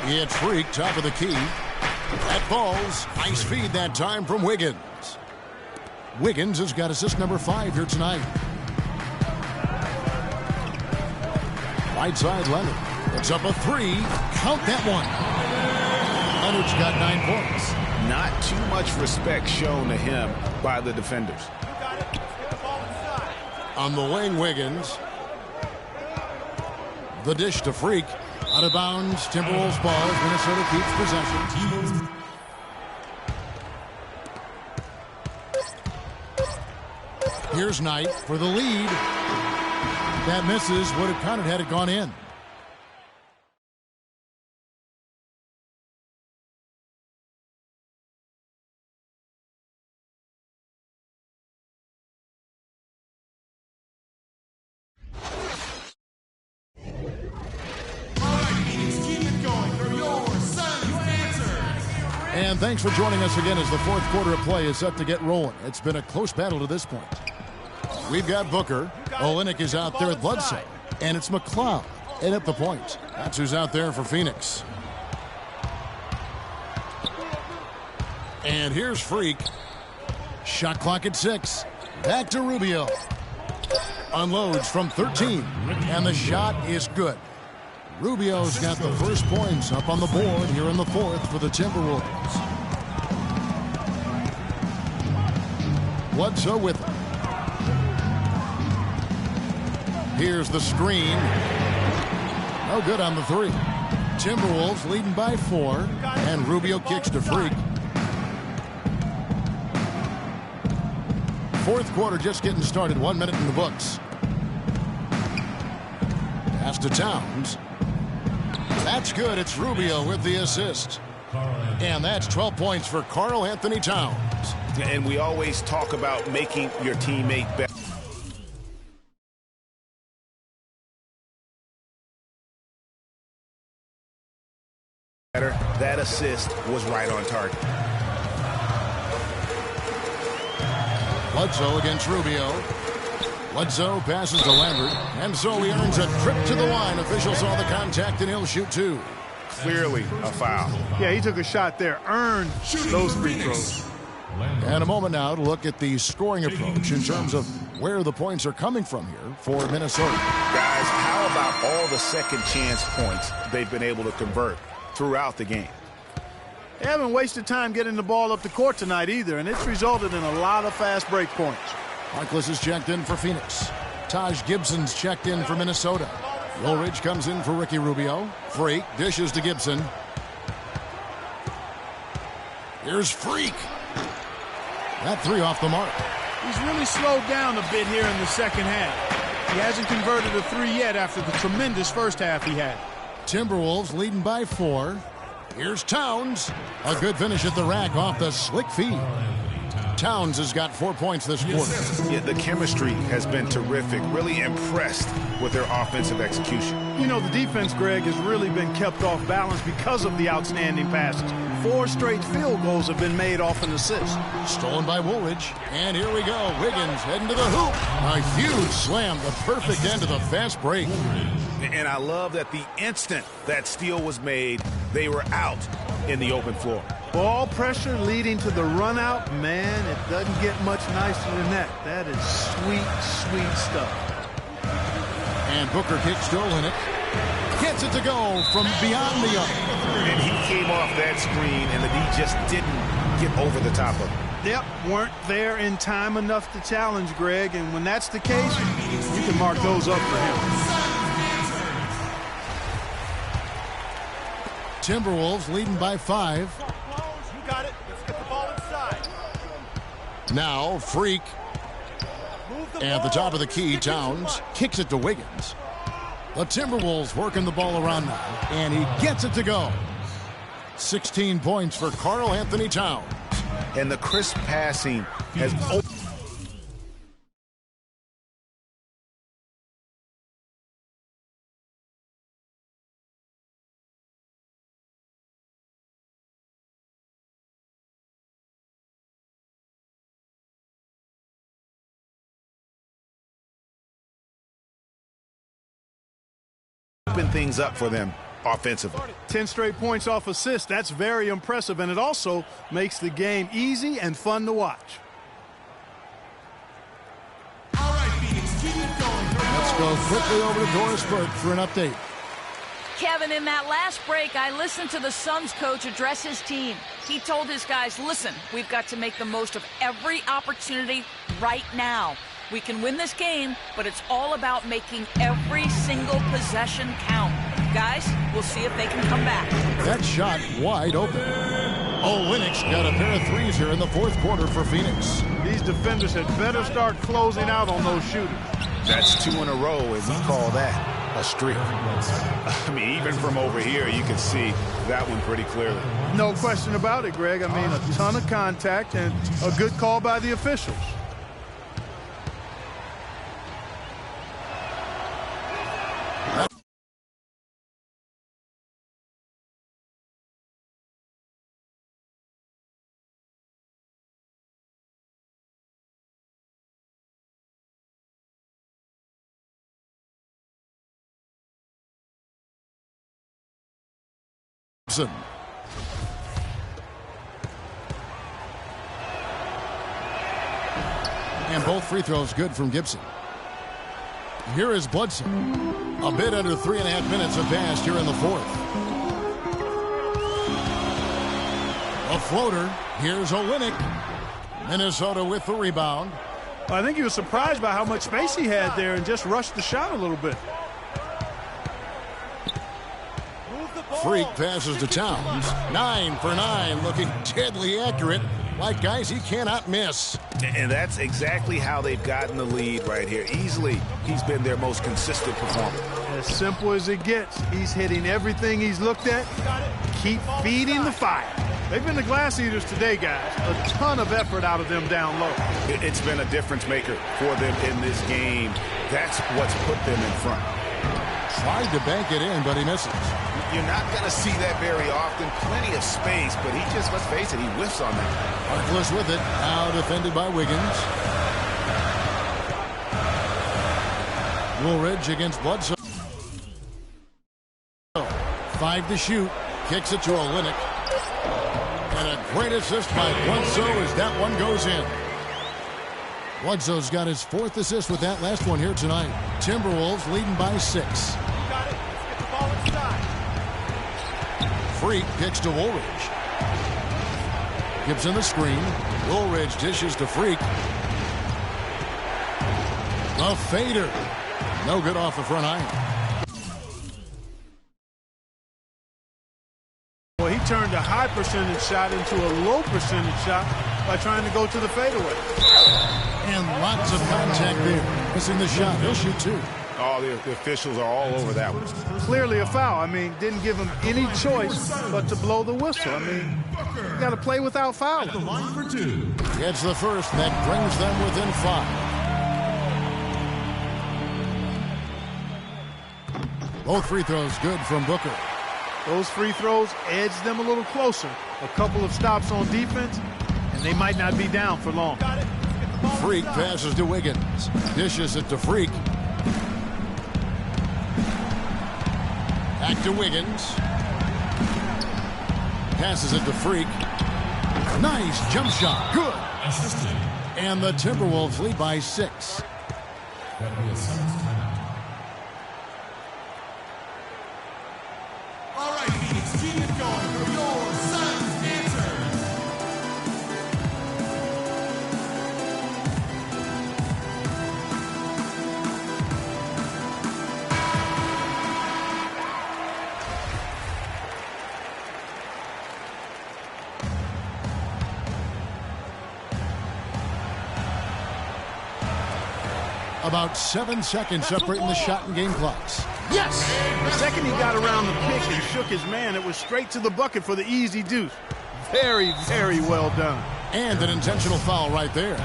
Speaker 6: It's Freak, top of the key. That falls. Nice feed that time from Wiggins. Wiggins has got assist number 5 here tonight. Right side, Leonard. It's up a 3. Count that one. Leonard's got 9 points.
Speaker 7: Not too much respect shown to him by the defenders.
Speaker 6: On the wing, Wiggins. The dish to Freak. Out of bounds, Timberwolves ball. Minnesota keeps possession. Here's Knight for the lead. That misses. Would have counted had it gone in. And thanks for joining us again as the fourth quarter of play is set to get rolling. It's been a close battle to this point. We've got Booker. Olynyk is out there with Bledsoe. And it's McLeod in at the point. That's who's out there for Phoenix. And here's Freak. Shot clock at 6. Back to Rubio. Unloads from 13. And the shot is good. Rubio's got the first points up on the board here in the fourth for the Timberwolves. Bledsoe with him. Here's the screen. No good on the 3. Timberwolves leading by 4. And Rubio kicks to Freak. Fourth quarter just getting started. 1 minute in the books. Pass to Towns. That's good. It's Rubio with the assist. And that's 12 points for Karl Anthony Towns.
Speaker 7: And we always talk about making your teammate better. That assist was right on target.
Speaker 6: Bledsoe against Rubio. Bledsoe passes to Lambert, and so he earns a trip to the line. Officials saw the contact, and he'll shoot 2.
Speaker 7: Clearly a foul.
Speaker 8: Yeah, he took a shot there. Earned those free throws.
Speaker 6: And a moment now to look at the scoring approach in terms of where the points are coming from here for Minnesota.
Speaker 7: Guys, how about all the second chance points they've been able to convert throughout the game?
Speaker 8: They haven't wasted time getting the ball up the court tonight either, and it's resulted in a lot of fast break points.
Speaker 6: Harkless is checked in for Phoenix. Taj Gibson's checked in for Minnesota. Woolridge comes in for Ricky Rubio. Freak dishes to Gibson. Here's Freak. That 3 off the mark.
Speaker 8: He's really slowed down a bit here in the second half. He hasn't converted a 3 yet after the tremendous first half he had.
Speaker 6: Timberwolves leading by 4. Here's Towns. A good finish at the rack off the slick feed. Towns has got 4 points this quarter.
Speaker 7: Yeah, the chemistry has been terrific. Really impressed with their offensive execution.
Speaker 8: You know, the defense, Greg, has really been kept off balance because of the outstanding passes. 4 straight field goals have been made off an assist.
Speaker 6: Stolen by Woolridge. And here we go. Wiggins heading to the hoop. A huge slam, the perfect end of the fast break.
Speaker 7: And I love that the instant that steal was made, they were out in the open floor.
Speaker 8: Ball pressure leading to the run out. Man, it doesn't get much nicer than that. That is sweet, sweet stuff.
Speaker 6: And Booker kicks to Olynyk. Gets it to go from beyond the arc.
Speaker 7: And he came off that screen, and the D just didn't get over the top of it.
Speaker 8: Yep, weren't there in time enough to challenge, Greg. And when that's the case, you can mark those up for him.
Speaker 6: Timberwolves leading by 5.
Speaker 18: You got it. Let's get the ball inside.
Speaker 6: Now, Freak. At the top of the key, Towns kicks it to Wiggins. The Timberwolves working the ball around now, and he gets it to go. 16 points for Karl Anthony Towns.
Speaker 7: And the crisp passing has opened. Things up for them offensively.
Speaker 8: 10 straight points off assists. That's very impressive, and it also makes the game easy and fun to watch.
Speaker 11: All right, Phoenix, keep it going.
Speaker 6: Let's go quickly over to Doris Burke for an update.
Speaker 10: Kevin, in that last break, I listened to the Suns coach address his team. He told his guys, listen, we've got to make the most of every opportunity right now. We can win this game, but it's all about making every single possession count. Guys, we'll see if they can come back.
Speaker 6: That shot wide open. Olynyk's got a pair of threes here in the fourth quarter for Phoenix.
Speaker 8: These defenders had better start closing out on those shooters.
Speaker 7: That's 2 in a row, and we call that a streak. I mean, even from over here, you can see that one pretty clearly.
Speaker 8: No question about it, Greg. I mean, a ton of contact and a good call by the officials.
Speaker 6: And both free throws good from Gibson. Here is Bledsoe. A bit under 3.5 minutes have passed here in the fourth. A floater. Here's Olynyk. Minnesota with the rebound.
Speaker 8: I think he was surprised by how much space he had there and just rushed the shot a little bit.
Speaker 6: Freak passes to Towns. 9 for 9, looking deadly accurate. Like guys he cannot miss.
Speaker 7: And that's exactly how they've gotten the lead right here. Easily, he's been their most consistent performer.
Speaker 8: As simple as it gets. He's hitting everything he's looked at. Keep feeding the fire. They've been the glass eaters today, guys. A ton of effort out of them down low.
Speaker 7: It's been a difference maker for them in this game. That's what's put them in front.
Speaker 6: Tried to bank it in, but he misses.
Speaker 7: You're not going to see that very often. Plenty of space, but he just, let's face it, he whiffs on that.
Speaker 6: Harkless with it. Now defended by Wiggins. Woolridge against Bledsoe. 5 to shoot. Kicks it to Olynyk. And a great assist by Bledsoe as that one goes in. Bledsoe's got his 4th assist with that last one here tonight. Timberwolves leading by 6. Freak kicks to Woolridge. Gibson the screen. Woolridge dishes to Freak. A fader. No good off the front iron.
Speaker 8: Well, he turned a high percentage shot into a low percentage shot by trying to go to the fadeaway.
Speaker 6: And lots of contact there. Missing the shot. He'll shoot 2.
Speaker 7: Oh, the officials are all over that one.
Speaker 8: Clearly a foul. I mean, didn't give him any choice but to blow the whistle. I mean, you got to play without fouling.
Speaker 11: The line for 2.
Speaker 6: Gets the first. That brings them within 5. Both free throws good from Booker.
Speaker 8: Those free throws edge them a little closer. A couple of stops on defense, and they might not be down for long.
Speaker 6: Freak passes to Wiggins. Dishes it to Freak. Back to Wiggins. Passes it to Freak. Nice jump shot. Good.
Speaker 11: Assisted.
Speaker 6: And the Timberwolves lead by 6.
Speaker 11: That'll be a 7th timeout. All right, Phoenix, keep it going for your Suns answers.
Speaker 6: About 7 seconds separating the shot and game clocks. Yes!
Speaker 8: The second he got around the pick and shook his man, it was straight to the bucket for the easy deuce. Very, very well done.
Speaker 6: And an intentional foul right there.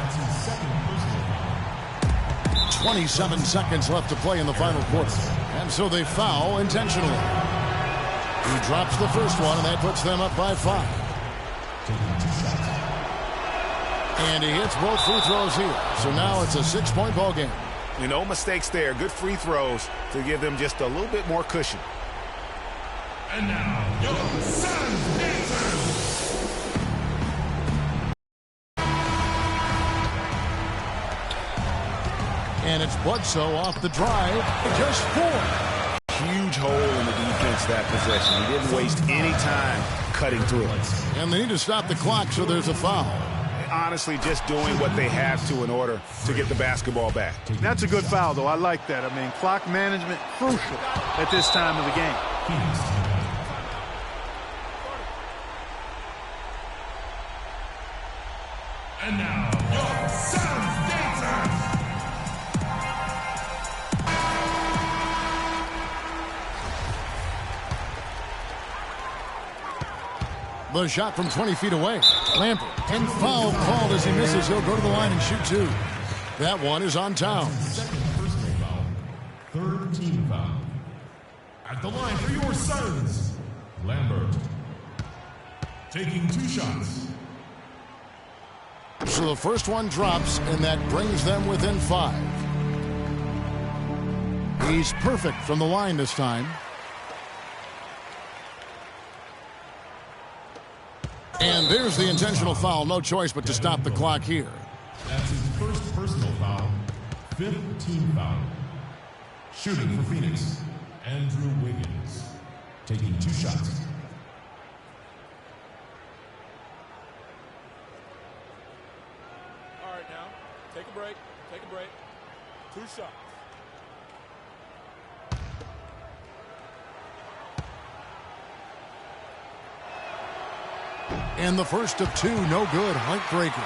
Speaker 6: 27 seconds left to play in the final quarter. And so they foul intentionally. He drops the first one, and that puts them up by 5. And he hits both free throws here. So now it's a 6-point ball game.
Speaker 7: No mistakes there. Good free throws to give them just a little bit more cushion.
Speaker 11: And now, your Suns answers.
Speaker 6: And it's Bledsoe off the drive. Just 4.
Speaker 7: Huge hole in the defense that possession. He didn't waste any time cutting through it.
Speaker 6: And they need to stop the clock, so there's a foul.
Speaker 7: Honestly, just doing what they have to in order to get the basketball back.
Speaker 8: That's a good foul, though. I like that. I mean, clock management crucial at this time of the game.
Speaker 11: And now, your Suns dancers.
Speaker 6: The shot from 20 feet away. Lambert. And foul called as he misses. He'll go to the line and shoot 2. That one is on Towns.
Speaker 11: Second personal foul. 3rd team foul. At the line for your Suns, Lambert. Taking 2 shots.
Speaker 6: So the first one drops, and that brings them within 5. He's perfect from the line this time. And there's the intentional foul. No choice but to stop the clock here.
Speaker 11: That's his first personal foul. 5th team foul. Shooting for Phoenix, Andrew Wiggins. Taking 2 shots.
Speaker 18: All right, now, take a break. Take a break. 2 shots.
Speaker 6: And the first of 2, no good. Heartbreaker.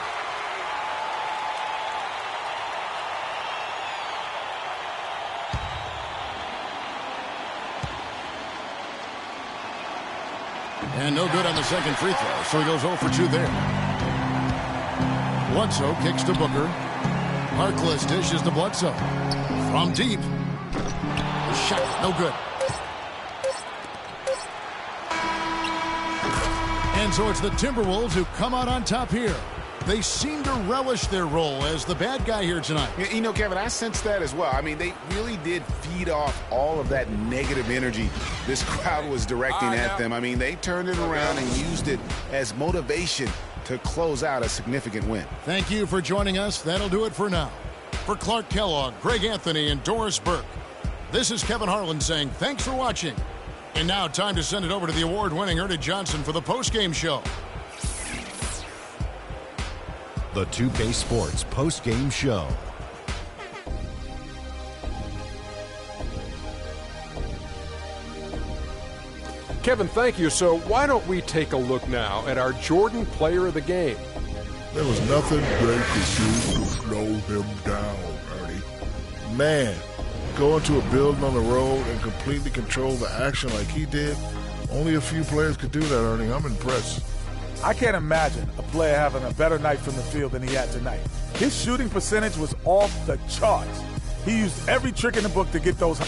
Speaker 6: And no good on the second free throw, so he goes 0 for 2 there. Bledsoe kicks to Booker. Harkless dishes to Bledsoe. From deep. The shot, no good. And so it's the Timberwolves who come out on top here. They seem to relish their role as the bad guy here tonight.
Speaker 7: You know, Kevin, I sense that as well. I mean, they really did feed off all of that negative energy this crowd was directing at them. I mean, they turned it around and used it as motivation to close out a significant win.
Speaker 6: Thank you for joining us. That'll do it for now. For Clark Kellogg, Greg Anthony, and Doris Burke, this is Kevin Harlan saying thanks for watching. And now time to send it over to the award-winning Ernie Johnson for the post-game show.
Speaker 1: The 2K Sports post-game show.
Speaker 2: Kevin, thank you. So why don't we take a look now at our Jordan Player of the Game?
Speaker 3: There was nothing Drake could do to slow him down, Ernie. Man, go into a building on the road and completely control the action like he did, only a few players could do that, Ernie. I'm impressed.
Speaker 4: I can't imagine a player having a better night from the field than he had tonight. His shooting percentage was off the charts. He used every trick in the book to get those.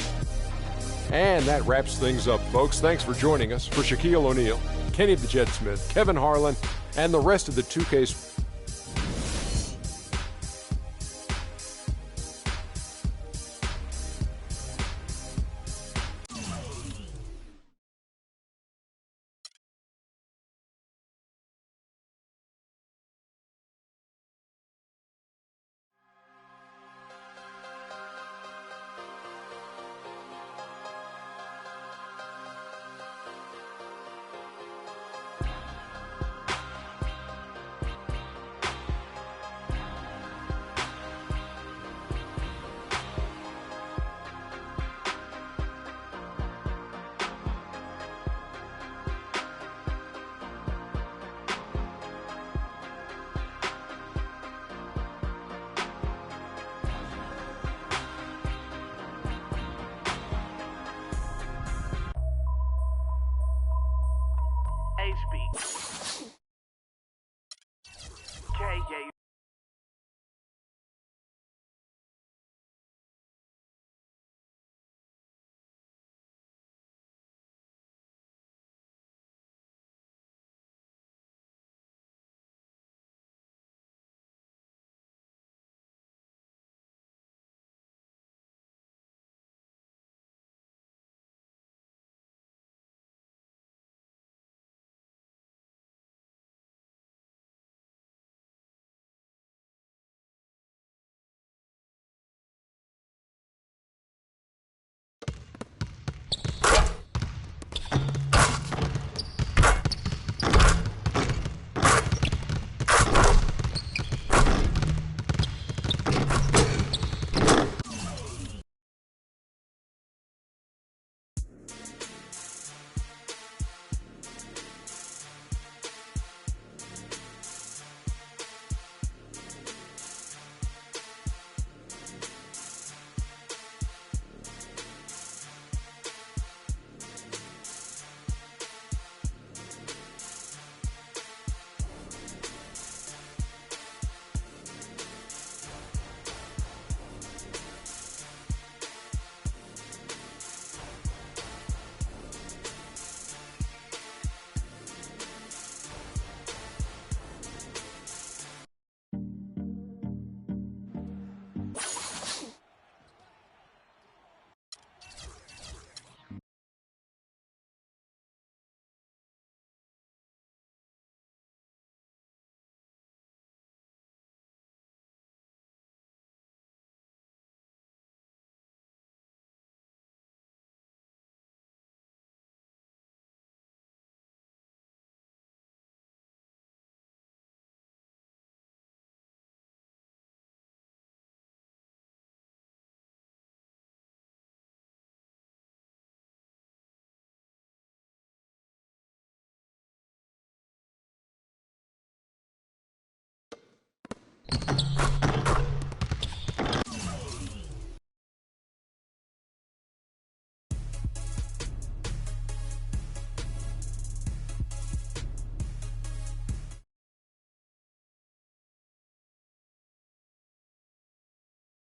Speaker 2: And that wraps things up, folks. Thanks for joining us. For Shaquille O'Neal, Kenny the Jet Smith, Kevin Harlan, and the rest of the 2K